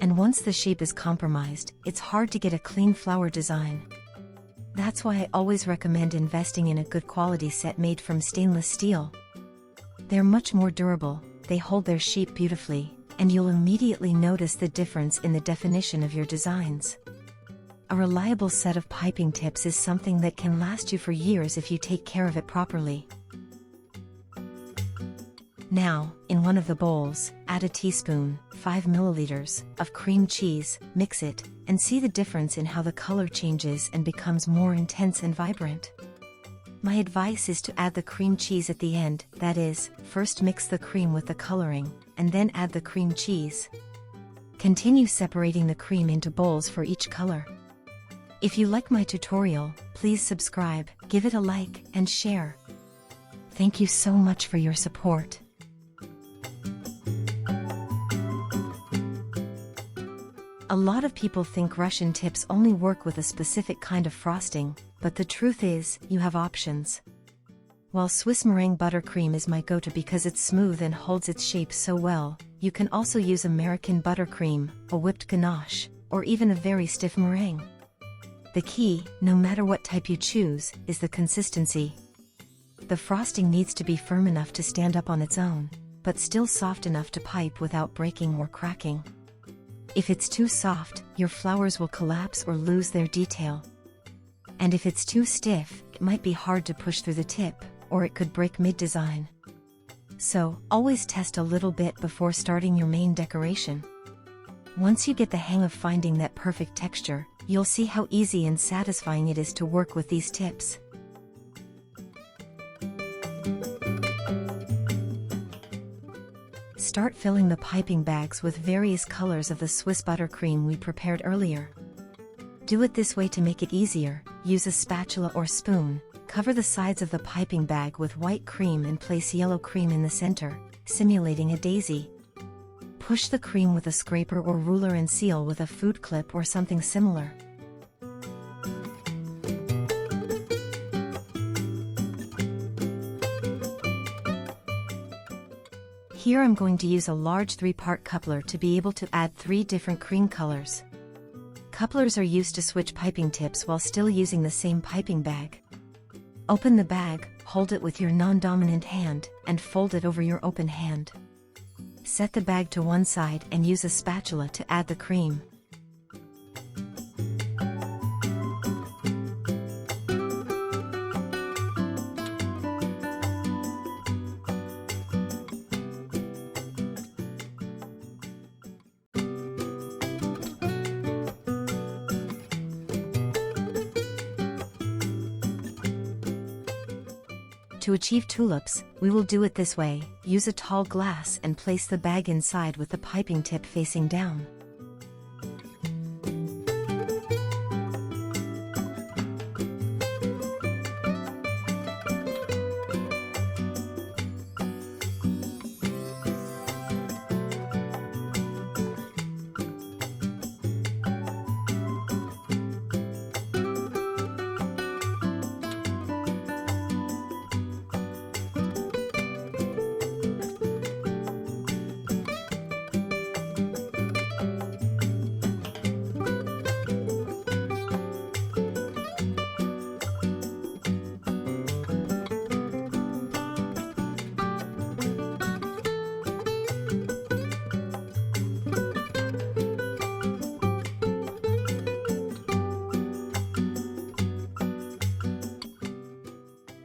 S1: And once the shape is compromised, it's hard to get a clean flower design. That's why I always recommend investing in a good quality set made from stainless steel. They're much more durable, they hold their shape beautifully, and you'll immediately notice the difference in the definition of your designs. A reliable set of piping tips is something that can last you for years if you take care of it properly. Now, in one of the bowls, add a teaspoon, 5 milliliters, of cream cheese, mix it, and see the difference in how the color changes and becomes more intense and vibrant. My advice is to add the cream cheese at the end, that is, first mix the cream with the coloring, and then add the cream cheese. Continue separating the cream into bowls for each color. If you like my tutorial, please subscribe, give it a like, and share. Thank you so much for your support. A lot of people think Russian tips only work with a specific kind of frosting, but the truth is, you have options. While Swiss meringue buttercream is my go-to because it's smooth and holds its shape so well, you can also use American buttercream, a whipped ganache, or even a very stiff meringue. The key, no matter what type you choose, is the consistency. The frosting needs to be firm enough to stand up on its own, but still soft enough to pipe without breaking or cracking. If it's too soft, your flowers will collapse or lose their detail. And if it's too stiff, it might be hard to push through the tip, or it could break mid-design. So, always test a little bit before starting your main decoration. Once you get the hang of finding that perfect texture, you'll see how easy and satisfying it is to work with these tips. Start filling the piping bags with various colors of the Swiss buttercream we prepared earlier. Do it this way to make it easier. Use a spatula or spoon, cover the sides of the piping bag with white cream and place yellow cream in the center, simulating a daisy. Push the cream with a scraper or ruler and seal with a food clip or something similar. Here I'm going to use a large 3-part coupler to be able to add 3 different cream colors. Couplers are used to switch piping tips while still using the same piping bag. Open the bag, hold it with your non-dominant hand, and fold it over your open hand. Set the bag to one side and use a spatula to add the cream. To achieve tulips, we will do it this way. Use a tall glass and place the bag inside with the piping tip facing down.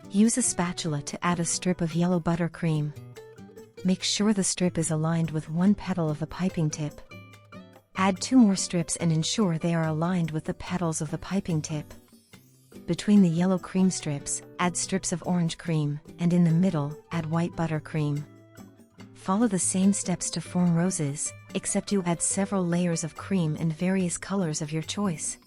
S1: Use a spatula to add a strip of yellow buttercream. Make sure the strip is aligned with one petal of the piping tip. Add 2 more strips and ensure they are aligned with the petals of the piping tip. Between the yellow cream strips, add strips of orange cream, and in the middle, add white buttercream. Follow the same steps to form roses, except you add several layers of cream and various colors of your choice.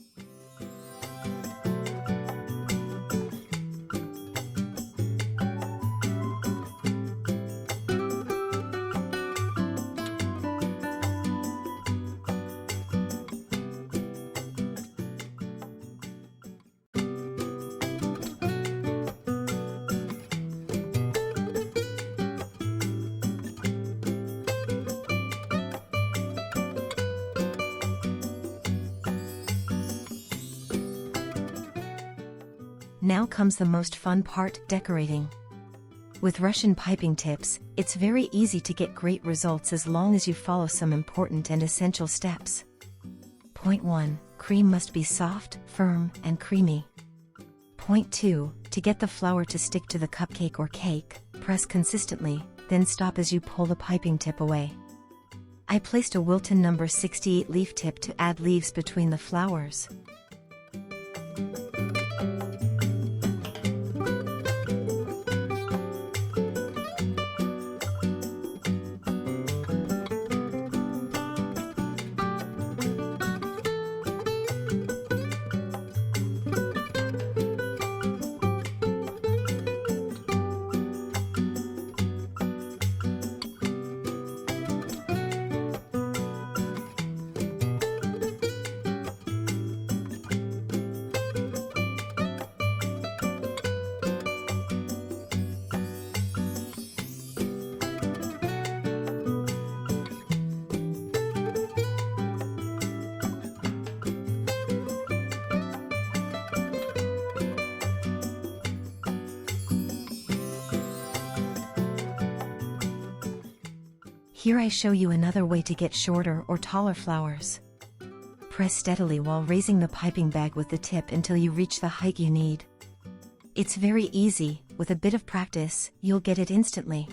S1: Now comes the most fun part, decorating. With Russian piping tips, it's very easy to get great results as long as you follow some important and essential steps. Point 1. Cream must be soft, firm, and creamy. Point 2. To get the flour to stick to the cupcake or cake, press consistently, then stop as you pull the piping tip away. I placed a Wilton No. 68 leaf tip to add leaves between the flowers. Here I show you another way to get shorter or taller flowers. Press steadily while raising the piping bag with the tip until you reach the height you need. It's very easy, with a bit of practice, you'll get it instantly.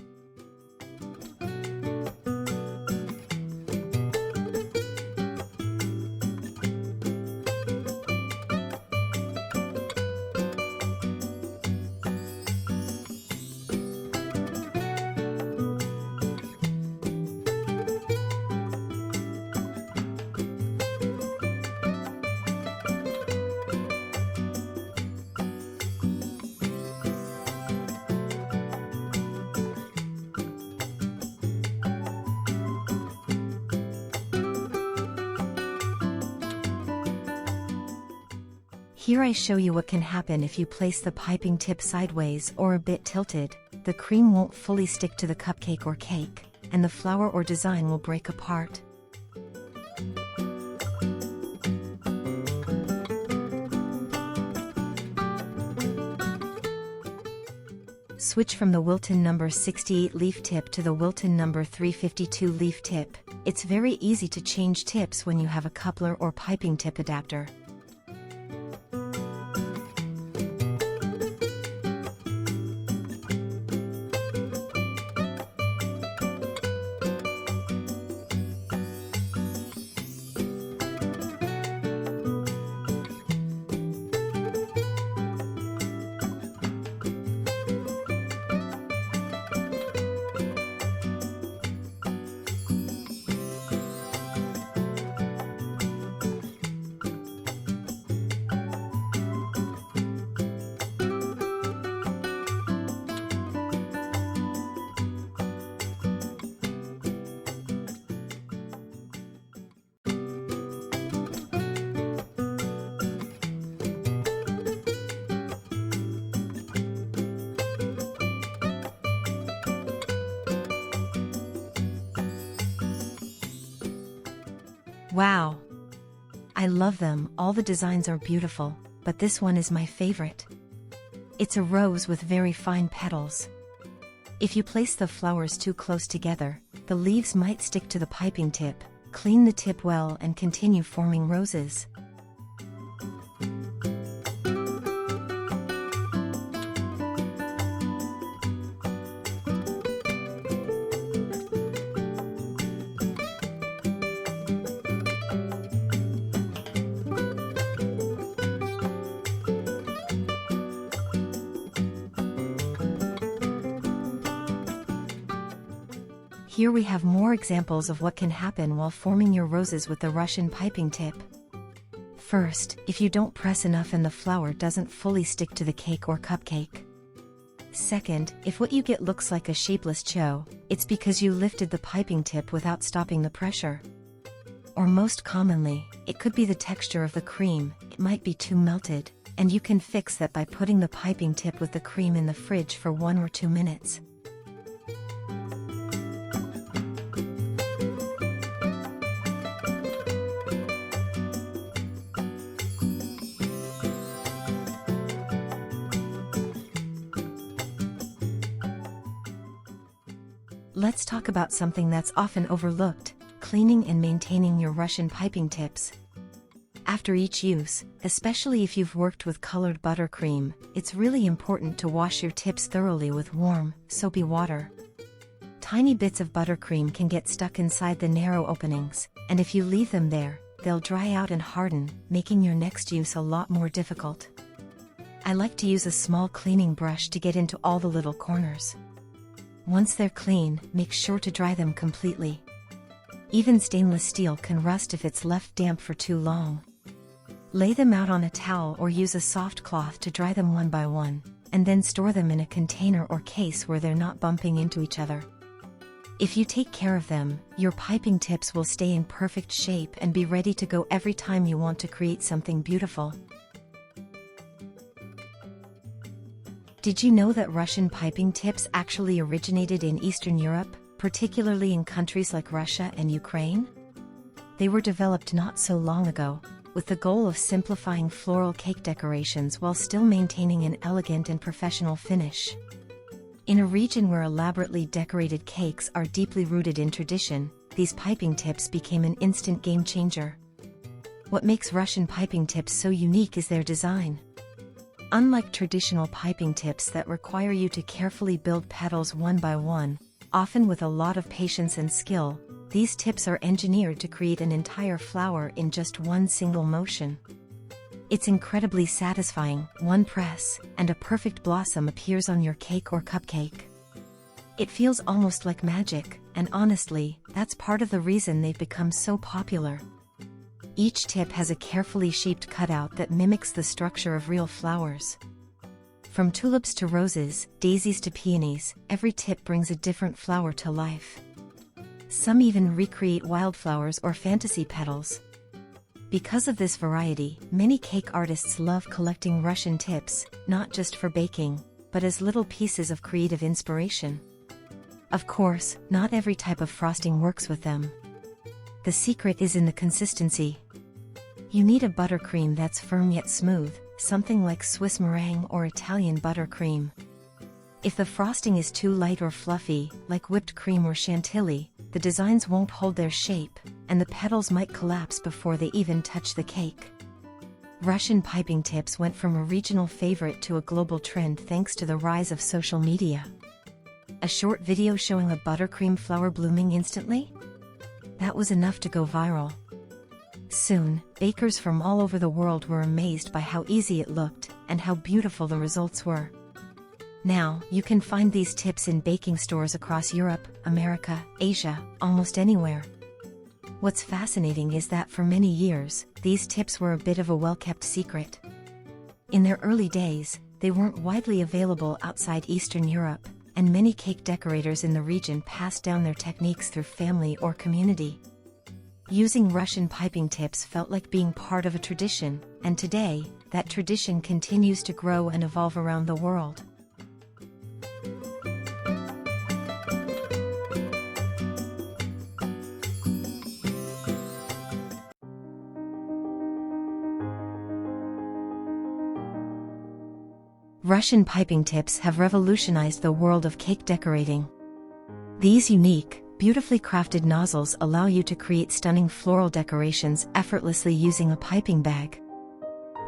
S1: Here I show you what can happen if you place the piping tip sideways or a bit tilted. The cream won't fully stick to the cupcake or cake, and the flower or design will break apart. Switch from the Wilton No. 68 leaf tip to the Wilton No. 352 leaf tip. It's very easy to change tips when you have a coupler or piping tip adapter. Wow! I love them, all the designs are beautiful, but this one is my favorite. It's a rose with very fine petals. If you place the flowers too close together, the leaves might stick to the piping tip. Clean the tip well and continue forming roses. Here we have more examples of what can happen while forming your roses with the Russian piping tip. First, if you don't press enough and the flower doesn't fully stick to the cake or cupcake. Second, if what you get looks like a shapeless cho, it's because you lifted the piping tip without stopping the pressure. Or most commonly, it could be the texture of the cream, it might be too melted, and you can fix that by putting the piping tip with the cream in the fridge for 1 or 2 minutes. Let's talk about something that's often overlooked: cleaning and maintaining your Russian piping tips. After each use, especially if you've worked with colored buttercream, it's really important to wash your tips thoroughly with warm, soapy water. Tiny bits of buttercream can get stuck inside the narrow openings, and if you leave them there, they'll dry out and harden, making your next use a lot more difficult. I like to use a small cleaning brush to get into all the little corners. Once they're clean, make sure to dry them completely. Even stainless steel can rust if it's left damp for too long. Lay them out on a towel or use a soft cloth to dry them one by one, and then store them in a container or case where they're not bumping into each other. If you take care of them, your piping tips will stay in perfect shape and be ready to go every time you want to create something beautiful. Did you know that Russian piping tips actually originated in Eastern Europe, particularly in countries like Russia and Ukraine? They were developed not so long ago, with the goal of simplifying floral cake decorations while still maintaining an elegant and professional finish. In a region where elaborately decorated cakes are deeply rooted in tradition, these piping tips became an instant game changer. What makes Russian piping tips so unique is their design. Unlike traditional piping tips that require you to carefully build petals one by one, often with a lot of patience and skill, these tips are engineered to create an entire flower in just one single motion. It's incredibly satisfying. One press, and a perfect blossom appears on your cake or cupcake. It feels almost like magic, and honestly, that's part of the reason they've become so popular. Each tip has a carefully shaped cutout that mimics the structure of real flowers. From tulips to roses, daisies to peonies, every tip brings a different flower to life. Some even recreate wildflowers or fantasy petals. Because of this variety, many cake artists love collecting Russian tips, not just for baking, but as little pieces of creative inspiration. Of course, not every type of frosting works with them. The secret is in the consistency. You need a buttercream that's firm yet smooth, something like Swiss meringue or Italian buttercream. If the frosting is too light or fluffy, like whipped cream or chantilly, the designs won't hold their shape, and the petals might collapse before they even touch the cake. Russian piping tips went from a regional favorite to a global trend thanks to the rise of social media. A short video showing a buttercream flower blooming instantly? That was enough to go viral. Soon, bakers from all over the world were amazed by how easy it looked, and how beautiful the results were. Now, you can find these tips in baking stores across Europe, America, Asia, almost anywhere. What's fascinating is that for many years, these tips were a bit of a well-kept secret. In their early days, they weren't widely available outside Eastern Europe, and many cake decorators in the region passed down their techniques through family or community. Using Russian piping tips felt like being part of a tradition, and today, that tradition continues to grow and evolve around the world. Russian piping tips have revolutionized the world of cake decorating. These unique, beautifully crafted nozzles allow you to create stunning floral decorations effortlessly using a piping bag.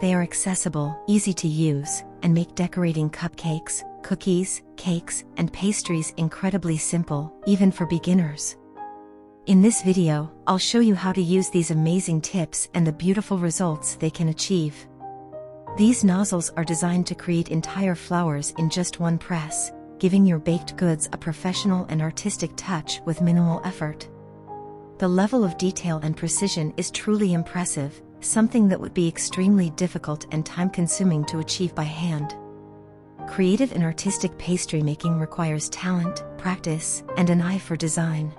S1: They are accessible, easy to use, and make decorating cupcakes, cookies, cakes, and pastries incredibly simple, even for beginners. In this video, I'll show you how to use these amazing tips and the beautiful results they can achieve. These nozzles are designed to create entire flowers in just one press, giving your baked goods a professional and artistic touch with minimal effort. The level of detail and precision is truly impressive, something that would be extremely difficult and time-consuming to achieve by hand. Creative and artistic pastry making requires talent, practice, and an eye for design.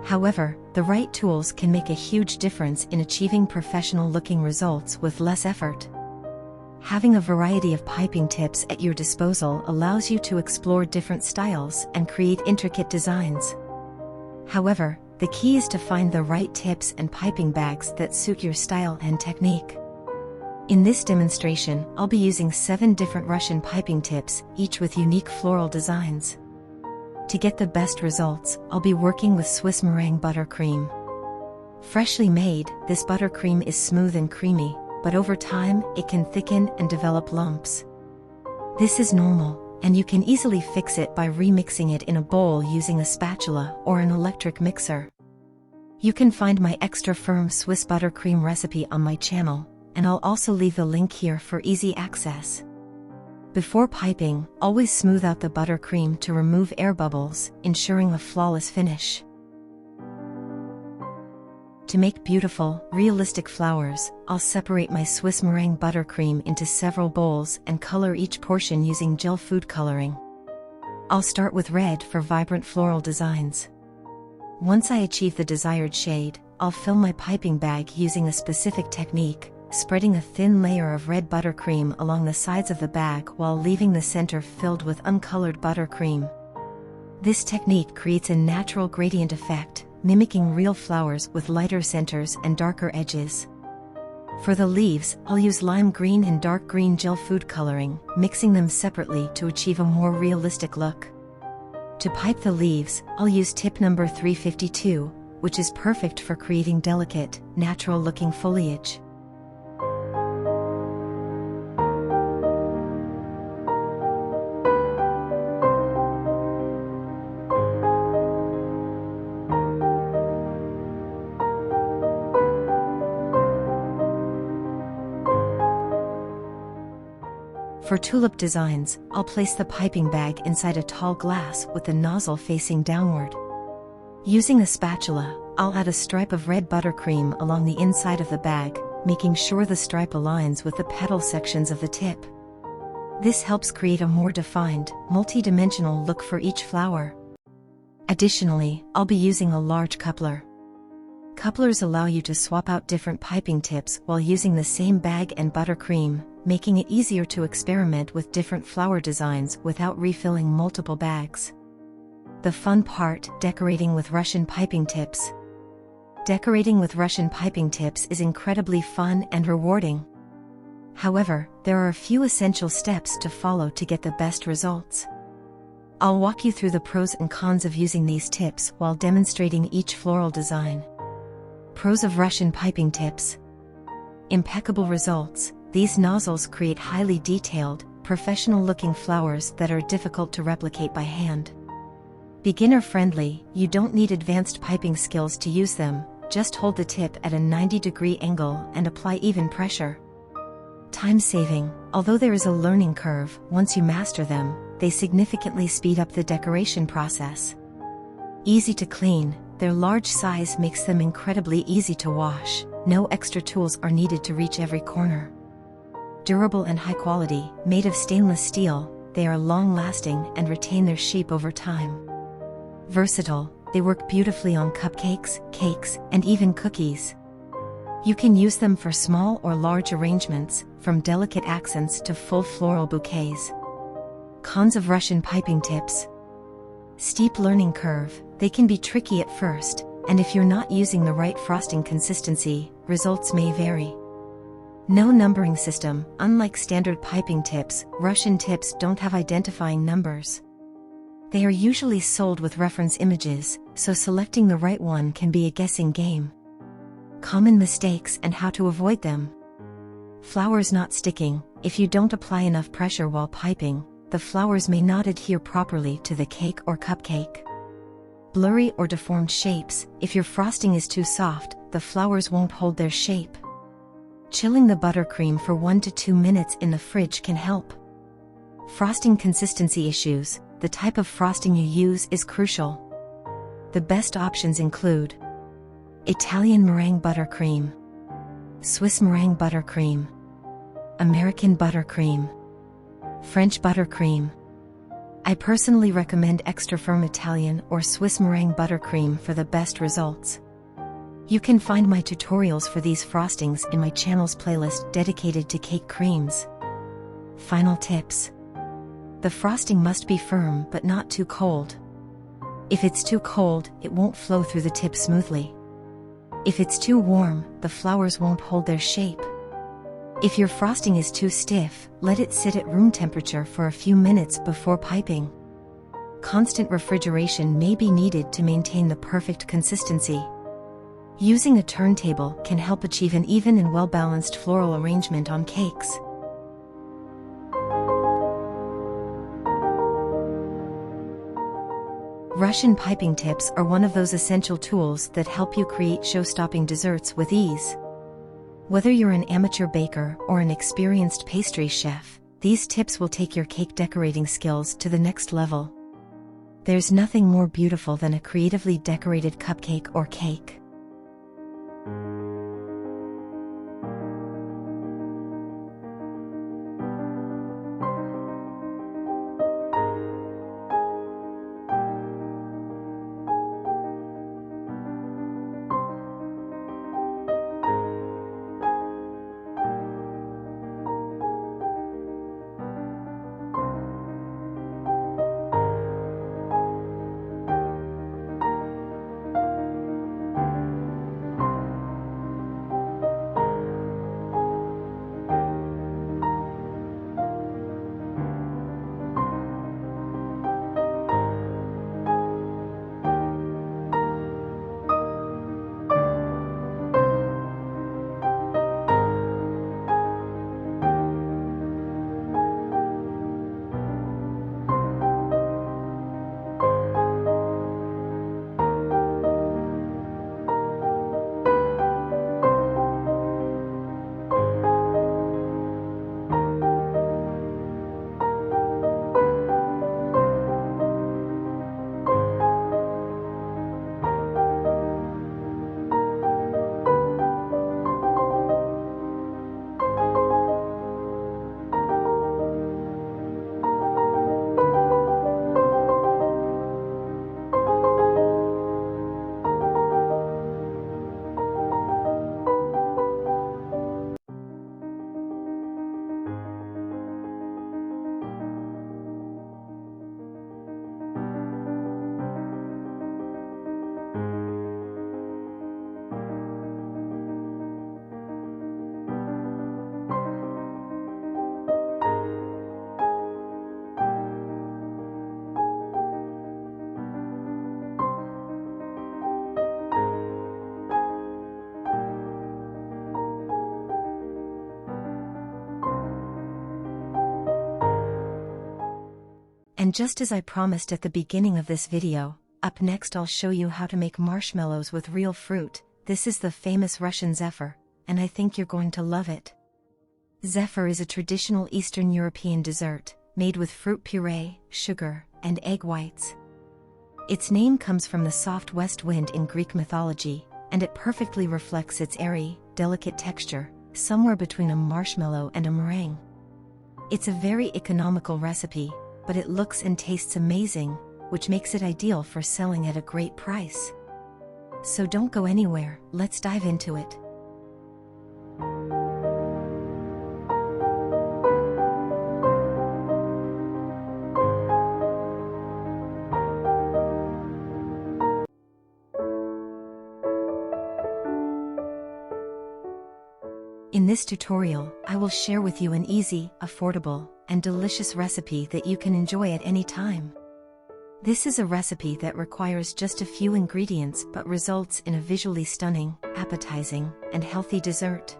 S1: However, the right tools can make a huge difference in achieving professional-looking results with less effort. Having a variety of piping tips at your disposal allows you to explore different styles and create intricate designs. However, the key is to find the right tips and piping bags that suit your style and technique. In this demonstration, I'll be using 7 different Russian piping tips, each with unique floral designs. To get the best results, I'll be working with Swiss meringue buttercream. Freshly made, this buttercream is smooth and creamy, but over time, it can thicken and develop lumps. This is normal, and you can easily fix it by remixing it in a bowl using a spatula or an electric mixer. You can find my extra firm Swiss buttercream recipe on my channel, and I'll also leave the link here for easy access. Before piping, always smooth out the buttercream to remove air bubbles, ensuring a flawless finish. To make beautiful, realistic flowers, I'll separate my Swiss meringue buttercream into several bowls and color each portion using gel food coloring. I'll start with red for vibrant floral designs. Once I achieve the desired shade, I'll fill my piping bag using a specific technique, spreading a thin layer of red buttercream along the sides of the bag while leaving the center filled with uncolored buttercream. This technique creates a natural gradient effect, mimicking real flowers with lighter centers and darker edges. For the leaves, I'll use lime green and dark green gel food coloring, mixing them separately to achieve a more realistic look. To pipe the leaves, I'll use tip number 352, which is perfect for creating delicate, natural-looking foliage. For tulip designs, I'll place the piping bag inside a tall glass with the nozzle facing downward. Using a spatula, I'll add a stripe of red buttercream along the inside of the bag, making sure the stripe aligns with the petal sections of the tip. This helps create a more defined, multi-dimensional look for each flower. Additionally, I'll be using a large coupler. Couplers allow you to swap out different piping tips while using the same bag and buttercream, making it easier to experiment with different flower designs without refilling multiple bags. The fun part, decorating with Russian piping tips. Decorating with Russian piping tips is incredibly fun and rewarding. However, there are a few essential steps to follow to get the best results. I'll walk you through the pros and cons of using these tips while demonstrating each floral design. Pros of Russian piping tips. Impeccable results. These nozzles create highly detailed, professional-looking flowers that are difficult to replicate by hand. Beginner-friendly, you don't need advanced piping skills to use them, just hold the tip at a 90-degree angle and apply even pressure. Time-saving. Although there is a learning curve, once you master them, they significantly speed up the decoration process. Easy to clean. Their large size makes them incredibly easy to wash. No extra tools are needed to reach every corner. Durable and high quality. Made of stainless steel, they are long-lasting and retain their shape over time. Versatile. They work beautifully on cupcakes, cakes, and even cookies. You can use them for small or large arrangements, from delicate accents to full floral bouquets. Cons of Russian piping tips. Steep learning curve. They can be tricky at first, and if you're not using the right frosting consistency, results may vary. No numbering system. Unlike standard piping tips, Russian tips don't have identifying numbers. They are usually sold with reference images, so selecting the right one can be a guessing game. Common mistakes and how to avoid them. Flowers not sticking. If you don't apply enough pressure while piping, the flowers may not adhere properly to the cake or cupcake. Blurry or deformed shapes. If your frosting is too soft, the flowers won't hold their shape. Chilling the buttercream for 1 to 2 minutes in the fridge can help. Frosting consistency issues. The type of frosting you use is crucial. The best options include Italian meringue buttercream, Swiss meringue buttercream, American buttercream, French buttercream. I personally recommend extra firm Italian or Swiss meringue buttercream for the best results. You can find my tutorials for these frostings in my channel's playlist dedicated to cake creams. Final tips. The frosting must be firm but not too cold. If it's too cold, it won't flow through the tip smoothly. If it's too warm, the flowers won't hold their shape. If your frosting is too stiff, let it sit at room temperature for a few minutes before piping. Constant refrigeration may be needed to maintain the perfect consistency. Using a turntable can help achieve an even and well-balanced floral arrangement on cakes. Russian piping tips are one of those essential tools that help you create show-stopping desserts with ease. Whether you're an amateur baker or an experienced pastry chef, these tips will take your cake decorating skills to the next level. There's nothing more beautiful than a creatively decorated cupcake or cake. And just as I promised at the beginning of this video, up next I'll show you how to make marshmallows with real fruit. This is the famous Russian Zephyr, and I think you're going to love it. Zephyr is a traditional Eastern European dessert, made with fruit puree, sugar, and egg whites. Its name comes from the soft west wind in Greek mythology, and it perfectly reflects its airy, delicate texture, somewhere between a marshmallow and a meringue. It's a very economical recipe, but it looks and tastes amazing, which makes it ideal for selling at a great price. So don't go anywhere, let's dive into it. In this tutorial, I will share with you an easy, affordable, and delicious recipe that you can enjoy at any time. This is a recipe that requires just a few ingredients but results in a visually stunning, appetizing, and healthy dessert.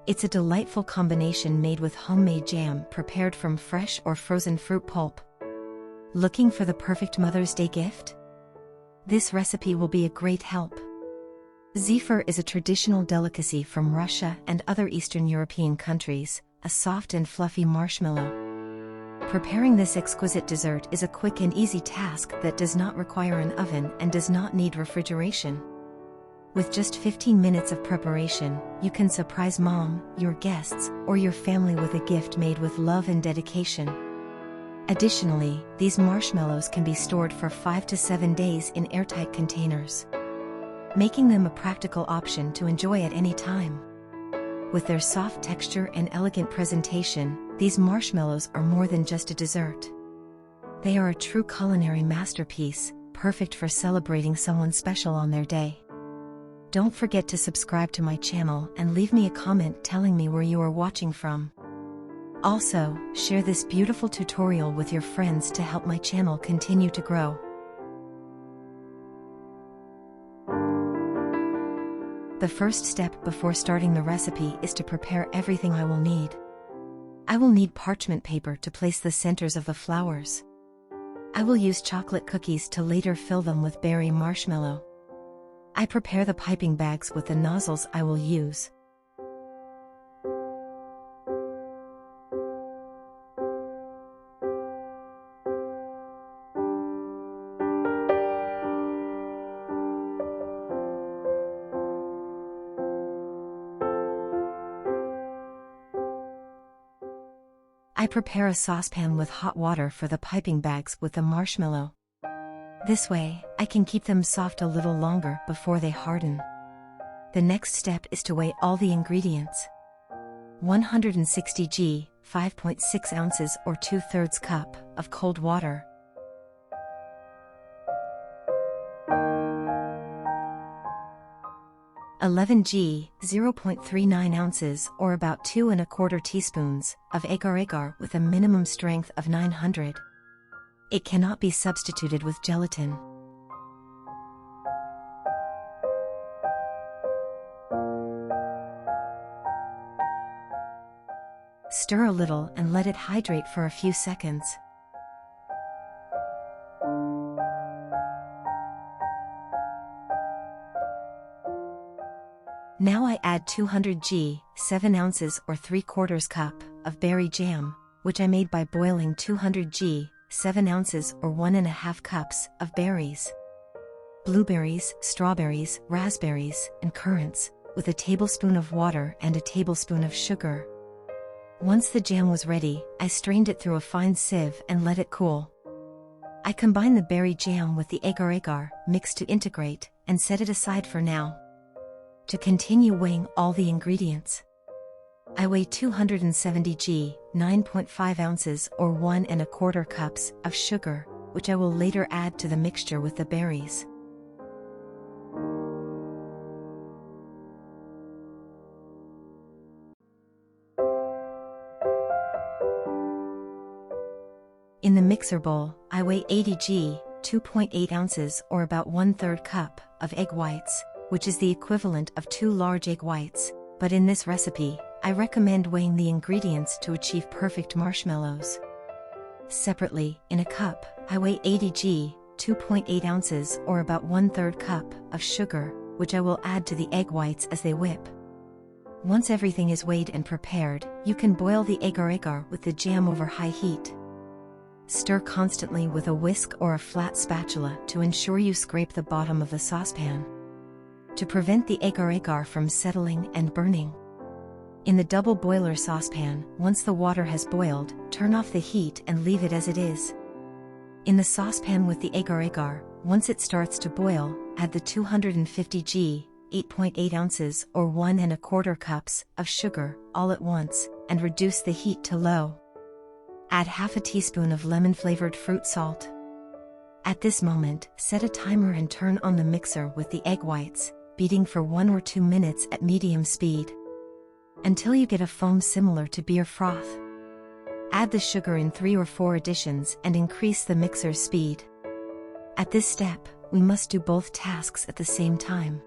S1: It's a delightful combination made with homemade jam prepared from fresh or frozen fruit pulp. Looking for the perfect Mother's Day gift? This recipe will be a great help. Zephyr is a traditional delicacy from Russia and other Eastern European countries, a soft and fluffy marshmallow. Preparing this exquisite dessert is a quick and easy task that does not require an oven and does not need refrigeration. With just 15 minutes of preparation, you can surprise mom, your guests, or your family with a gift made with love and dedication. Additionally, these marshmallows can be stored for 5 to 7 days in airtight containers, making them a practical option to enjoy at any time. With their soft texture and elegant presentation, these marshmallows are more than just a dessert. They are a true culinary masterpiece, perfect for celebrating someone special on their day. Don't forget to subscribe to my channel and leave me a comment telling me where you are watching from. Also, share this beautiful tutorial with your friends to help my channel continue to grow. The first step before starting the recipe is to prepare everything I will need. I will need parchment paper to place the centers of the flowers. I will use chocolate cookies to later fill them with berry marshmallow. I prepare the piping bags with the nozzles I will use. I prepare a saucepan with hot water for the piping bags with the marshmallow. This way, I can keep them soft a little longer before they harden. The next step is to weigh all the ingredients. 160 g, 5.6 ounces or 2/3 cup, of cold water. 11 g, 0.39 ounces or about 2 1/4 teaspoons, of agar-agar with a minimum strength of 900. It cannot be substituted with gelatin. Stir a little and let it hydrate for a few seconds. Now I add 200 g, 7 ounces or 3/4 cup, of berry jam, which I made by boiling 200 g, 7 ounces or 1½ cups, of berries. Blueberries, strawberries, raspberries, and currants, with a tablespoon of water and a tablespoon of sugar. Once the jam was ready, I strained it through a fine sieve and let it cool. I combine the berry jam with the agar-agar, mix to integrate, and set it aside for now. To continue weighing all the ingredients, I weigh 270 g, 9.5 ounces or 1 1/4 cups, of sugar, which I will later add to the mixture with the berries. In the mixer bowl, I weigh 80 g, 2.8 ounces or about 1/3 cup, of egg whites, which is the equivalent of 2 large egg whites, but in this recipe, I recommend weighing the ingredients to achieve perfect marshmallows. Separately, in a cup, I weigh 80 g, 2.8 ounces or about 1/3 cup, of sugar, which I will add to the egg whites as they whip. Once everything is weighed and prepared, you can boil the agar-agar with the jam over high heat. Stir constantly with a whisk or a flat spatula to ensure you scrape the bottom of the saucepan, to prevent the agar-agar from settling and burning. In the double boiler saucepan, once the water has boiled, turn off the heat and leave it as it is. In the saucepan with the agar-agar, once it starts to boil, add the 250 g, 8.8 ounces or 1¼ cups, of sugar, all at once, and reduce the heat to low. Add half a teaspoon of lemon-flavored fruit salt. At this moment, set a timer and turn on the mixer with the egg whites, beating for 1 or 2 minutes at medium speed, until you get a foam similar to beer froth. Add the sugar in 3 or 4 additions and increase the mixer's speed. At this step, we must do both tasks at the same time.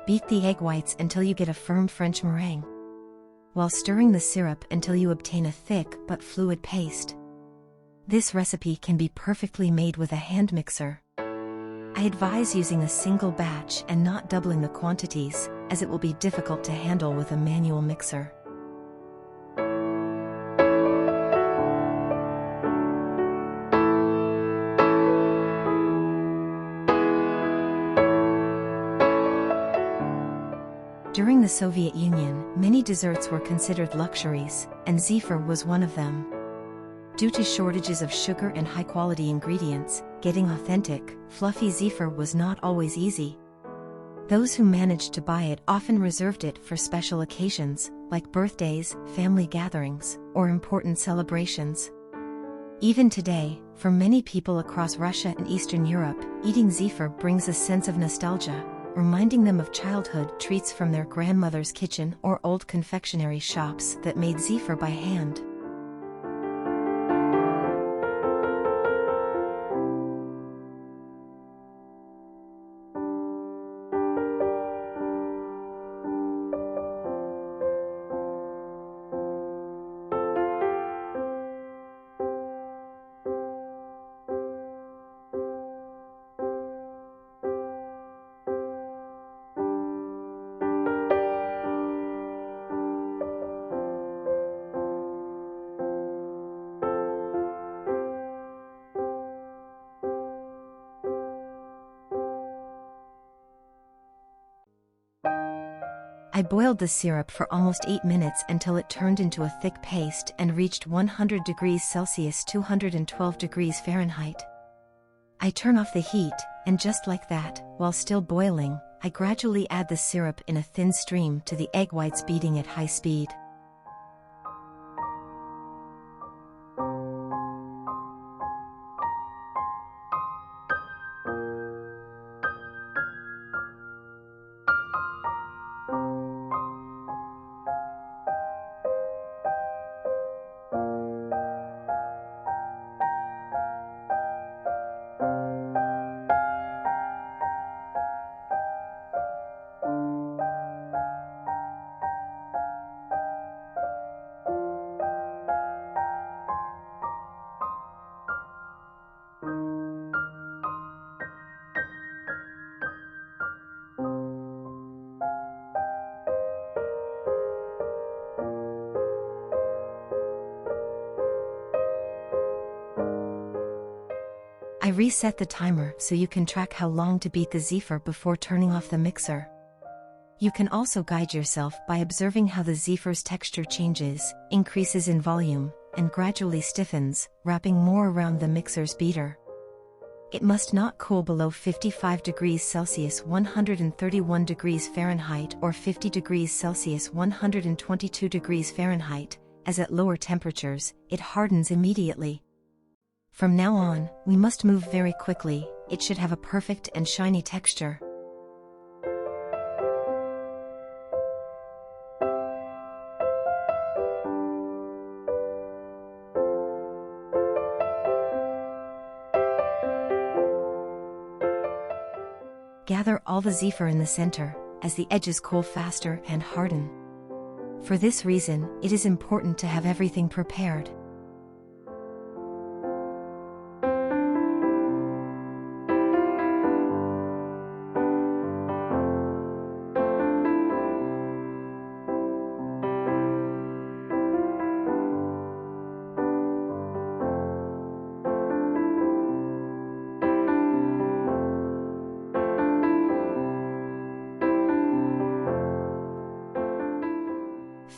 S1: Beat the egg whites until you get a firm French meringue, while stirring the syrup until you obtain a thick but fluid paste. This recipe can be perfectly made with a hand mixer. I advise using a single batch and not doubling the quantities, as it will be difficult to handle with a manual mixer. During the Soviet Union, many desserts were considered luxuries, and Zephyr was one of them. Due to shortages of sugar and high-quality ingredients, getting authentic, fluffy Zephyr was not always easy. Those who managed to buy it often reserved it for special occasions, like birthdays, family gatherings, or important celebrations. Even today, for many people across Russia and Eastern Europe, eating Zephyr brings a sense of nostalgia, reminding them of childhood treats from their grandmother's kitchen or old confectionery shops that made Zephyr by hand. I boiled the syrup for almost 8 minutes until it turned into a thick paste and reached 100 degrees Celsius (212 degrees Fahrenheit). I turn off the heat, and just like that, while still boiling, I gradually add the syrup in a thin stream to the egg whites, beating at high speed. I reset the timer so you can track how long to beat the Zephyr before turning off the mixer. You can also guide yourself by observing how the Zephyr's texture changes, increases in volume, and gradually stiffens, wrapping more around the mixer's beater. It must not cool below 55 degrees Celsius (131 degrees Fahrenheit) or 50 degrees Celsius (122 degrees Fahrenheit), as at lower temperatures, it hardens immediately. From now on, we must move very quickly. It should have a perfect and shiny texture. Gather all the Zephyr in the center, as the edges cool faster and harden. For this reason, it is important to have everything prepared.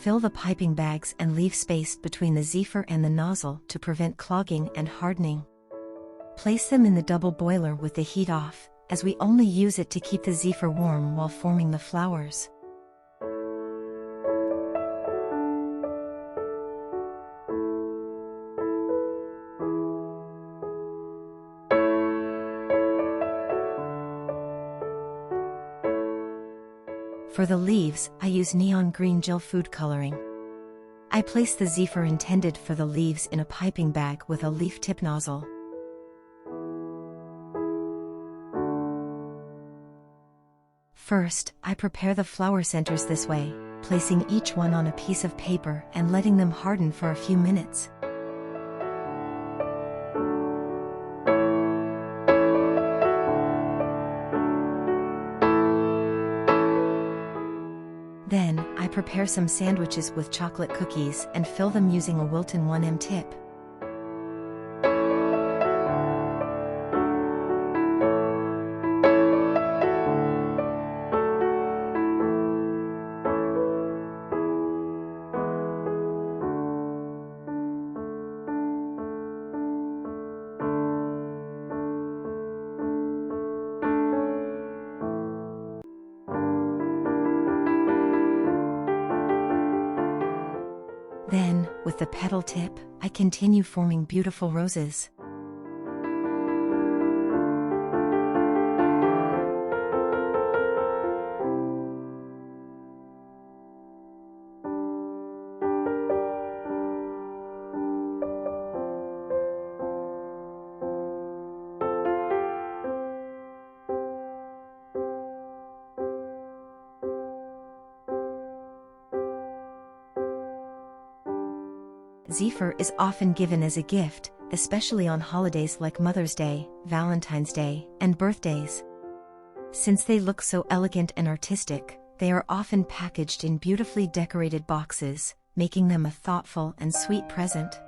S1: Fill the piping bags and leave space between the Zephyr and the nozzle to prevent clogging and hardening. Place them in the double boiler with the heat off, as we only use it to keep the Zephyr warm while forming the flowers. For the leaves, I use neon green gel food coloring. I place the Zephyr intended for the leaves in a piping bag with a leaf tip nozzle. First, I prepare the flower centers this way, placing each one on a piece of paper and letting them harden for a few minutes. Then, I prepare some sandwiches with chocolate cookies and fill them using a Wilton 1M tip. Then, with the petal tip, I continue forming beautiful roses. Zephyr is often given as a gift, especially on holidays like Mother's Day, Valentine's Day, and birthdays. Since they look so elegant and artistic, they are often packaged in beautifully decorated boxes, making them a thoughtful and sweet present.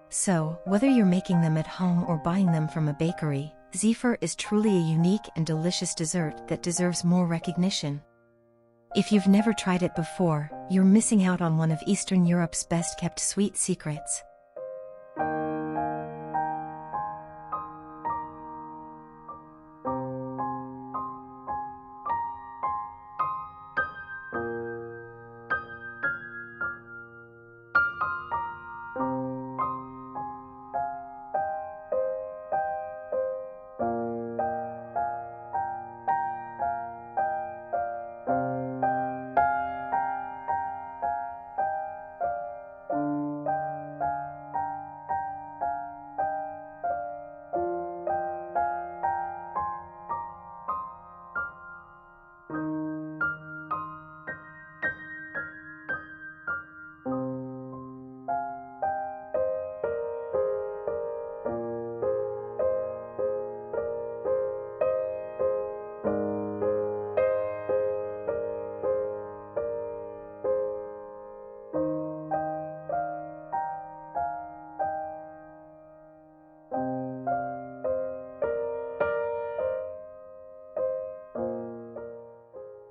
S1: So, whether you're making them at home or buying them from a bakery, Zephyr is truly a unique and delicious dessert that deserves more recognition. If you've never tried it before, you're missing out on one of Eastern Europe's best-kept sweet secrets.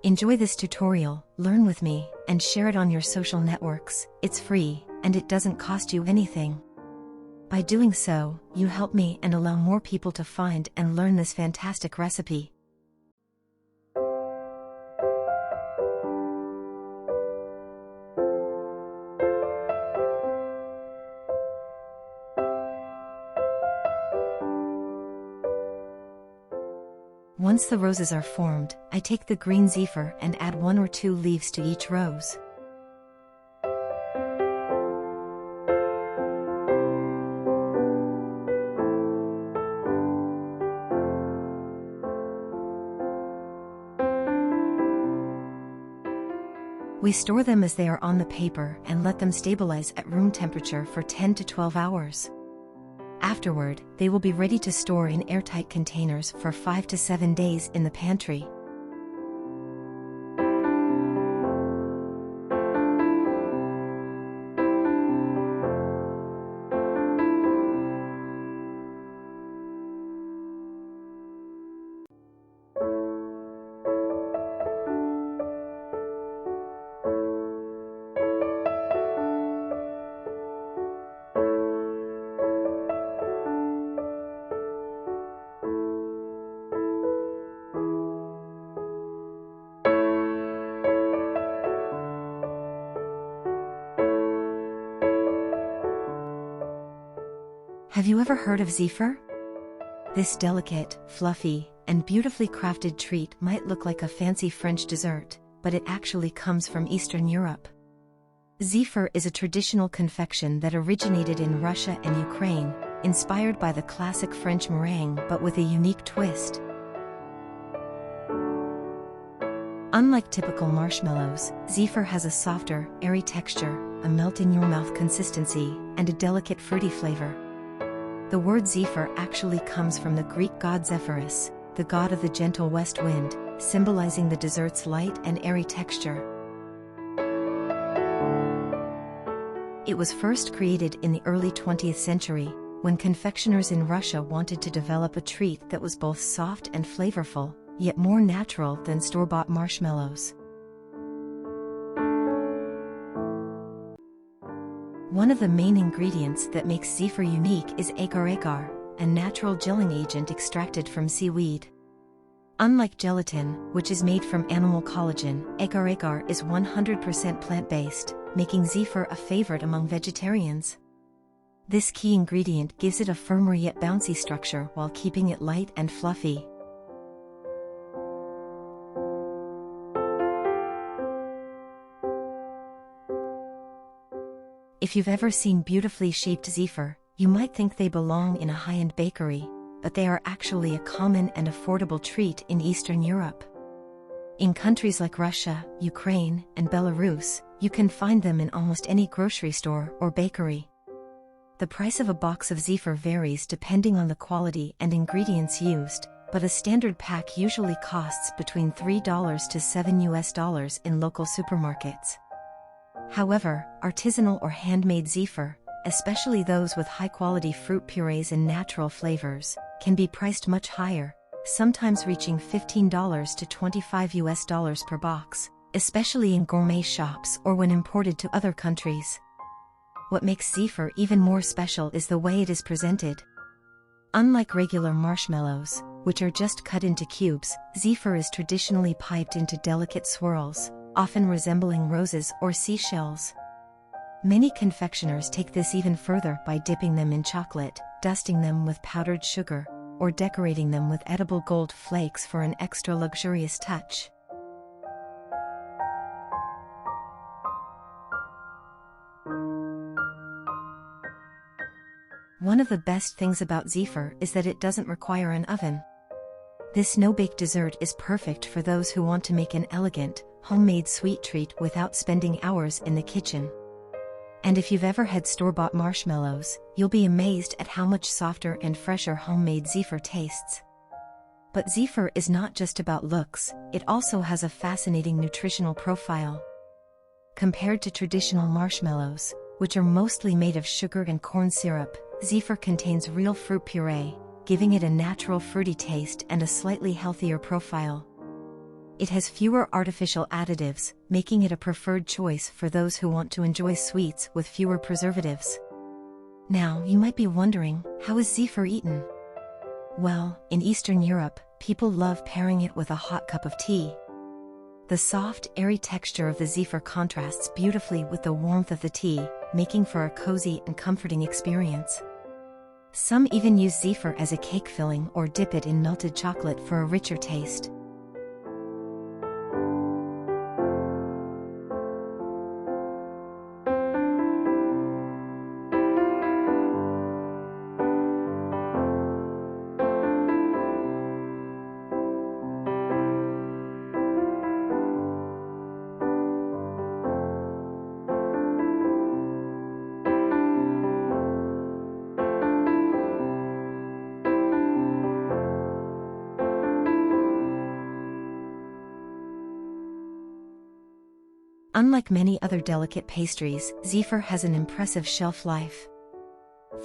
S1: Enjoy this tutorial, learn with me, and share it on your social networks. It's free, and it doesn't cost you anything. By doing so, you help me and allow more people to find and learn this fantastic recipe. Once the roses are formed, I take the green Zephyr and add 1 or 2 leaves to each rose. We store them as they are on the paper and let them stabilize at room temperature for 10 to 12 hours. Afterward, they will be ready to store in airtight containers for 5 to 7 days in the pantry. you ever heard of Zephyr? This delicate, fluffy, and beautifully crafted treat might look like a fancy French dessert, but it actually comes from Eastern Europe. Zephyr is a traditional confection that originated in Russia and Ukraine, inspired by the classic French meringue but with a unique twist. Unlike typical marshmallows, Zephyr has a softer, airy texture, a melt-in-your-mouth consistency, and a delicate fruity flavor. The word Zephyr actually comes from the Greek god Zephyrus, the god of the gentle west wind, symbolizing the dessert's light and airy texture. It was first created in the early 20th century, when confectioners in Russia wanted to develop a treat that was both soft and flavorful, yet more natural than store-bought marshmallows. One of the main ingredients that makes Zephyr unique is agar-agar, a natural gelling agent extracted from seaweed. Unlike gelatin, which is made from animal collagen, agar-agar is 100% plant-based, making Zephyr a favorite among vegetarians. This key ingredient gives it a firmer yet bouncy structure while keeping it light and fluffy. If you've ever seen beautifully shaped Zephyr, you might think they belong in a high-end bakery, but they are actually a common and affordable treat in Eastern Europe. In countries like Russia, Ukraine, and Belarus, you can find them in almost any grocery store or bakery. The price of a box of Zephyr varies depending on the quality and ingredients used, but a standard pack usually costs between $3 to $7 in local supermarkets. However, artisanal or handmade Zephyr, especially those with high-quality fruit purees and natural flavors, can be priced much higher, sometimes reaching $15 to $25 per box, especially in gourmet shops or when imported to other countries. What makes Zephyr even more special is the way it is presented. Unlike regular marshmallows, which are just cut into cubes, Zephyr is traditionally piped into delicate swirls, often resembling roses or seashells. Many confectioners take this even further by dipping them in chocolate, dusting them with powdered sugar, or decorating them with edible gold flakes for an extra luxurious touch. One of the best things about Zephyr is that it doesn't require an oven. This no-bake dessert is perfect for those who want to make an elegant, homemade sweet treat without spending hours in the kitchen. And if you've ever had store-bought marshmallows, you'll be amazed at how much softer and fresher homemade Zephyr tastes. But Zephyr is not just about looks, it also has a fascinating nutritional profile. Compared to traditional marshmallows, which are mostly made of sugar and corn syrup, Zephyr contains real fruit puree, giving it a natural fruity taste and a slightly healthier profile. It has fewer artificial additives, making it a preferred choice for those who want to enjoy sweets with fewer preservatives. Now, you might be wondering, how is Zephyr eaten? Well, in Eastern Europe, people love pairing it with a hot cup of tea. The soft, airy texture of the Zephyr contrasts beautifully with the warmth of the tea, making for a cozy and comforting experience. Some even use Zephyr as a cake filling or dip it in melted chocolate for a richer taste. Unlike many other delicate pastries, Zephyr has an impressive shelf life.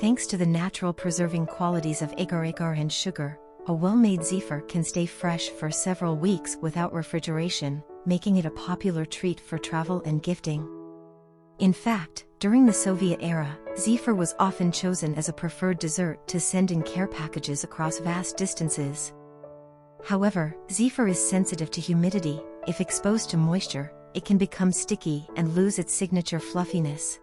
S1: Thanks to the natural preserving qualities of agar-agar and sugar, a well-made Zephyr can stay fresh for several weeks without refrigeration, making it a popular treat for travel and gifting. In fact, during the Soviet era, Zephyr was often chosen as a preferred dessert to send in care packages across vast distances. However, Zephyr is sensitive to humidity. If exposed to moisture, it can become sticky and lose its signature fluffiness.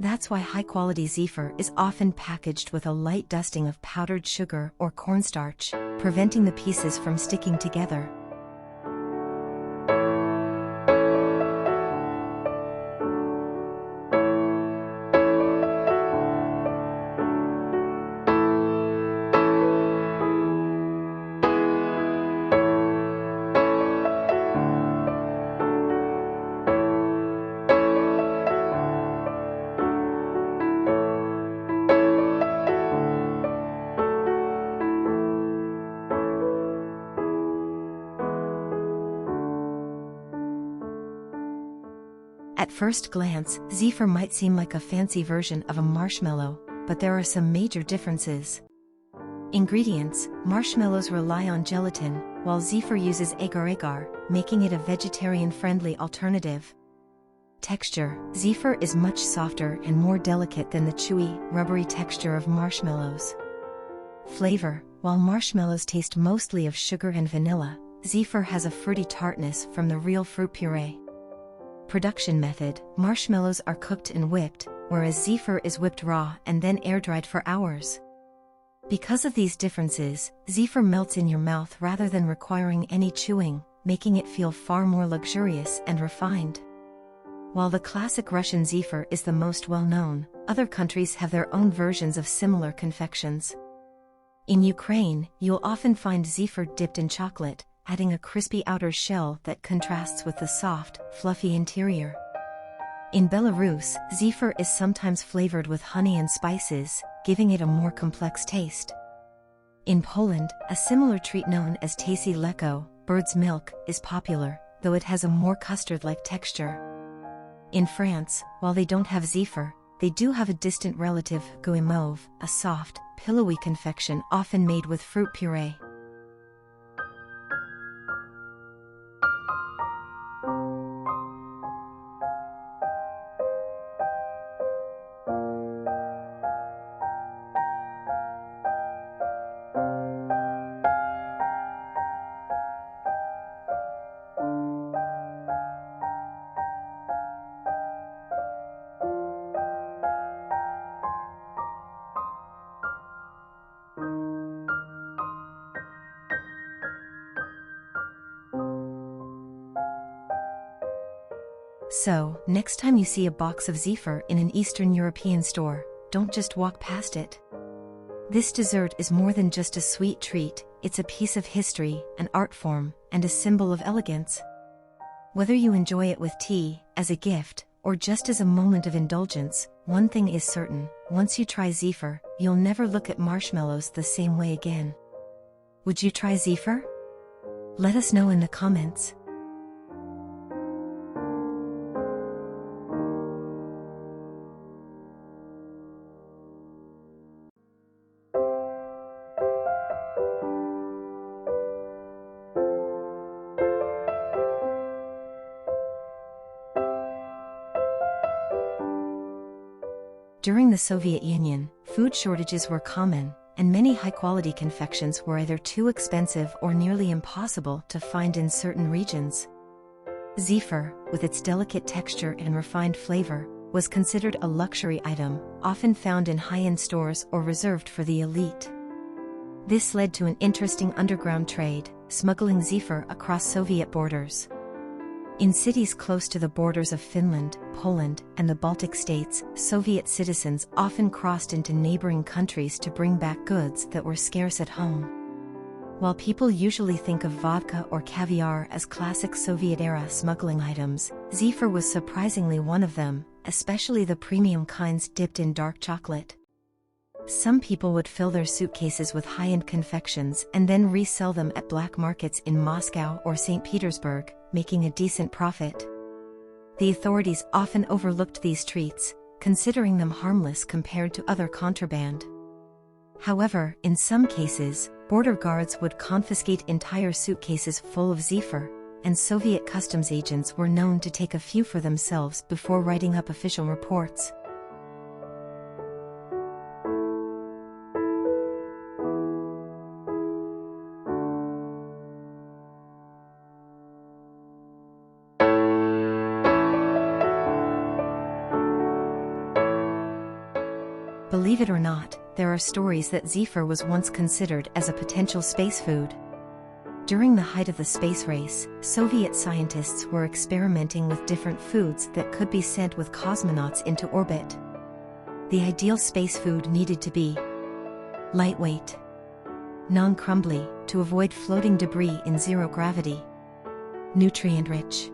S1: That's why high-quality Zephyr is often packaged with a light dusting of powdered sugar or cornstarch, preventing the pieces from sticking together. At first glance, Zephyr might seem like a fancy version of a marshmallow, but there are some major differences. Ingredients: marshmallows rely on gelatin, while Zephyr uses agar-agar, making it a vegetarian-friendly alternative. Texture: Zephyr is much softer and more delicate than the chewy, rubbery texture of marshmallows. Flavor: while marshmallows taste mostly of sugar and vanilla, Zephyr has a fruity tartness from the real fruit puree. Production method: marshmallows are cooked and whipped, whereas Zephyr is whipped raw and then air-dried for hours. Because of these differences, Zephyr melts in your mouth rather than requiring any chewing, making it feel far more luxurious and refined. While the classic Russian Zephyr is the most well-known, other countries have their own versions of similar confections. In Ukraine, you'll often find Zephyr dipped in chocolate, adding a crispy outer shell that contrasts with the soft, fluffy interior. In Belarus, Zephyr is sometimes flavored with honey and spices, giving it a more complex taste. In Poland, a similar treat known as tasty mleko, bird's milk, is popular, though it has a more custard-like texture. In France, while they don't have Zephyr, they do have a distant relative, guimauve, a soft, pillowy confection often made with fruit puree. So, next time you see a box of Zephyr in an Eastern European store, don't just walk past it. This dessert is more than just a sweet treat, it's a piece of history, an art form, and a symbol of elegance. Whether you enjoy it with tea, as a gift, or just as a moment of indulgence, one thing is certain: once you try Zephyr, you'll never look at marshmallows the same way again. Would you try Zephyr? Let us know in the comments. During the Soviet Union, food shortages were common, and many high-quality confections were either too expensive or nearly impossible to find in certain regions. Zephyr, with its delicate texture and refined flavor, was considered a luxury item, often found in high-end stores or reserved for the elite. This led to an interesting underground trade, smuggling Zephyr across Soviet borders. In cities close to the borders of Finland, Poland, and the Baltic states, Soviet citizens often crossed into neighboring countries to bring back goods that were scarce at home. While people usually think of vodka or caviar as classic Soviet-era smuggling items, Zephyr was surprisingly one of them, especially the premium kinds dipped in dark chocolate. Some people would fill their suitcases with high-end confections and then resell them at black markets in Moscow or St. Petersburg, making a decent profit. The authorities often overlooked these treats, considering them harmless compared to other contraband. However, in some cases, border guards would confiscate entire suitcases full of Zephyr, and Soviet customs agents were known to take a few for themselves before writing up official reports. Believe it or not, there are stories that Zephyr was once considered as a potential space food. During the height of the space race, Soviet scientists were experimenting with different foods that could be sent with cosmonauts into orbit. The ideal space food needed to be lightweight, non-crumbly, to avoid floating debris in zero gravity, nutrient-rich.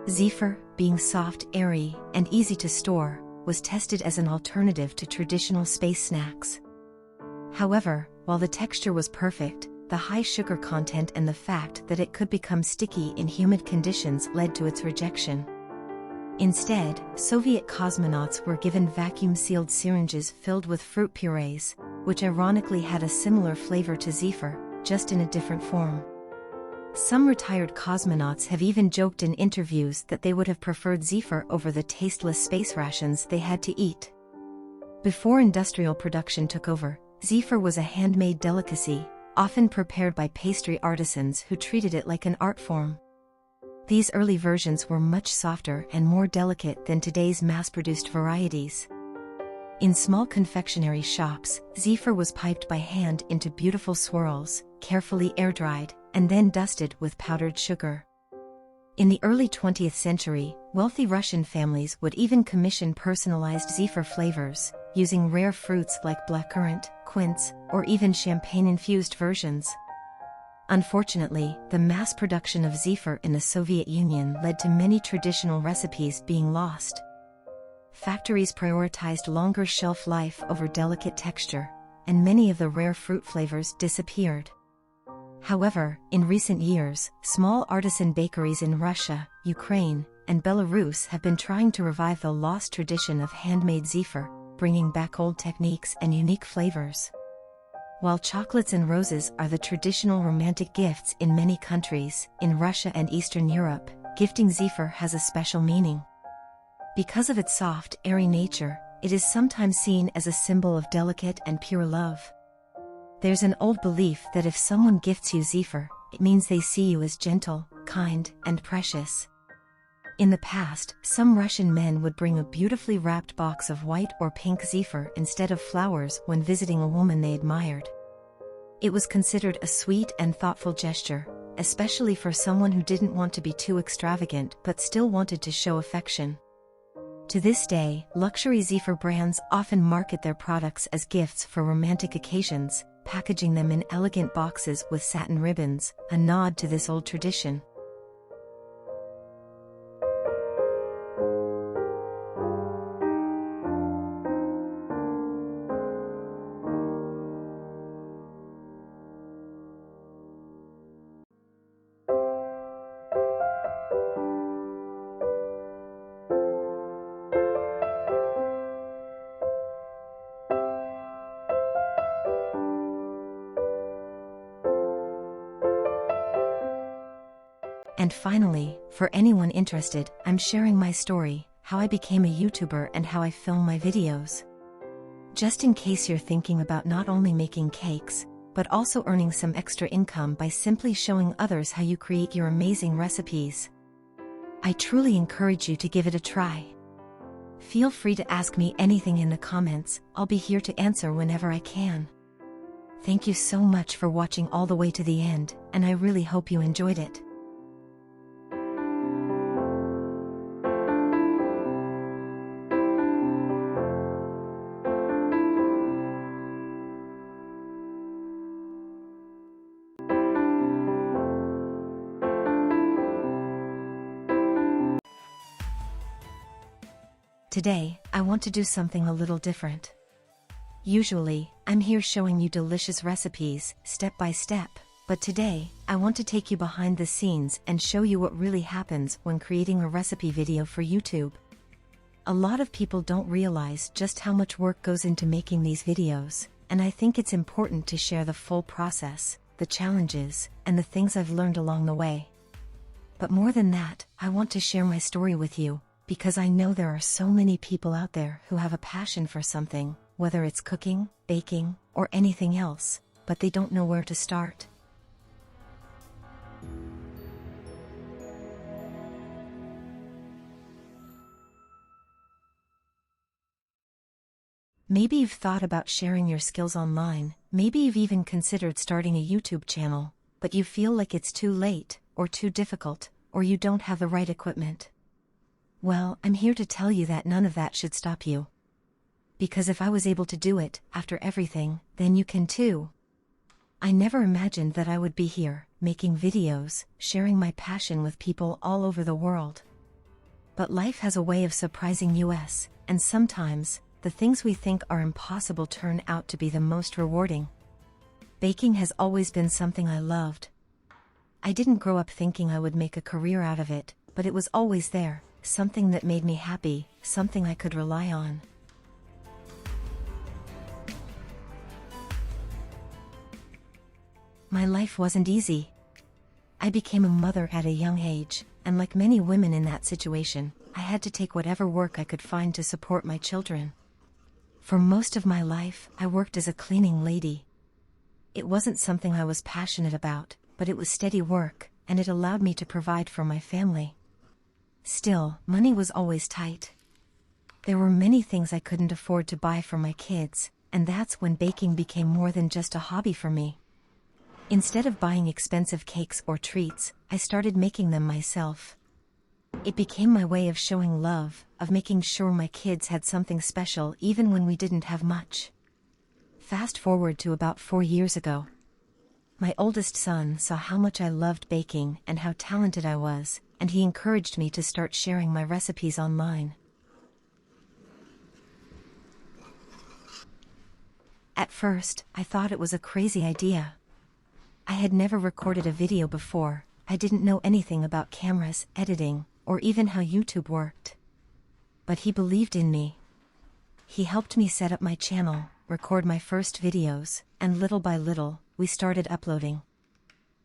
S1: Zephyr, being soft, airy, and easy to store, was tested as an alternative to traditional space snacks. However, while the texture was perfect, the high sugar content and the fact that it could become sticky in humid conditions led to its rejection. Instead, Soviet cosmonauts were given vacuum-sealed syringes filled with fruit purees, which ironically had a similar flavor to Zephyr, just in a different form. Some retired cosmonauts have even joked in interviews that they would have preferred Zephyr over the tasteless space rations they had to eat. Before industrial production took over, Zephyr was a handmade delicacy, often prepared by pastry artisans who treated it like an art form. These early versions were much softer and more delicate than today's mass-produced varieties. In small confectionery shops, Zephyr was piped by hand into beautiful swirls, carefully air-dried, and then dusted with powdered sugar. In the early 20th century, wealthy Russian families would even commission personalized Zephyr flavors, using rare fruits like blackcurrant, quince, or even champagne-infused versions. Unfortunately, the mass production of Zephyr in the Soviet Union led to many traditional recipes being lost. Factories prioritized longer shelf life over delicate texture, and many of the rare fruit flavors disappeared. However, in recent years, small artisan bakeries in Russia, Ukraine, and Belarus have been trying to revive the lost tradition of handmade Zephyr, bringing back old techniques and unique flavors. While chocolates and roses are the traditional romantic gifts in many countries, in Russia and Eastern Europe, gifting Zephyr has a special meaning. Because of its soft, airy nature, it is sometimes seen as a symbol of delicate and pure love. There's an old belief that if someone gifts you Zephyr, it means they see you as gentle, kind, and precious. In the past, some Russian men would bring a beautifully wrapped box of white or pink Zephyr instead of flowers when visiting a woman they admired. It was considered a sweet and thoughtful gesture, especially for someone who didn't want to be too extravagant but still wanted to show affection. To this day, luxury Zephyr brands often market their products as gifts for romantic occasions, packaging them in elegant boxes with satin ribbons, a nod to this old tradition. And finally, for anyone interested, I'm sharing my story, how I became a YouTuber and how I film my videos. Just in case you're thinking about not only making cakes, but also earning some extra income by simply showing others how you create your amazing recipes. I truly encourage you to give it a try. Feel free to ask me anything in the comments, I'll be here to answer whenever I can. Thank you so much for watching all the way to the end, and I really hope you enjoyed it. Today, I want to do something a little different. Usually, I'm here showing you delicious recipes, step by step, but today, I want to take you behind the scenes and show you what really happens when creating a recipe video for YouTube. A lot of people don't realize just how much work goes into making these videos, and I think it's important to share the full process, the challenges, and the things I've learned along the way. But more than that, I want to share my story with you, because I know there are so many people out there who have a passion for something, whether it's cooking, baking, or anything else, but they don't know where to start. Maybe you've thought about sharing your skills online, maybe you've even considered starting a YouTube channel, but you feel like it's too late, or too difficult, or you don't have the right equipment. Well, I'm here to tell you that none of that should stop you. Because if I was able to do it, after everything, then you can too. I never imagined that I would be here, making videos, sharing my passion with people all over the world. But life has a way of surprising us, and sometimes, the things we think are impossible turn out to be the most rewarding. Baking has always been something I loved. I didn't grow up thinking I would make a career out of it, but it was always there, something that made me happy, something I could rely on. My life wasn't easy. I became a mother at a young age, and like many women in that situation, I had to take whatever work I could find to support my children. For most of my life, I worked as a cleaning lady. It wasn't something I was passionate about, but it was steady work, and it allowed me to provide for my family. Still, money was always tight. There were many things I couldn't afford to buy for my kids, and that's when baking became more than just a hobby for me. Instead of buying expensive cakes or treats, I started making them myself. It became my way of showing love, of making sure my kids had something special even when we didn't have much. Fast forward to about 4 years ago. My oldest son saw how much I loved baking and how talented I was, and he encouraged me to start sharing my recipes online. At first, I thought it was a crazy idea. I had never recorded a video before, I didn't know anything about cameras, editing, or even how YouTube worked. But he believed in me. He helped me set up my channel, record my first videos, and little by little, we started uploading.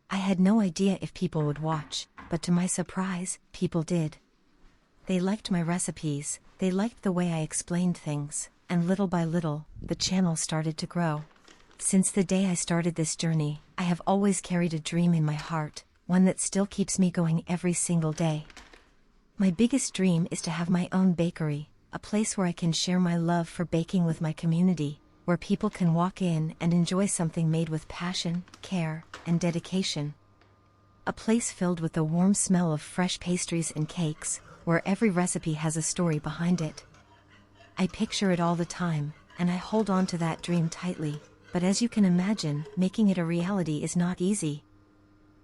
S1: I had no idea if people would watch, but to my surprise, people did. They liked my recipes, they liked the way I explained things, and little by little, the channel started to grow. Since the day I started this journey, I have always carried a dream in my heart, one that still keeps me going every single day. My biggest dream is to have my own bakery, a place where I can share my love for baking with my community, where people can walk in and enjoy something made with passion, care, and dedication. A place filled with the warm smell of fresh pastries and cakes, where every recipe has a story behind it. I picture it all the time, and I hold on to that dream tightly. But as you can imagine, making it a reality is not easy.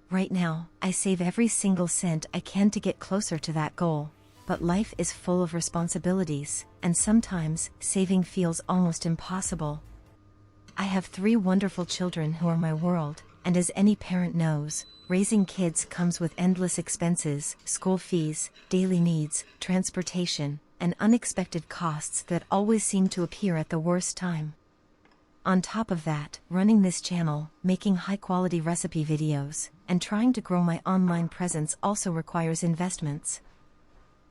S1: Right now, I save every single cent I can to get closer to that goal, but life is full of responsibilities, and sometimes, saving feels almost impossible. I have 3 wonderful children who are my world, and as any parent knows, raising kids comes with endless expenses, school fees, daily needs, transportation, and unexpected costs that always seem to appear at the worst time. On top of that, running this channel, making high-quality recipe videos, and trying to grow my online presence also requires investments.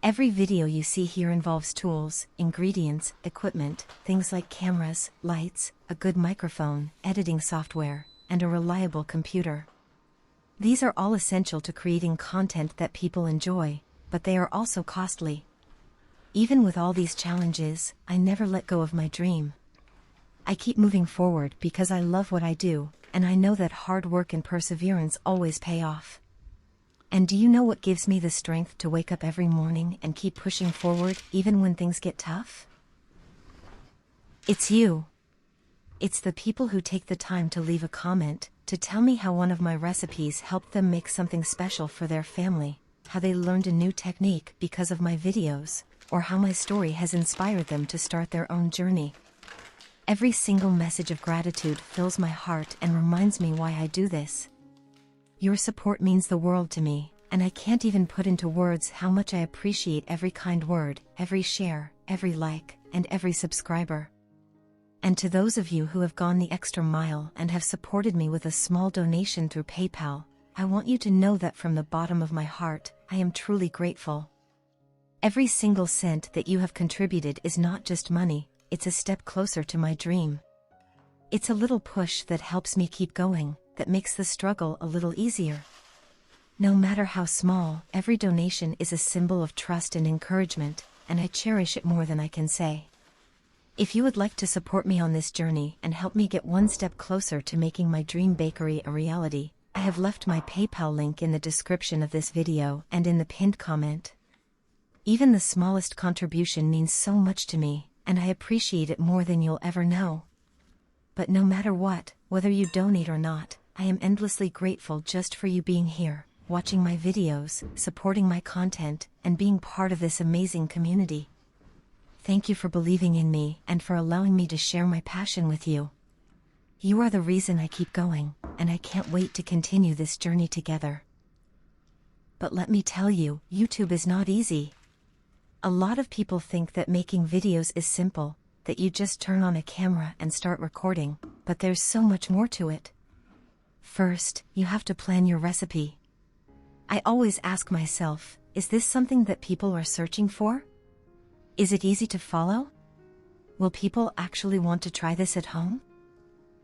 S1: Every video you see here involves tools, ingredients, equipment, things like cameras, lights, a good microphone, editing software, and a reliable computer. These are all essential to creating content that people enjoy, but they are also costly. Even with all these challenges, I never let go of my dream. I keep moving forward because I love what I do, and I know that hard work and perseverance always pay off. And do you know what gives me the strength to wake up every morning and keep pushing forward even when things get tough? It's you. It's the people who take the time to leave a comment, to tell me how one of my recipes helped them make something special for their family, how they learned a new technique because of my videos, or how my story has inspired them to start their own journey. Every single message of gratitude fills my heart and reminds me why I do this. Your support means the world to me, and I can't even put into words how much I appreciate every kind word, every share, every like, and every subscriber. And to those of you who have gone the extra mile and have supported me with a small donation through PayPal, I want you to know that from the bottom of my heart, I am truly grateful. Every single cent that you have contributed is not just money, it's a step closer to my dream. It's a little push that helps me keep going, that makes the struggle a little easier. No matter how small, every donation is a symbol of trust and encouragement, and I cherish it more than I can say. If you would like to support me on this journey and help me get one step closer to making my dream bakery a reality, I have left my PayPal link in the description of this video and in the pinned comment. Even the smallest contribution means so much to me, and I appreciate it more than you'll ever know. But no matter what, whether you donate or not, I am endlessly grateful just for you being here, watching my videos, supporting my content, and being part of this amazing community. Thank you for believing in me and for allowing me to share my passion with you. You are the reason I keep going, and I can't wait to continue this journey together. But let me tell you, YouTube is not easy. A lot of people think that making videos is simple, that you just turn on a camera and start recording, but there's so much more to it. First, you have to plan your recipe. I always ask myself, is this something that people are searching for? Is it easy to follow? Will people actually want to try this at home?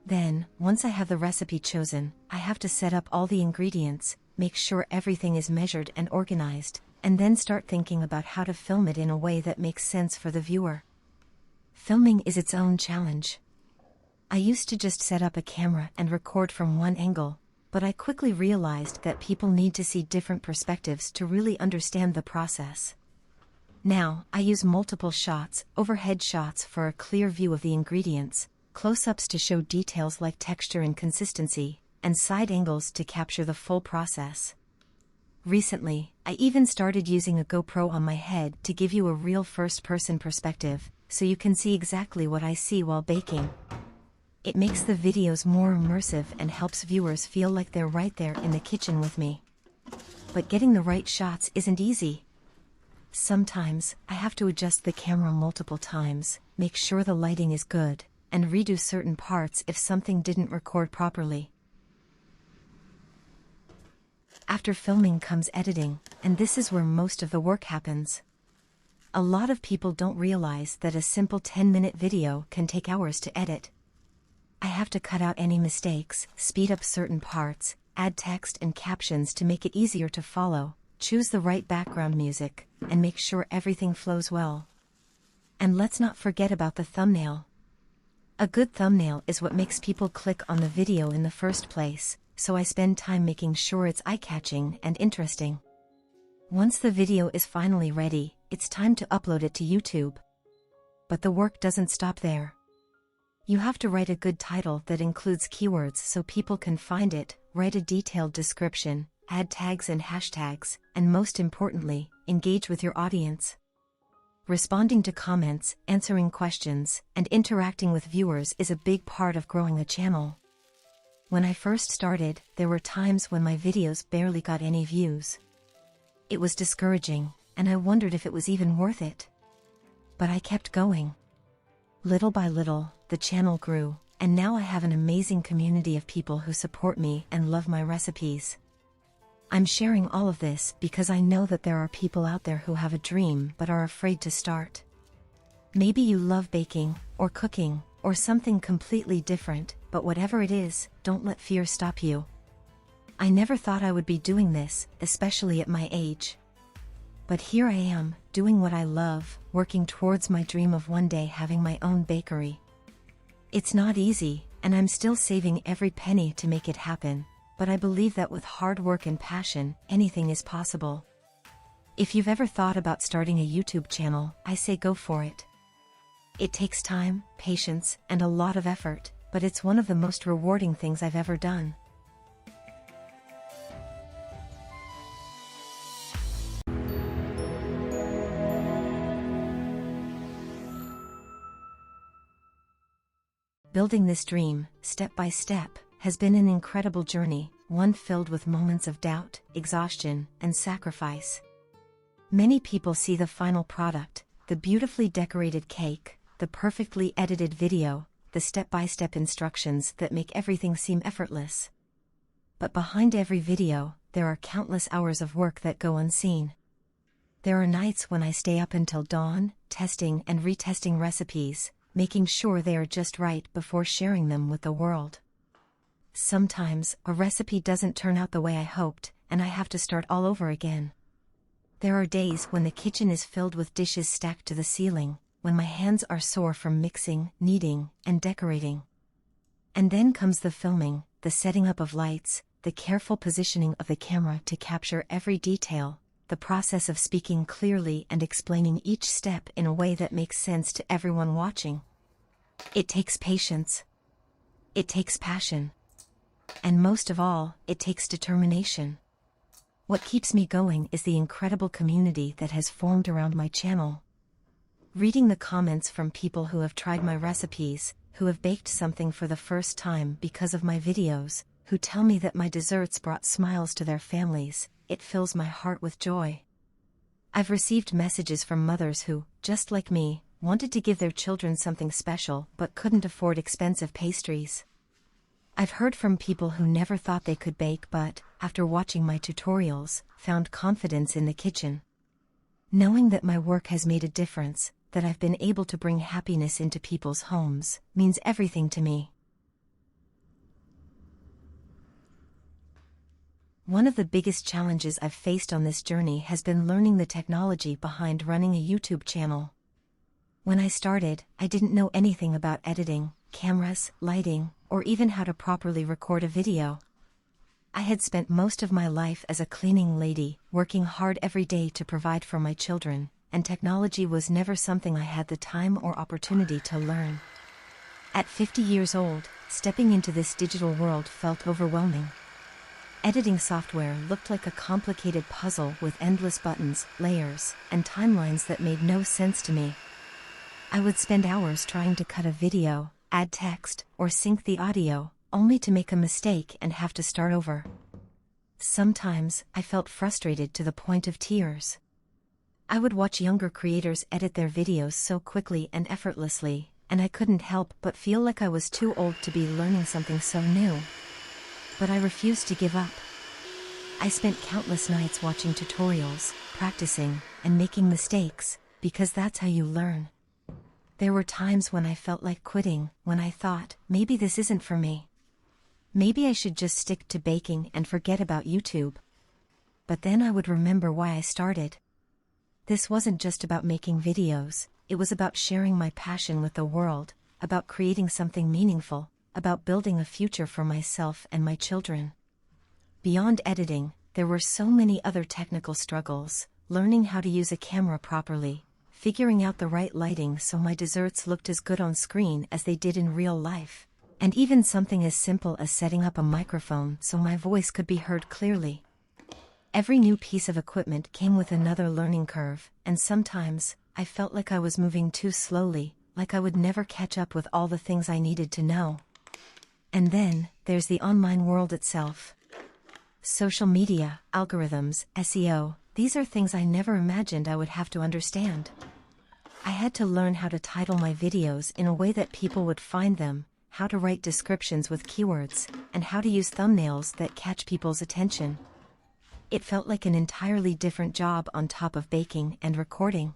S1: Then, once I have the recipe chosen, I have to set up all the ingredients, make sure everything is measured and organized, and then start thinking about how to film it in a way that makes sense for the viewer. Filming is its own challenge. I used to just set up a camera and record from one angle, but I quickly realized that people need to see different perspectives to really understand the process. Now, I use multiple shots, overhead shots for a clear view of the ingredients, close-ups to show details like texture and consistency, and side angles to capture the full process. Recently, I even started using a GoPro on my head to give you a real first-person perspective, so you can see exactly what I see while baking. It makes the videos more immersive and helps viewers feel like they're right there in the kitchen with me. But getting the right shots isn't easy. Sometimes, I have to adjust the camera multiple times, make sure the lighting is good, and redo certain parts if something didn't record properly. After filming comes editing, and this is where most of the work happens. A lot of people don't realize that a simple 10-minute video can take hours to edit. I have to cut out any mistakes, speed up certain parts, add text and captions to make it easier to follow, choose the right background music, and make sure everything flows well. And let's not forget about the thumbnail. A good thumbnail is what makes people click on the video in the first place, so I spend time making sure it's eye-catching and interesting. Once the video is finally ready, it's time to upload it to YouTube. But the work doesn't stop there. You have to write a good title that includes keywords so people can find it, write a detailed description, add tags and hashtags, and most importantly, engage with your audience. Responding to comments, answering questions, and interacting with viewers is a big part of growing a channel. When I first started, there were times when my videos barely got any views. It was discouraging, and I wondered if it was even worth it. But I kept going. Little by little, the channel grew, and now I have an amazing community of people who support me and love my recipes. I'm sharing all of this because I know that there are people out there who have a dream but are afraid to start. Maybe you love baking, or cooking, or something completely different, but whatever it is, don't let fear stop you. I never thought I would be doing this, especially at my age. But here I am, doing what I love, working towards my dream of one day having my own bakery. It's not easy, and I'm still saving every penny to make it happen, but I believe that with hard work and passion, anything is possible. If you've ever thought about starting a YouTube channel, I say go for it. It takes time, patience, and a lot of effort, but it's one of the most rewarding things I've ever done. Building this dream, step by step, has been an incredible journey, one filled with moments of doubt, exhaustion, and sacrifice. Many people see the final product, the beautifully decorated cake, the perfectly edited video, the step-by-step instructions that make everything seem effortless. But behind every video, there are countless hours of work that go unseen. There are nights when I stay up until dawn, testing and retesting recipes, making sure they are just right before sharing them with the world. Sometimes, a recipe doesn't turn out the way I hoped, and I have to start all over again. There are days when the kitchen is filled with dishes stacked to the ceiling, when my hands are sore from mixing, kneading, and decorating. And then comes the filming, the setting up of lights, the careful positioning of the camera to capture every detail, the process of speaking clearly and explaining each step in a way that makes sense to everyone watching. It takes patience. It takes passion. And most of all, it takes determination. What keeps me going is the incredible community that has formed around my channel. Reading the comments from people who have tried my recipes, who have baked something for the first time because of my videos, who tell me that my desserts brought smiles to their families, it fills my heart with joy. I've received messages from mothers who, just like me, wanted to give their children something special but couldn't afford expensive pastries. I've heard from people who never thought they could bake but, after watching my tutorials, found confidence in the kitchen. Knowing that my work has made a difference, that I've been able to bring happiness into people's homes, means everything to me. One of the biggest challenges I've faced on this journey has been learning the technology behind running a YouTube channel. When I started, I didn't know anything about editing, cameras, lighting, or even how to properly record a video. I had spent most of my life as a cleaning lady, working hard every day to provide for my children, and technology was never something I had the time or opportunity to learn. At 50 years old, stepping into this digital world felt overwhelming. Editing software looked like a complicated puzzle with endless buttons, layers, and timelines that made no sense to me. I would spend hours trying to cut a video, add text, or sync the audio, only to make a mistake and have to start over. Sometimes, I felt frustrated to the point of tears. I would watch younger creators edit their videos so quickly and effortlessly, and I couldn't help but feel like I was too old to be learning something so new. But I refused to give up. I spent countless nights watching tutorials, practicing, and making mistakes, because that's how you learn. There were times when I felt like quitting, when I thought, maybe this isn't for me. Maybe I should just stick to baking and forget about YouTube. But then I would remember why I started. This wasn't just about making videos, it was about sharing my passion with the world, about creating something meaningful, about building a future for myself and my children. Beyond editing, there were so many other technical struggles, learning how to use a camera properly, figuring out the right lighting so my desserts looked as good on screen as they did in real life, and even something as simple as setting up a microphone so my voice could be heard clearly. Every new piece of equipment came with another learning curve, and sometimes, I felt like I was moving too slowly, like I would never catch up with all the things I needed to know. And then, there's the online world itself. Social media, algorithms, SEO, these are things I never imagined I would have to understand. I had to learn how to title my videos in a way that people would find them, how to write descriptions with keywords, and how to use thumbnails that catch people's attention. It felt like an entirely different job on top of baking and recording.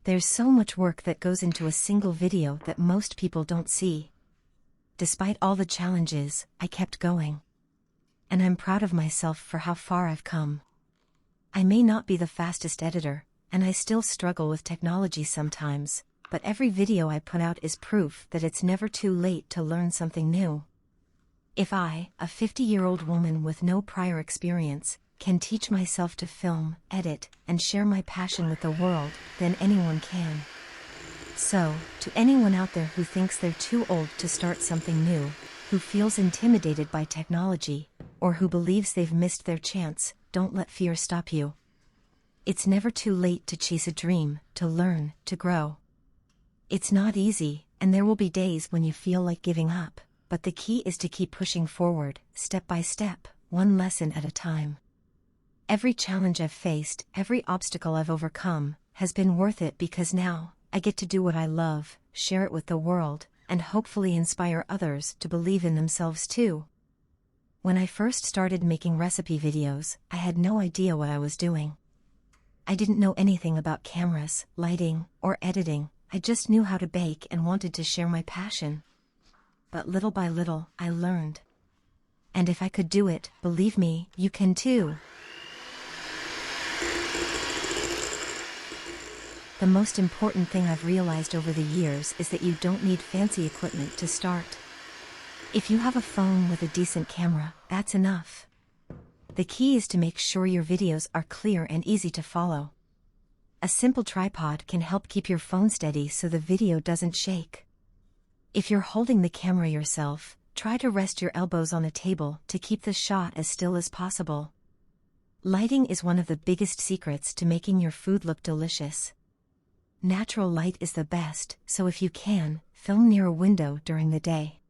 S1: There's so much work that goes into a single video that most people don't see. Despite all the challenges, I kept going. And I'm proud of myself for how far I've come. I may not be the fastest editor, and I still struggle with technology sometimes, but every video I put out is proof that it's never too late to learn something new. If I, a 50-year-old woman with no prior experience, can teach myself to film, edit, and share my passion with the world, then anyone can. So, to anyone out there who thinks they're too old to start something new, who feels intimidated by technology, or who believes they've missed their chance, don't let fear stop you. It's never too late to chase a dream, to learn, to grow. It's not easy, and there will be days when you feel like giving up, but the key is to keep pushing forward, step by step, one lesson at a time. Every challenge I've faced, every obstacle I've overcome, has been worth it because now, I get to do what I love, share it with the world, and hopefully inspire others to believe in themselves too. When I first started making recipe videos, I had no idea what I was doing. I didn't know anything about cameras, lighting, or editing, I just knew how to bake and wanted to share my passion. But little by little, I learned. And if I could do it, believe me, you can too. The most important thing I've realized over the years is that you don't need fancy equipment to start. If you have a phone with a decent camera, that's enough. The key is to make sure your videos are clear and easy to follow. A simple tripod can help keep your phone steady so the video doesn't shake. If you're holding the camera yourself, try to rest your elbows on a table to keep the shot as still as possible. Lighting is one of the biggest secrets to making your food look delicious. Natural light is the best, so if you can, film near a window during the day.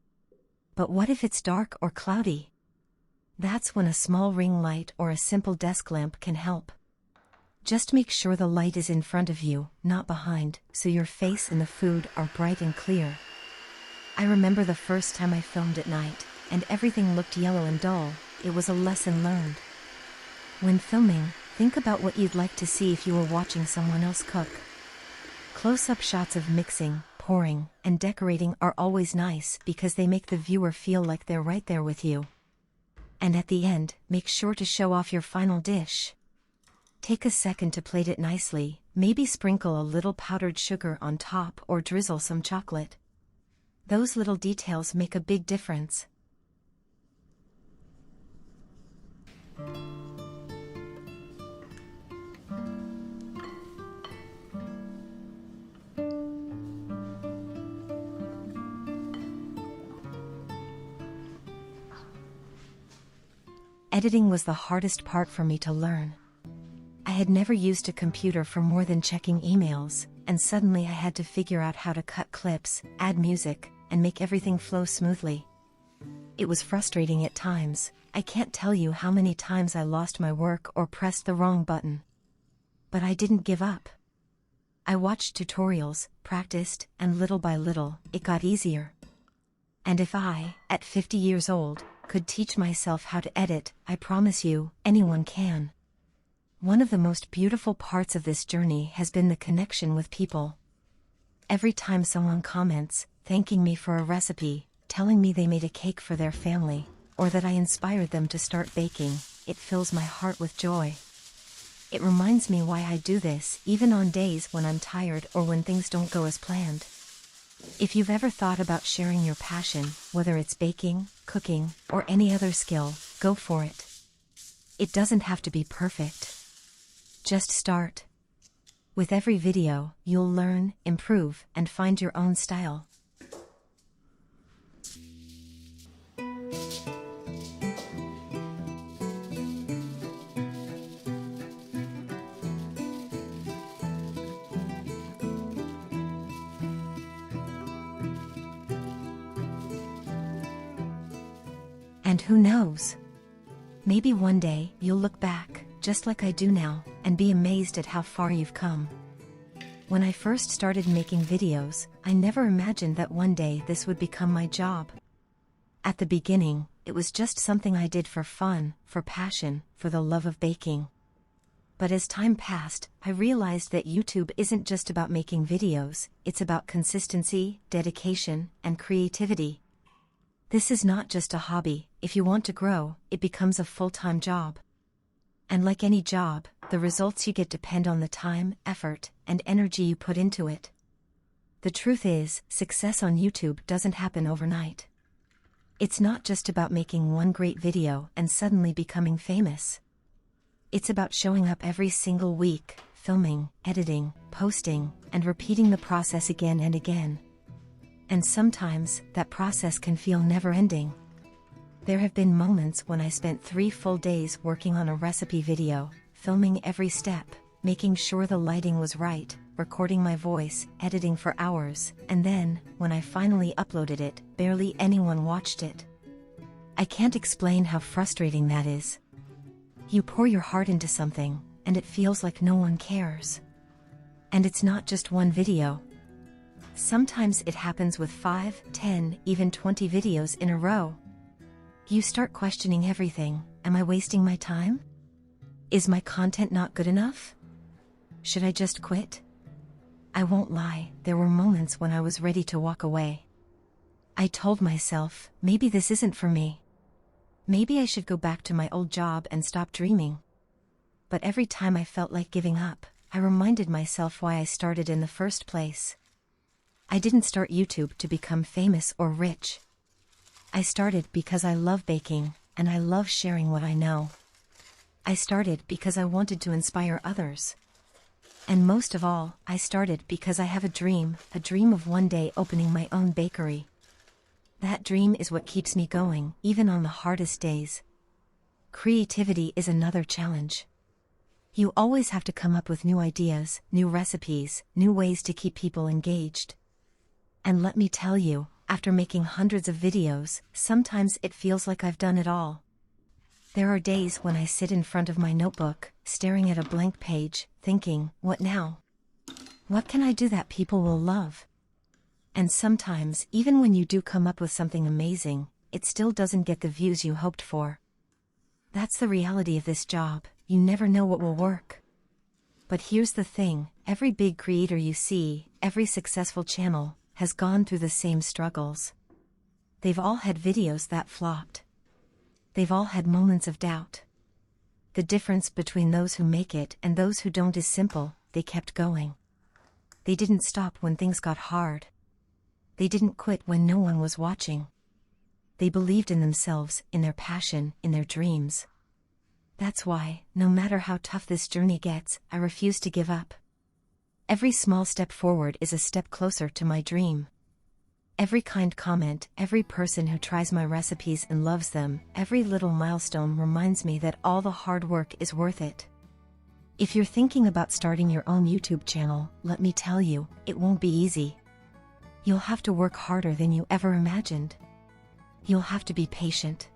S1: But what if it's dark or cloudy? That's when a small ring light or a simple desk lamp can help. Just make sure the light is in front of you, not behind, so your face and the food are bright and clear. I remember the first time I filmed at night, and everything looked yellow and dull. It was a lesson learned. When filming, think about what you'd like to see if you were watching someone else cook. Close-up shots of mixing, pouring, and decorating are always nice because they make the viewer feel like they're right there with you. And at the end, make sure to show off your final dish. Take a second to plate it nicely, maybe sprinkle a little powdered sugar on top or drizzle some chocolate. Those little details make a big difference. Editing was the hardest part for me to learn. I had never used a computer for more than checking emails, and suddenly I had to figure out how to cut clips, add music, and make everything flow smoothly. It was frustrating at times. I can't tell you how many times I lost my work or pressed the wrong button. But I didn't give up. I watched tutorials, practiced, and little by little, it got easier. And if I, at 50 years old, could teach myself how to edit, I promise you, anyone can. One of the most beautiful parts of this journey has been the connection with people. Every time someone comments, thanking me for a recipe, telling me they made a cake for their family, or that I inspired them to start baking, it fills my heart with joy. It reminds me why I do this, even on days when I'm tired or when things don't go as planned. If you've ever thought about sharing your passion, whether it's baking, cooking, or any other skill, go for it. It doesn't have to be perfect. Just start. With every video, you'll learn, improve, and find your own style. And who knows? Maybe one day you'll look back, just like I do now, and be amazed at how far you've come. When I first started making videos, I never imagined that one day this would become my job. At the beginning, it was just something I did for fun, for passion, for the love of baking. But as time passed, I realized that YouTube isn't just about making videos, it's about consistency, dedication, and creativity. This is not just a hobby. If you want to grow, it becomes a full-time job. And like any job, the results you get depend on the time, effort, and energy you put into it. The truth is, success on YouTube doesn't happen overnight. It's not just about making one great video and suddenly becoming famous. It's about showing up every single week, filming, editing, posting, and repeating the process again and again. And sometimes, that process can feel never-ending. There have been moments when I spent 3 full days working on a recipe video, filming every step, making sure the lighting was right, recording my voice, editing for hours, and then, when I finally uploaded it, barely anyone watched it. I can't explain how frustrating that is. You pour your heart into something, and it feels like no one cares. And it's not just one video. Sometimes it happens with 5, 10, even 20 videos in a row. You start questioning everything. Am I wasting my time? Is my content not good enough? Should I just quit? I won't lie, there were moments when I was ready to walk away. I told myself, maybe this isn't for me. Maybe I should go back to my old job and stop dreaming. But every time I felt like giving up, I reminded myself why I started in the first place. I didn't start YouTube to become famous or rich. I started because I love baking, and I love sharing what I know. I started because I wanted to inspire others. And most of all, I started because I have a dream of one day opening my own bakery. That dream is what keeps me going, even on the hardest days. Creativity is another challenge. You always have to come up with new ideas, new recipes, new ways to keep people engaged. And let me tell you, after making hundreds of videos, sometimes it feels like I've done it all. There are days when I sit in front of my notebook, staring at a blank page, thinking, what now? What can I do that people will love? And sometimes, even when you do come up with something amazing, it still doesn't get the views you hoped for. That's the reality of this job, you never know what will work. But here's the thing, every big creator you see, every successful channel, has gone through the same struggles. They've all had videos that flopped. They've all had moments of doubt. The difference between those who make it and those who don't is simple, they kept going. They didn't stop when things got hard. They didn't quit when no one was watching. They believed in themselves, in their passion, in their dreams. That's why, no matter how tough this journey gets, I refuse to give up. Every small step forward is a step closer to my dream. Every kind comment, every person who tries my recipes and loves them, every little milestone reminds me that all the hard work is worth it. If you're thinking about starting your own YouTube channel, let me tell you, it won't be easy. You'll have to work harder than you ever imagined. You'll have to be patient.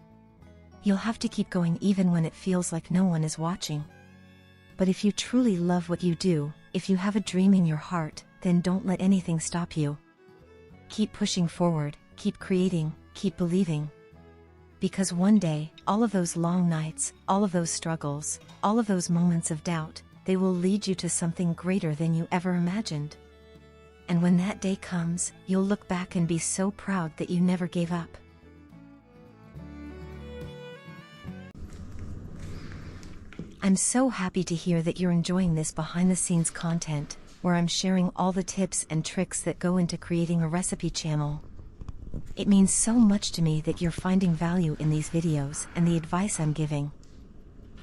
S1: You'll have to keep going even when it feels like no one is watching. But if you truly love what you do, if you have a dream in your heart, then don't let anything stop you. Keep pushing forward, keep creating, keep believing. Because one day, all of those long nights, all of those struggles, all of those moments of doubt, they will lead you to something greater than you ever imagined. And when that day comes, you'll look back and be so proud that you never gave up. I'm so happy to hear that you're enjoying this behind-the-scenes content, where I'm sharing all the tips and tricks that go into creating a recipe channel. It means so much to me that you're finding value in these videos and the advice I'm giving.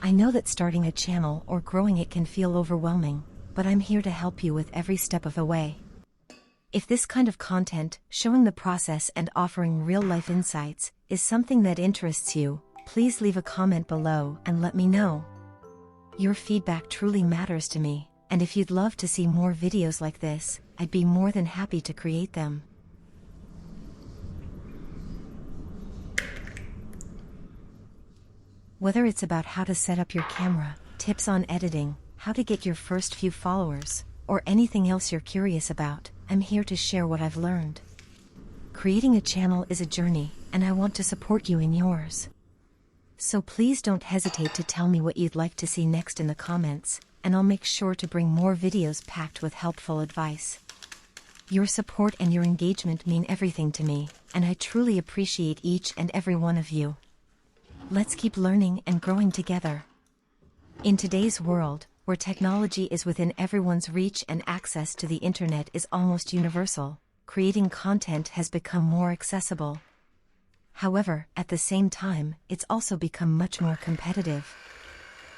S1: I know that starting a channel or growing it can feel overwhelming, but I'm here to help you with every step of the way. If this kind of content, showing the process and offering real-life insights, is something that interests you, please leave a comment below and let me know. Your feedback truly matters to me, and if you'd love to see more videos like this, I'd be more than happy to create them. Whether it's about how to set up your camera, tips on editing, how to get your first few followers, or anything else you're curious about, I'm here to share what I've learned. Creating a channel is a journey, and I want to support you in yours. So please don't hesitate to tell me what you'd like to see next in the comments, and I'll make sure to bring more videos packed with helpful advice. Your support and your engagement mean everything to me, and I truly appreciate each and every one of you. Let's keep learning and growing together. In today's world, where technology is within everyone's reach and access to the internet is almost universal, creating content has become more accessible. However, at the same time, it's also become much more competitive.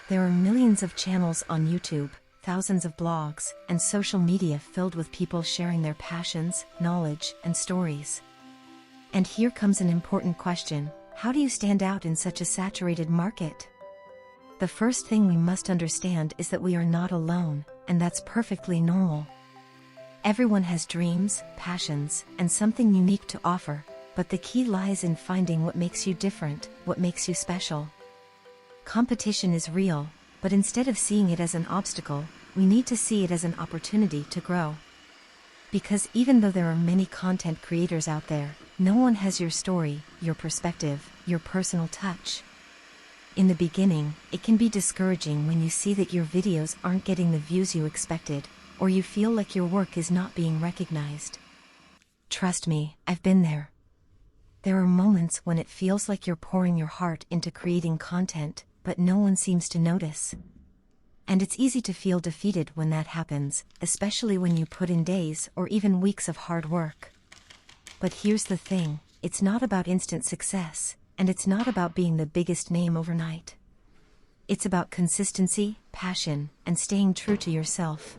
S1: There are millions of channels on YouTube, thousands of blogs, and social media filled with people sharing their passions, knowledge, and stories. And here comes an important question: how do you stand out in such a saturated market? The first thing we must understand is that we are not alone, and that's perfectly normal. Everyone has dreams, passions, and something unique to offer, but the key lies in finding what makes you different, what makes you special. Competition is real, but instead of seeing it as an obstacle, we need to see it as an opportunity to grow. Because even though there are many content creators out there, no one has your story, your perspective, your personal touch. In the beginning, it can be discouraging when you see that your videos aren't getting the views you expected, or you feel like your work is not being recognized. Trust me, I've been there. There are moments when it feels like you're pouring your heart into creating content, but no one seems to notice. And it's easy to feel defeated when that happens, especially when you put in days or even weeks of hard work. But here's the thing, it's not about instant success, and it's not about being the biggest name overnight. It's about consistency, passion, and staying true to yourself.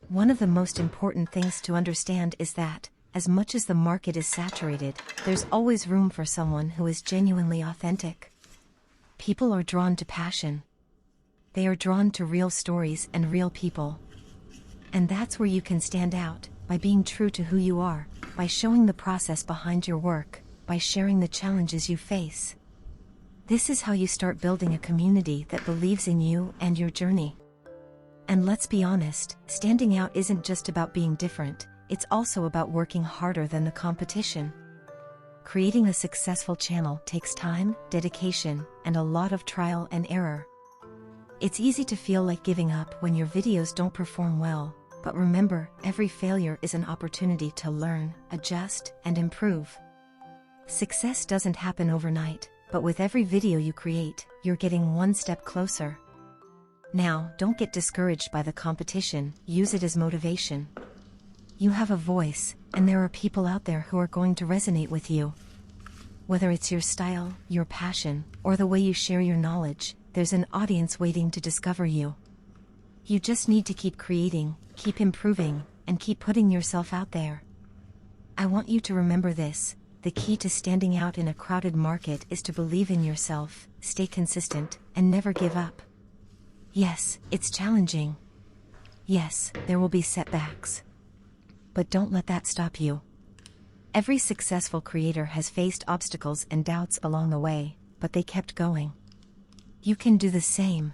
S1: One of the most important things to understand is that, as much as the market is saturated, there's always room for someone who is genuinely authentic. People are drawn to passion. They are drawn to real stories and real people. And that's where you can stand out, by being true to who you are, by showing the process behind your work, by sharing the challenges you face. This is how you start building a community that believes in you and your journey. And let's be honest, standing out isn't just about being different, it's also about working harder than the competition. Creating a successful channel takes time, dedication, and a lot of trial and error. It's easy to feel like giving up when your videos don't perform well, but remember, every failure is an opportunity to learn, adjust, and improve. Success doesn't happen overnight, but with every video you create, you're getting one step closer. Now, don't get discouraged by the competition, use it as motivation. You have a voice, and there are people out there who are going to resonate with you. Whether it's your style, your passion, or the way you share your knowledge, there's an audience waiting to discover you. You just need to keep creating, keep improving, and keep putting yourself out there. I want you to remember this. The key to standing out in a crowded market is to believe in yourself, stay consistent, and never give up. Yes, it's challenging. Yes, there will be setbacks. But don't let that stop you. Every successful creator has faced obstacles and doubts along the way, but they kept going. You can do the same.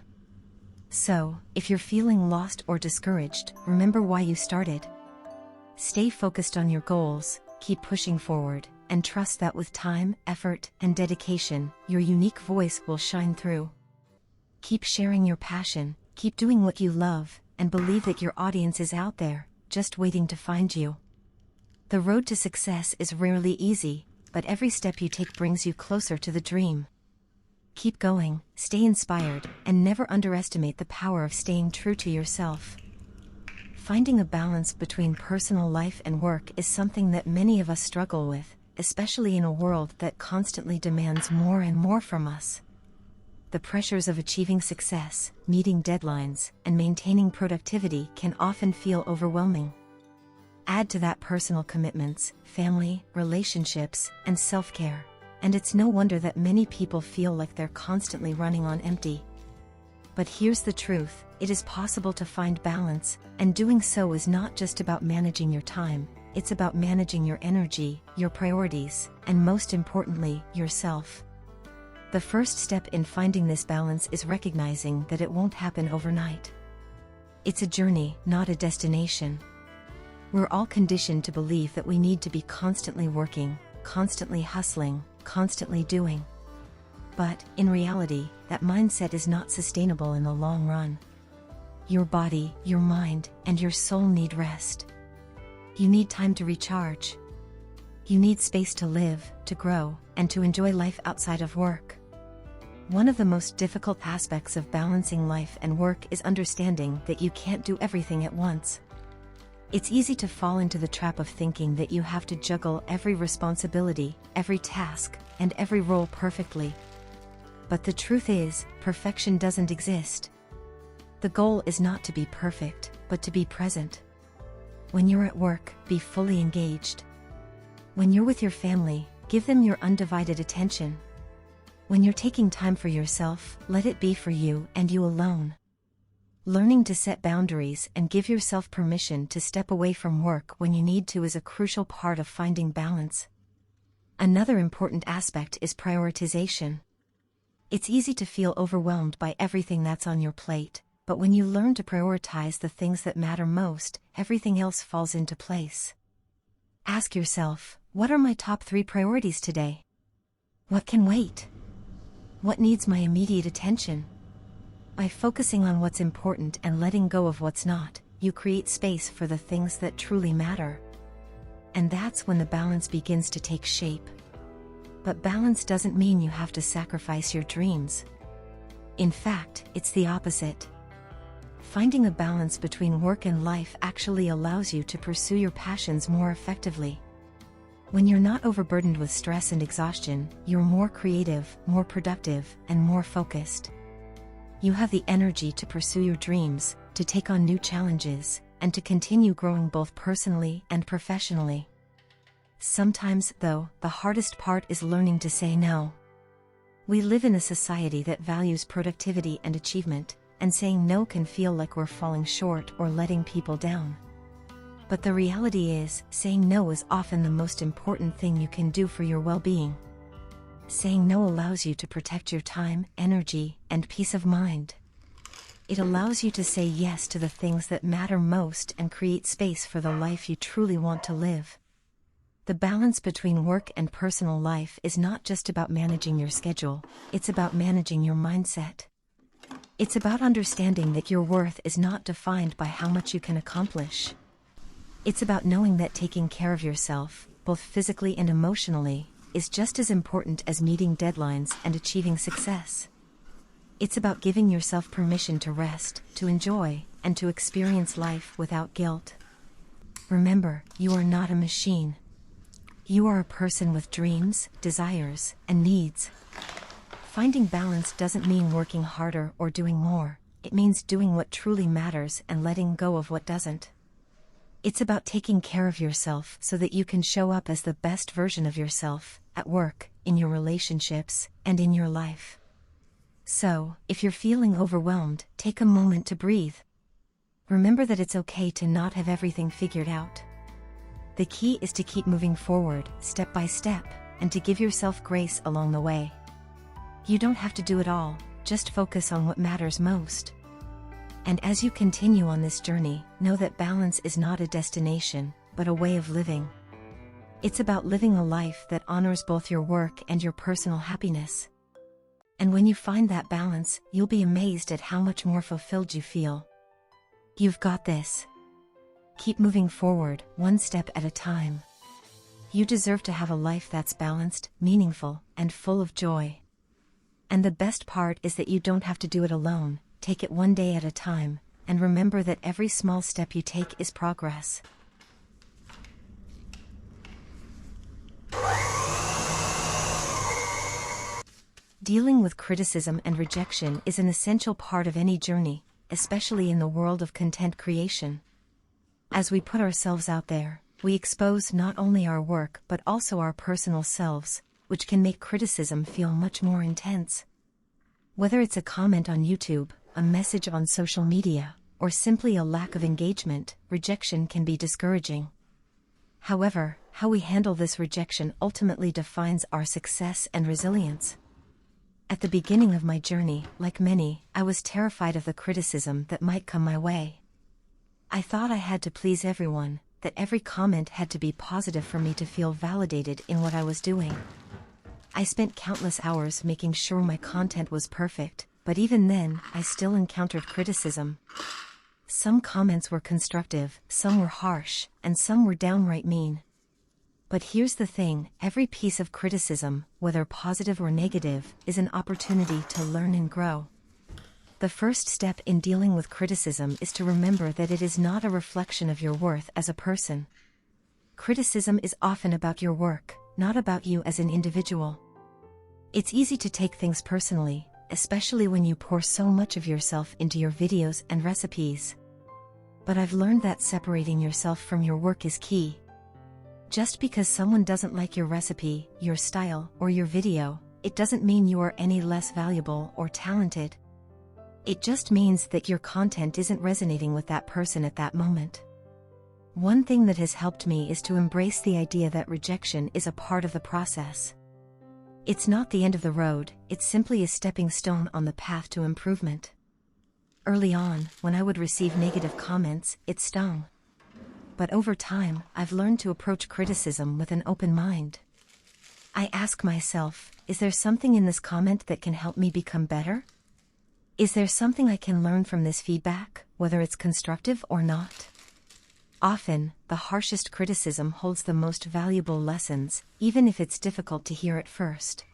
S1: So, if you're feeling lost or discouraged, remember why you started. Stay focused on your goals, keep pushing forward, and trust that with time, effort, and dedication, your unique voice will shine through. Keep sharing your passion, keep doing what you love, and believe that your audience is out there, just waiting to find you. The road to success is rarely easy, but every step you take brings you closer to the dream. Keep going, stay inspired, and never underestimate the power of staying true to yourself. Finding a balance between personal life and work is something that many of us struggle with, especially in a world that constantly demands more and more from us. The pressures of achieving success, meeting deadlines, and maintaining productivity can often feel overwhelming. Add to that personal commitments, family, relationships, and self-care, and it's no wonder that many people feel like they're constantly running on empty. But here's the truth, it is possible to find balance, and doing so is not just about managing your time, it's about managing your energy, your priorities, and most importantly, yourself. The first step in finding this balance is recognizing that it won't happen overnight. It's a journey, not a destination. We're all conditioned to believe that we need to be constantly working, constantly hustling, constantly doing. But, in reality, that mindset is not sustainable in the long run. Your body, your mind, and your soul need rest. You need time to recharge. You need space to live, to grow, and to enjoy life outside of work. One of the most difficult aspects of balancing life and work is understanding that you can't do everything at once. It's easy to fall into the trap of thinking that you have to juggle every responsibility, every task, and every role perfectly. But the truth is, perfection doesn't exist. The goal is not to be perfect, but to be present. When you're at work, be fully engaged. When you're with your family, give them your undivided attention. When you're taking time for yourself, let it be for you and you alone. Learning to set boundaries and give yourself permission to step away from work when you need to is a crucial part of finding balance. Another important aspect is prioritization. It's easy to feel overwhelmed by everything that's on your plate, but when you learn to prioritize the things that matter most, everything else falls into place. Ask yourself, what are my top 3 priorities today? What can wait? What needs my immediate attention? By focusing on what's important and letting go of what's not, you create space for the things that truly matter. And that's when the balance begins to take shape. But balance doesn't mean you have to sacrifice your dreams. In fact, it's the opposite. Finding a balance between work and life actually allows you to pursue your passions more effectively. When you're not overburdened with stress and exhaustion, you're more creative, more productive, and more focused. You have the energy to pursue your dreams, to take on new challenges, and to continue growing both personally and professionally. Sometimes, though, the hardest part is learning to say no. We live in a society that values productivity and achievement, and saying no can feel like we're falling short or letting people down. But the reality is, saying no is often the most important thing you can do for your well-being. Saying no allows you to protect your time, energy, and peace of mind. It allows you to say yes to the things that matter most and create space for the life you truly want to live. The balance between work and personal life is not just about managing your schedule, it's about managing your mindset. It's about understanding that your worth is not defined by how much you can accomplish. It's about knowing that taking care of yourself, both physically and emotionally, is just as important as meeting deadlines and achieving success. It's about giving yourself permission to rest, to enjoy, and to experience life without guilt. Remember, you are not a machine. You are a person with dreams, desires, and needs. Finding balance doesn't mean working harder or doing more. It means doing what truly matters and letting go of what doesn't. It's about taking care of yourself so that you can show up as the best version of yourself, at work, in your relationships, and in your life. So, if you're feeling overwhelmed, take a moment to breathe. Remember that it's okay to not have everything figured out. The key is to keep moving forward, step by step, and to give yourself grace along the way. You don't have to do it all, just focus on what matters most. And as you continue on this journey, know that balance is not a destination, but a way of living. It's about living a life that honors both your work and your personal happiness. And when you find that balance, you'll be amazed at how much more fulfilled you feel. You've got this. Keep moving forward, one step at a time. You deserve to have a life that's balanced, meaningful, and full of joy. And the best part is that you don't have to do it alone. Take it one day at a time, and remember that every small step you take is progress. Dealing with criticism and rejection is an essential part of any journey, especially in the world of content creation. As we put ourselves out there, we expose not only our work but also our personal selves, which can make criticism feel much more intense. Whether it's a comment on YouTube, a message on social media, or simply a lack of engagement, rejection can be discouraging. However, how we handle this rejection ultimately defines our success and resilience. At the beginning of my journey, like many, I was terrified of the criticism that might come my way. I thought I had to please everyone, that every comment had to be positive for me to feel validated in what I was doing. I spent countless hours making sure my content was perfect, but even then, I still encountered criticism. Some comments were constructive, some were harsh, and some were downright mean. But here's the thing, every piece of criticism, whether positive or negative, is an opportunity to learn and grow. The first step in dealing with criticism is to remember that it is not a reflection of your worth as a person. Criticism is often about your work, not about you as an individual. It's easy to take things personally, especially when you pour so much of yourself into your videos and recipes. But I've learned that separating yourself from your work is key. Just because someone doesn't like your recipe, your style, or your video, it doesn't mean you are any less valuable or talented. It just means that your content isn't resonating with that person at that moment. One thing that has helped me is to embrace the idea that rejection is a part of the process. It's not the end of the road, it's simply a stepping stone on the path to improvement. Early on, when I would receive negative comments, it stung. But over time, I've learned to approach criticism with an open mind. I ask myself, is there something in this comment that can help me become better? Is there something I can learn from this feedback, whether it's constructive or not? Often, the harshest criticism holds the most valuable lessons, even if it's difficult to hear at first.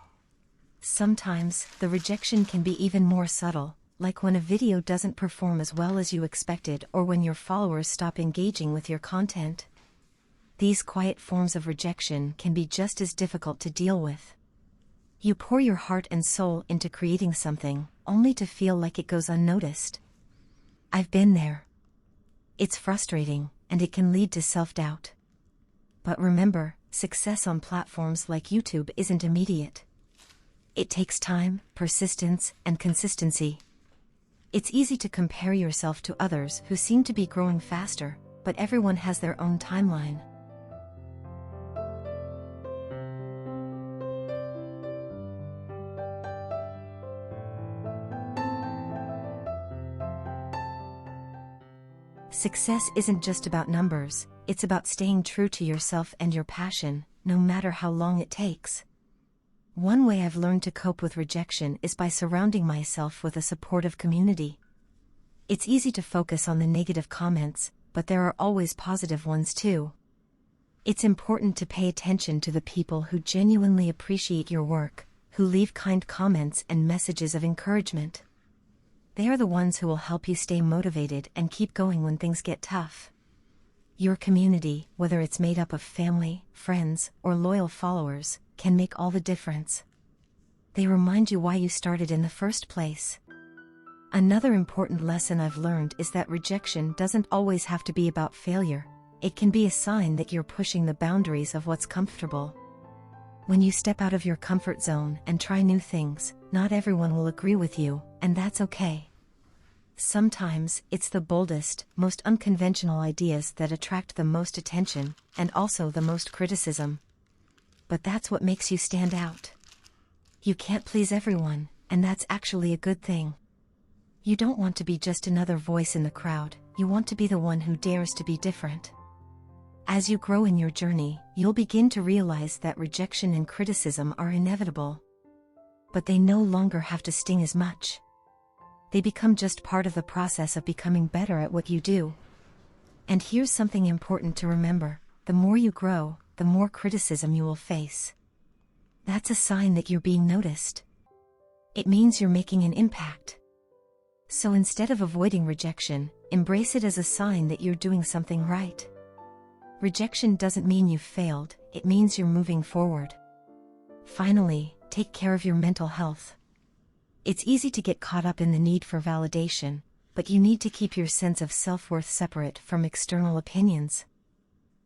S1: Sometimes, the rejection can be even more subtle, like when a video doesn't perform as well as you expected or when your followers stop engaging with your content. These quiet forms of rejection can be just as difficult to deal with. You pour your heart and soul into creating something, only to feel like it goes unnoticed. I've been there. It's frustrating, and it can lead to self-doubt. But remember, success on platforms like YouTube isn't immediate. It takes time, persistence, and consistency. It's easy to compare yourself to others who seem to be growing faster, but everyone has their own timeline. Success isn't just about numbers, it's about staying true to yourself and your passion, no matter how long it takes. One way I've learned to cope with rejection is by surrounding myself with a supportive community. It's easy to focus on the negative comments, but there are always positive ones too. It's important to pay attention to the people who genuinely appreciate your work, who leave kind comments and messages of encouragement. They are the ones who will help you stay motivated and keep going when things get tough. Your community, whether it's made up of family, friends, or loyal followers, can make all the difference. They remind you why you started in the first place. Another important lesson I've learned is that rejection doesn't always have to be about failure. It can be a sign that you're pushing the boundaries of what's comfortable. When you step out of your comfort zone and try new things, not everyone will agree with you, and that's okay. Sometimes, it's the boldest, most unconventional ideas that attract the most attention, and also the most criticism. But that's what makes you stand out. You can't please everyone, and that's actually a good thing. You don't want to be just another voice in the crowd, you want to be the one who dares to be different. As you grow in your journey, you'll begin to realize that rejection and criticism are inevitable. But they no longer have to sting as much. They become just part of the process of becoming better at what you do. And here's something important to remember: the more you grow, the more criticism you will face. That's a sign that you're being noticed. It means you're making an impact. So instead of avoiding rejection, embrace it as a sign that you're doing something right. Rejection doesn't mean you've failed, it means you're moving forward. Finally, take care of your mental health. It's easy to get caught up in the need for validation, but you need to keep your sense of self-worth separate from external opinions.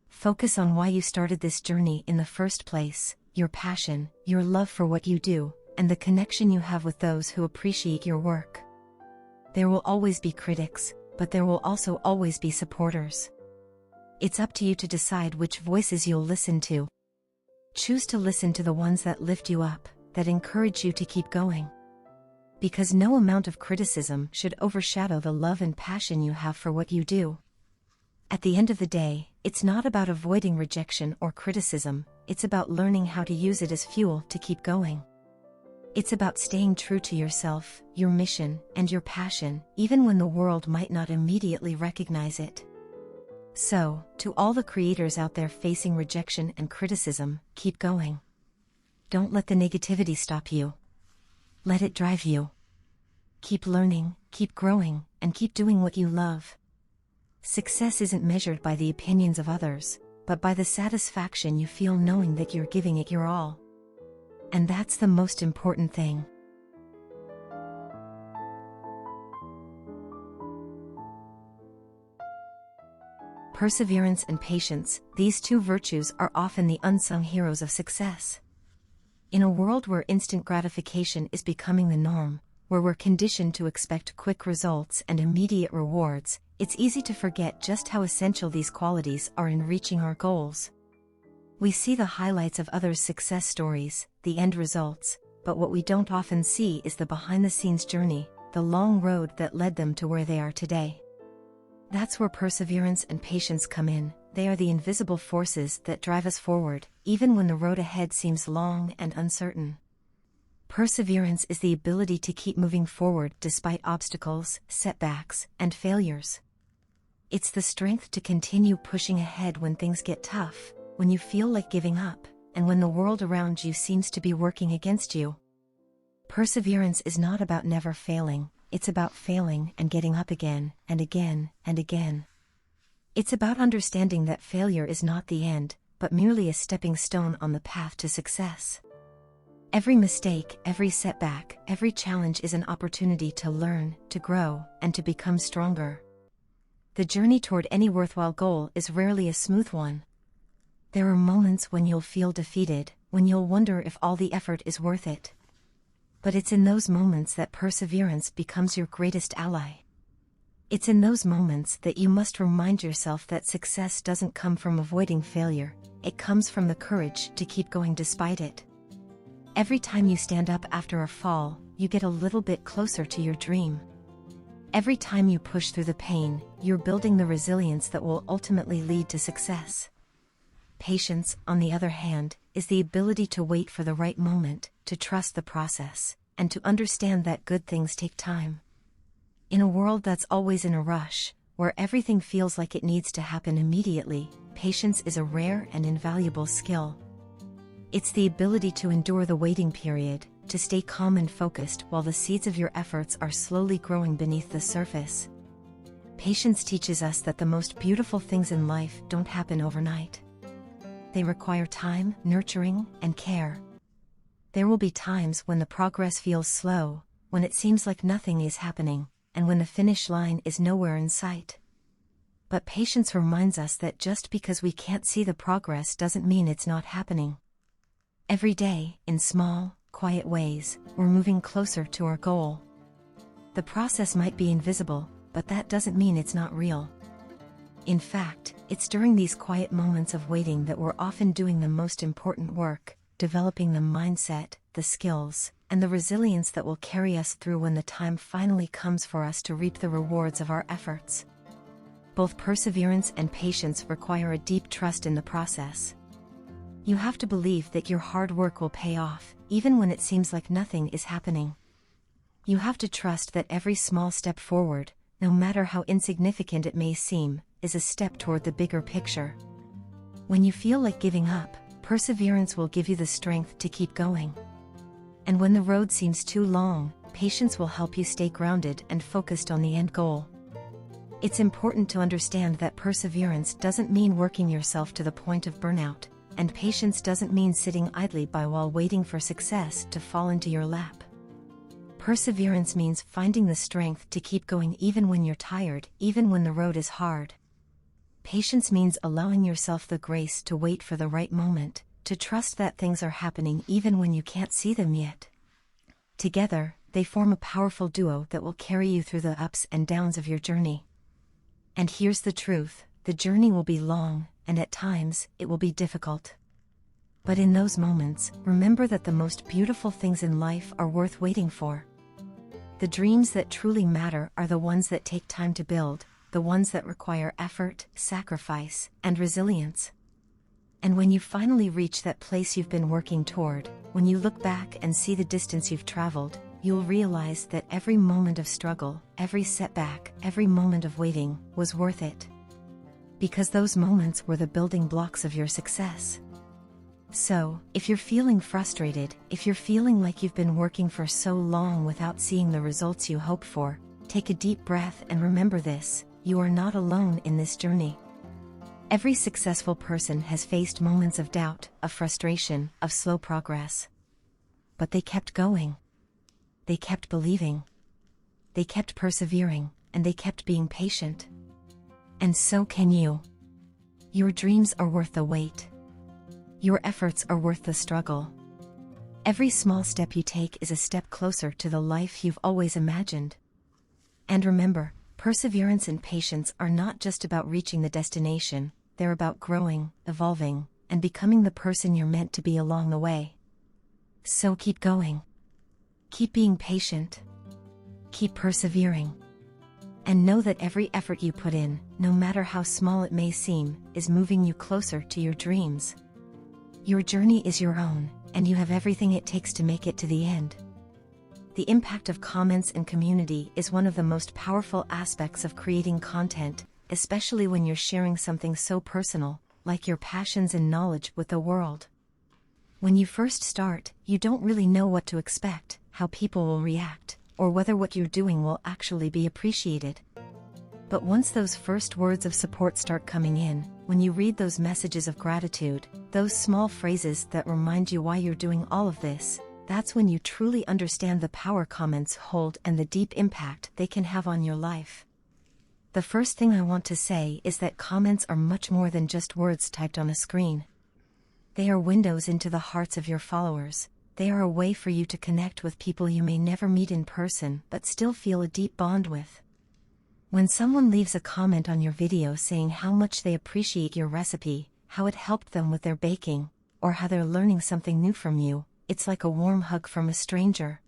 S1: Focus on why you started this journey in the first place, your passion, your love for what you do, and the connection you have with those who appreciate your work. There will always be critics, but there will also always be supporters. It's up to you to decide which voices you'll listen to. Choose to listen to the ones that lift you up, that encourage you to keep going. Because no amount of criticism should overshadow the love and passion you have for what you do. At the end of the day, it's not about avoiding rejection or criticism, it's about learning how to use it as fuel to keep going. It's about staying true to yourself, your mission, and your passion, even when the world might not immediately recognize it. So, to all the creators out there facing rejection and criticism, keep going. Don't let the negativity stop you. Let it drive you. Keep learning, keep growing, and keep doing what you love. Success isn't measured by the opinions of others, but by the satisfaction you feel knowing that you're giving it your all. And that's the most important thing. Perseverance and patience, these two virtues are often the unsung heroes of success. In a world where instant gratification is becoming the norm, where we're conditioned to expect quick results and immediate rewards, it's easy to forget just how essential these qualities are in reaching our goals. We see the highlights of others' success stories, the end results, but what we don't often see is the behind-the-scenes journey, the long road that led them to where they are today. That's where perseverance and patience come in. They are the invisible forces that drive us forward, even when the road ahead seems long and uncertain. Perseverance is the ability to keep moving forward despite obstacles, setbacks, and failures. It's the strength to continue pushing ahead when things get tough, when you feel like giving up, and when the world around you seems to be working against you. Perseverance is not about never failing, it's about failing and getting up again, and again, and again. It's about understanding that failure is not the end, but merely a stepping stone on the path to success. Every mistake, every setback, every challenge is an opportunity to learn, to grow, and to become stronger. The journey toward any worthwhile goal is rarely a smooth one. There are moments when you'll feel defeated, when you'll wonder if all the effort is worth it. But it's in those moments that perseverance becomes your greatest ally. It's in those moments that you must remind yourself that success doesn't come from avoiding failure, it comes from the courage to keep going despite it. Every time you stand up after a fall, you get a little bit closer to your dream. Every time you push through the pain, you're building the resilience that will ultimately lead to success. Patience, on the other hand, is the ability to wait for the right moment, to trust the process, and to understand that good things take time. In a world that's always in a rush, where everything feels like it needs to happen immediately, patience is a rare and invaluable skill. It's the ability to endure the waiting period, to stay calm and focused while the seeds of your efforts are slowly growing beneath the surface. Patience teaches us that the most beautiful things in life don't happen overnight. They require time, nurturing, and care. There will be times when the progress feels slow, when it seems like nothing is happening, and when the finish line is nowhere in sight. But patience reminds us that just because we can't see the progress doesn't mean it's not happening. Every day, in small, quiet ways, we're moving closer to our goal. The process might be invisible, but that doesn't mean it's not real. In fact, it's during these quiet moments of waiting that we're often doing the most important work, developing the mindset, the skills, and the resilience that will carry us through when the time finally comes for us to reap the rewards of our efforts. Both perseverance and patience require a deep trust in the process. You have to believe that your hard work will pay off, even when it seems like nothing is happening. You have to trust that every small step forward, no matter how insignificant it may seem, is a step toward the bigger picture. When you feel like giving up, perseverance will give you the strength to keep going. And when the road seems too long, patience will help you stay grounded and focused on the end goal. It's important to understand that perseverance doesn't mean working yourself to the point of burnout, and patience doesn't mean sitting idly by while waiting for success to fall into your lap. Perseverance means finding the strength to keep going even when you're tired, even when the road is hard. Patience means allowing yourself the grace to wait for the right moment, to trust that things are happening even when you can't see them yet. Together, they form a powerful duo that will carry you through the ups and downs of your journey. And here's the truth, the journey will be long, and at times, it will be difficult. But in those moments, remember that the most beautiful things in life are worth waiting for. The dreams that truly matter are the ones that take time to build, the ones that require effort, sacrifice, and resilience. And when you finally reach that place you've been working toward, when you look back and see the distance you've traveled, you'll realize that every moment of struggle, every setback, every moment of waiting, was worth it. Because those moments were the building blocks of your success. So, if you're feeling frustrated, if you're feeling like you've been working for so long without seeing the results you hoped for, take a deep breath and remember this: you are not alone in this journey. Every successful person has faced moments of doubt, of frustration, of slow progress. But they kept going. They kept believing. They kept persevering, and they kept being patient. And so can you. Your dreams are worth the wait. Your efforts are worth the struggle. Every small step you take is a step closer to the life you've always imagined. And remember, perseverance and patience are not just about reaching the destination, they're about growing, evolving, and becoming the person you're meant to be along the way. So keep going. Keep being patient. Keep persevering. And know that every effort you put in, no matter how small it may seem, is moving you closer to your dreams. Your journey is your own, and you have everything it takes to make it to the end. The impact of comments and community is one of the most powerful aspects of creating content, especially when you're sharing something so personal, like your passions and knowledge with the world. When you first start, you don't really know what to expect, how people will react, or whether what you're doing will actually be appreciated. But once those first words of support start coming in, when you read those messages of gratitude, those small phrases that remind you why you're doing all of this, that's when you truly understand the power comments hold and the deep impact they can have on your life. The first thing I want to say is that comments are much more than just words typed on a screen. They are windows into the hearts of your followers. They are a way for you to connect with people you may never meet in person but still feel a deep bond with. When someone leaves a comment on your video saying how much they appreciate your recipe, how it helped them with their baking, or how they're learning something new from you, it's like a warm hug from a stranger.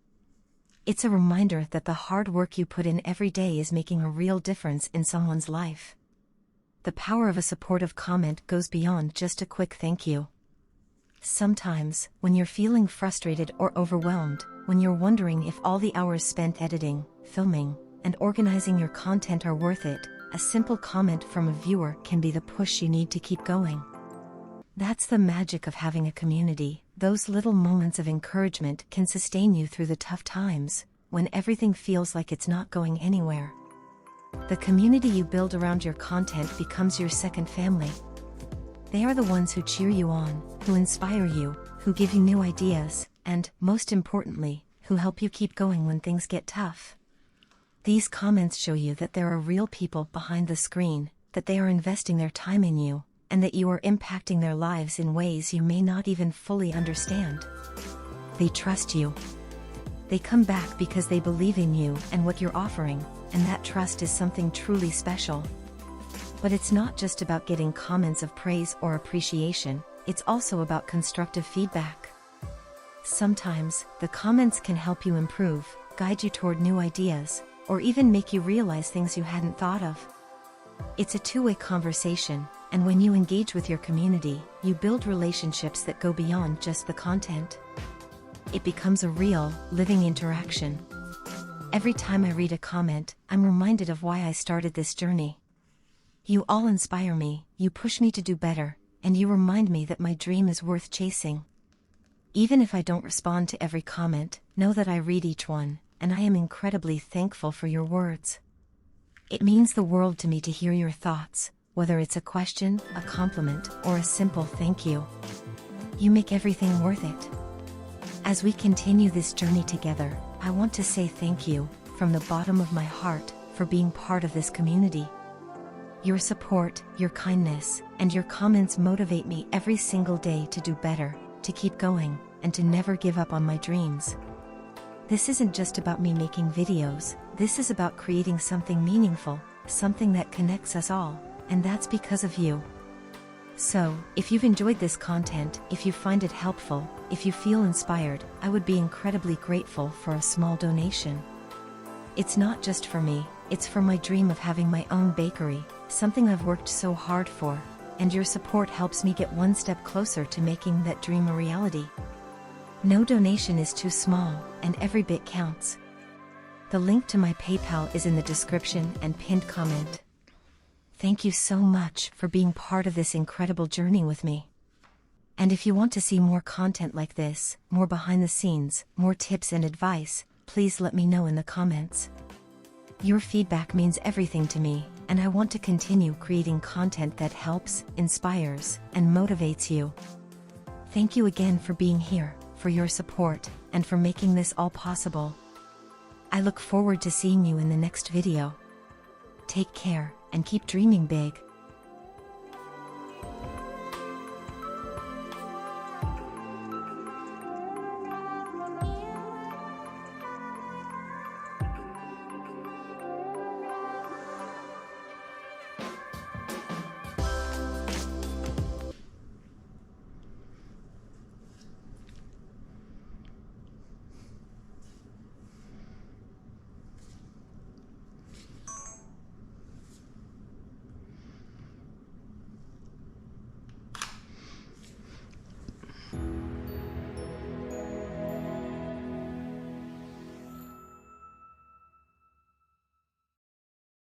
S1: It's a reminder that the hard work you put in every day is making a real difference in someone's life. The power of a supportive comment goes beyond just a quick thank you. Sometimes, when you're feeling frustrated or overwhelmed, when you're wondering if all the hours spent editing, filming, and organizing your content are worth it, a simple comment from a viewer can be the push you need to keep going. That's the magic of having a community. Those little moments of encouragement can sustain you through the tough times, when everything feels like it's not going anywhere. The community you build around your content becomes your second family. They are the ones who cheer you on, who inspire you, who give you new ideas, and, most importantly, who help you keep going when things get tough. These comments show you that there are real people behind the screen, that they are investing their time in you, and that you are impacting their lives in ways you may not even fully understand. They trust you. They come back because they believe in you and what you're offering, and that trust is something truly special. But it's not just about getting comments of praise or appreciation, it's also about constructive feedback. Sometimes, the comments can help you improve, guide you toward new ideas, or even make you realize things you hadn't thought of. It's a two-way conversation, and when you engage with your community, you build relationships that go beyond just the content. It becomes a real, living interaction. Every time I read a comment, I'm reminded of why I started this journey. You all inspire me, you push me to do better, and you remind me that my dream is worth chasing. Even if I don't respond to every comment, know that I read each one, and I am incredibly thankful for your words. It means the world to me to hear your thoughts, whether it's a question, a compliment, or a simple thank you. You make everything worth it. As we continue this journey together, I want to say thank you, from the bottom of my heart, for being part of this community. Your support, your kindness, and your comments motivate me every single day to do better, to keep going, and to never give up on my dreams. This isn't just about me making videos, this is about creating something meaningful, something that connects us all, and that's because of you. So, if you've enjoyed this content, if you find it helpful, if you feel inspired, I would be incredibly grateful for a small donation. It's not just for me, it's for my dream of having my own bakery, something I've worked so hard for, and your support helps me get one step closer to making that dream a reality. No donation is too small, and every bit counts. The link to my PayPal is in the description and pinned comment. Thank you so much for being part of this incredible journey with me. And if you want to see more content like this, more behind the scenes, more tips and advice, please let me know in the comments. Your feedback means everything to me, and I want to continue creating content that helps, inspires, and motivates you. Thank you again for being here, for your support, and for making this all possible. I look forward to seeing you in the next video. Take care, and keep dreaming big.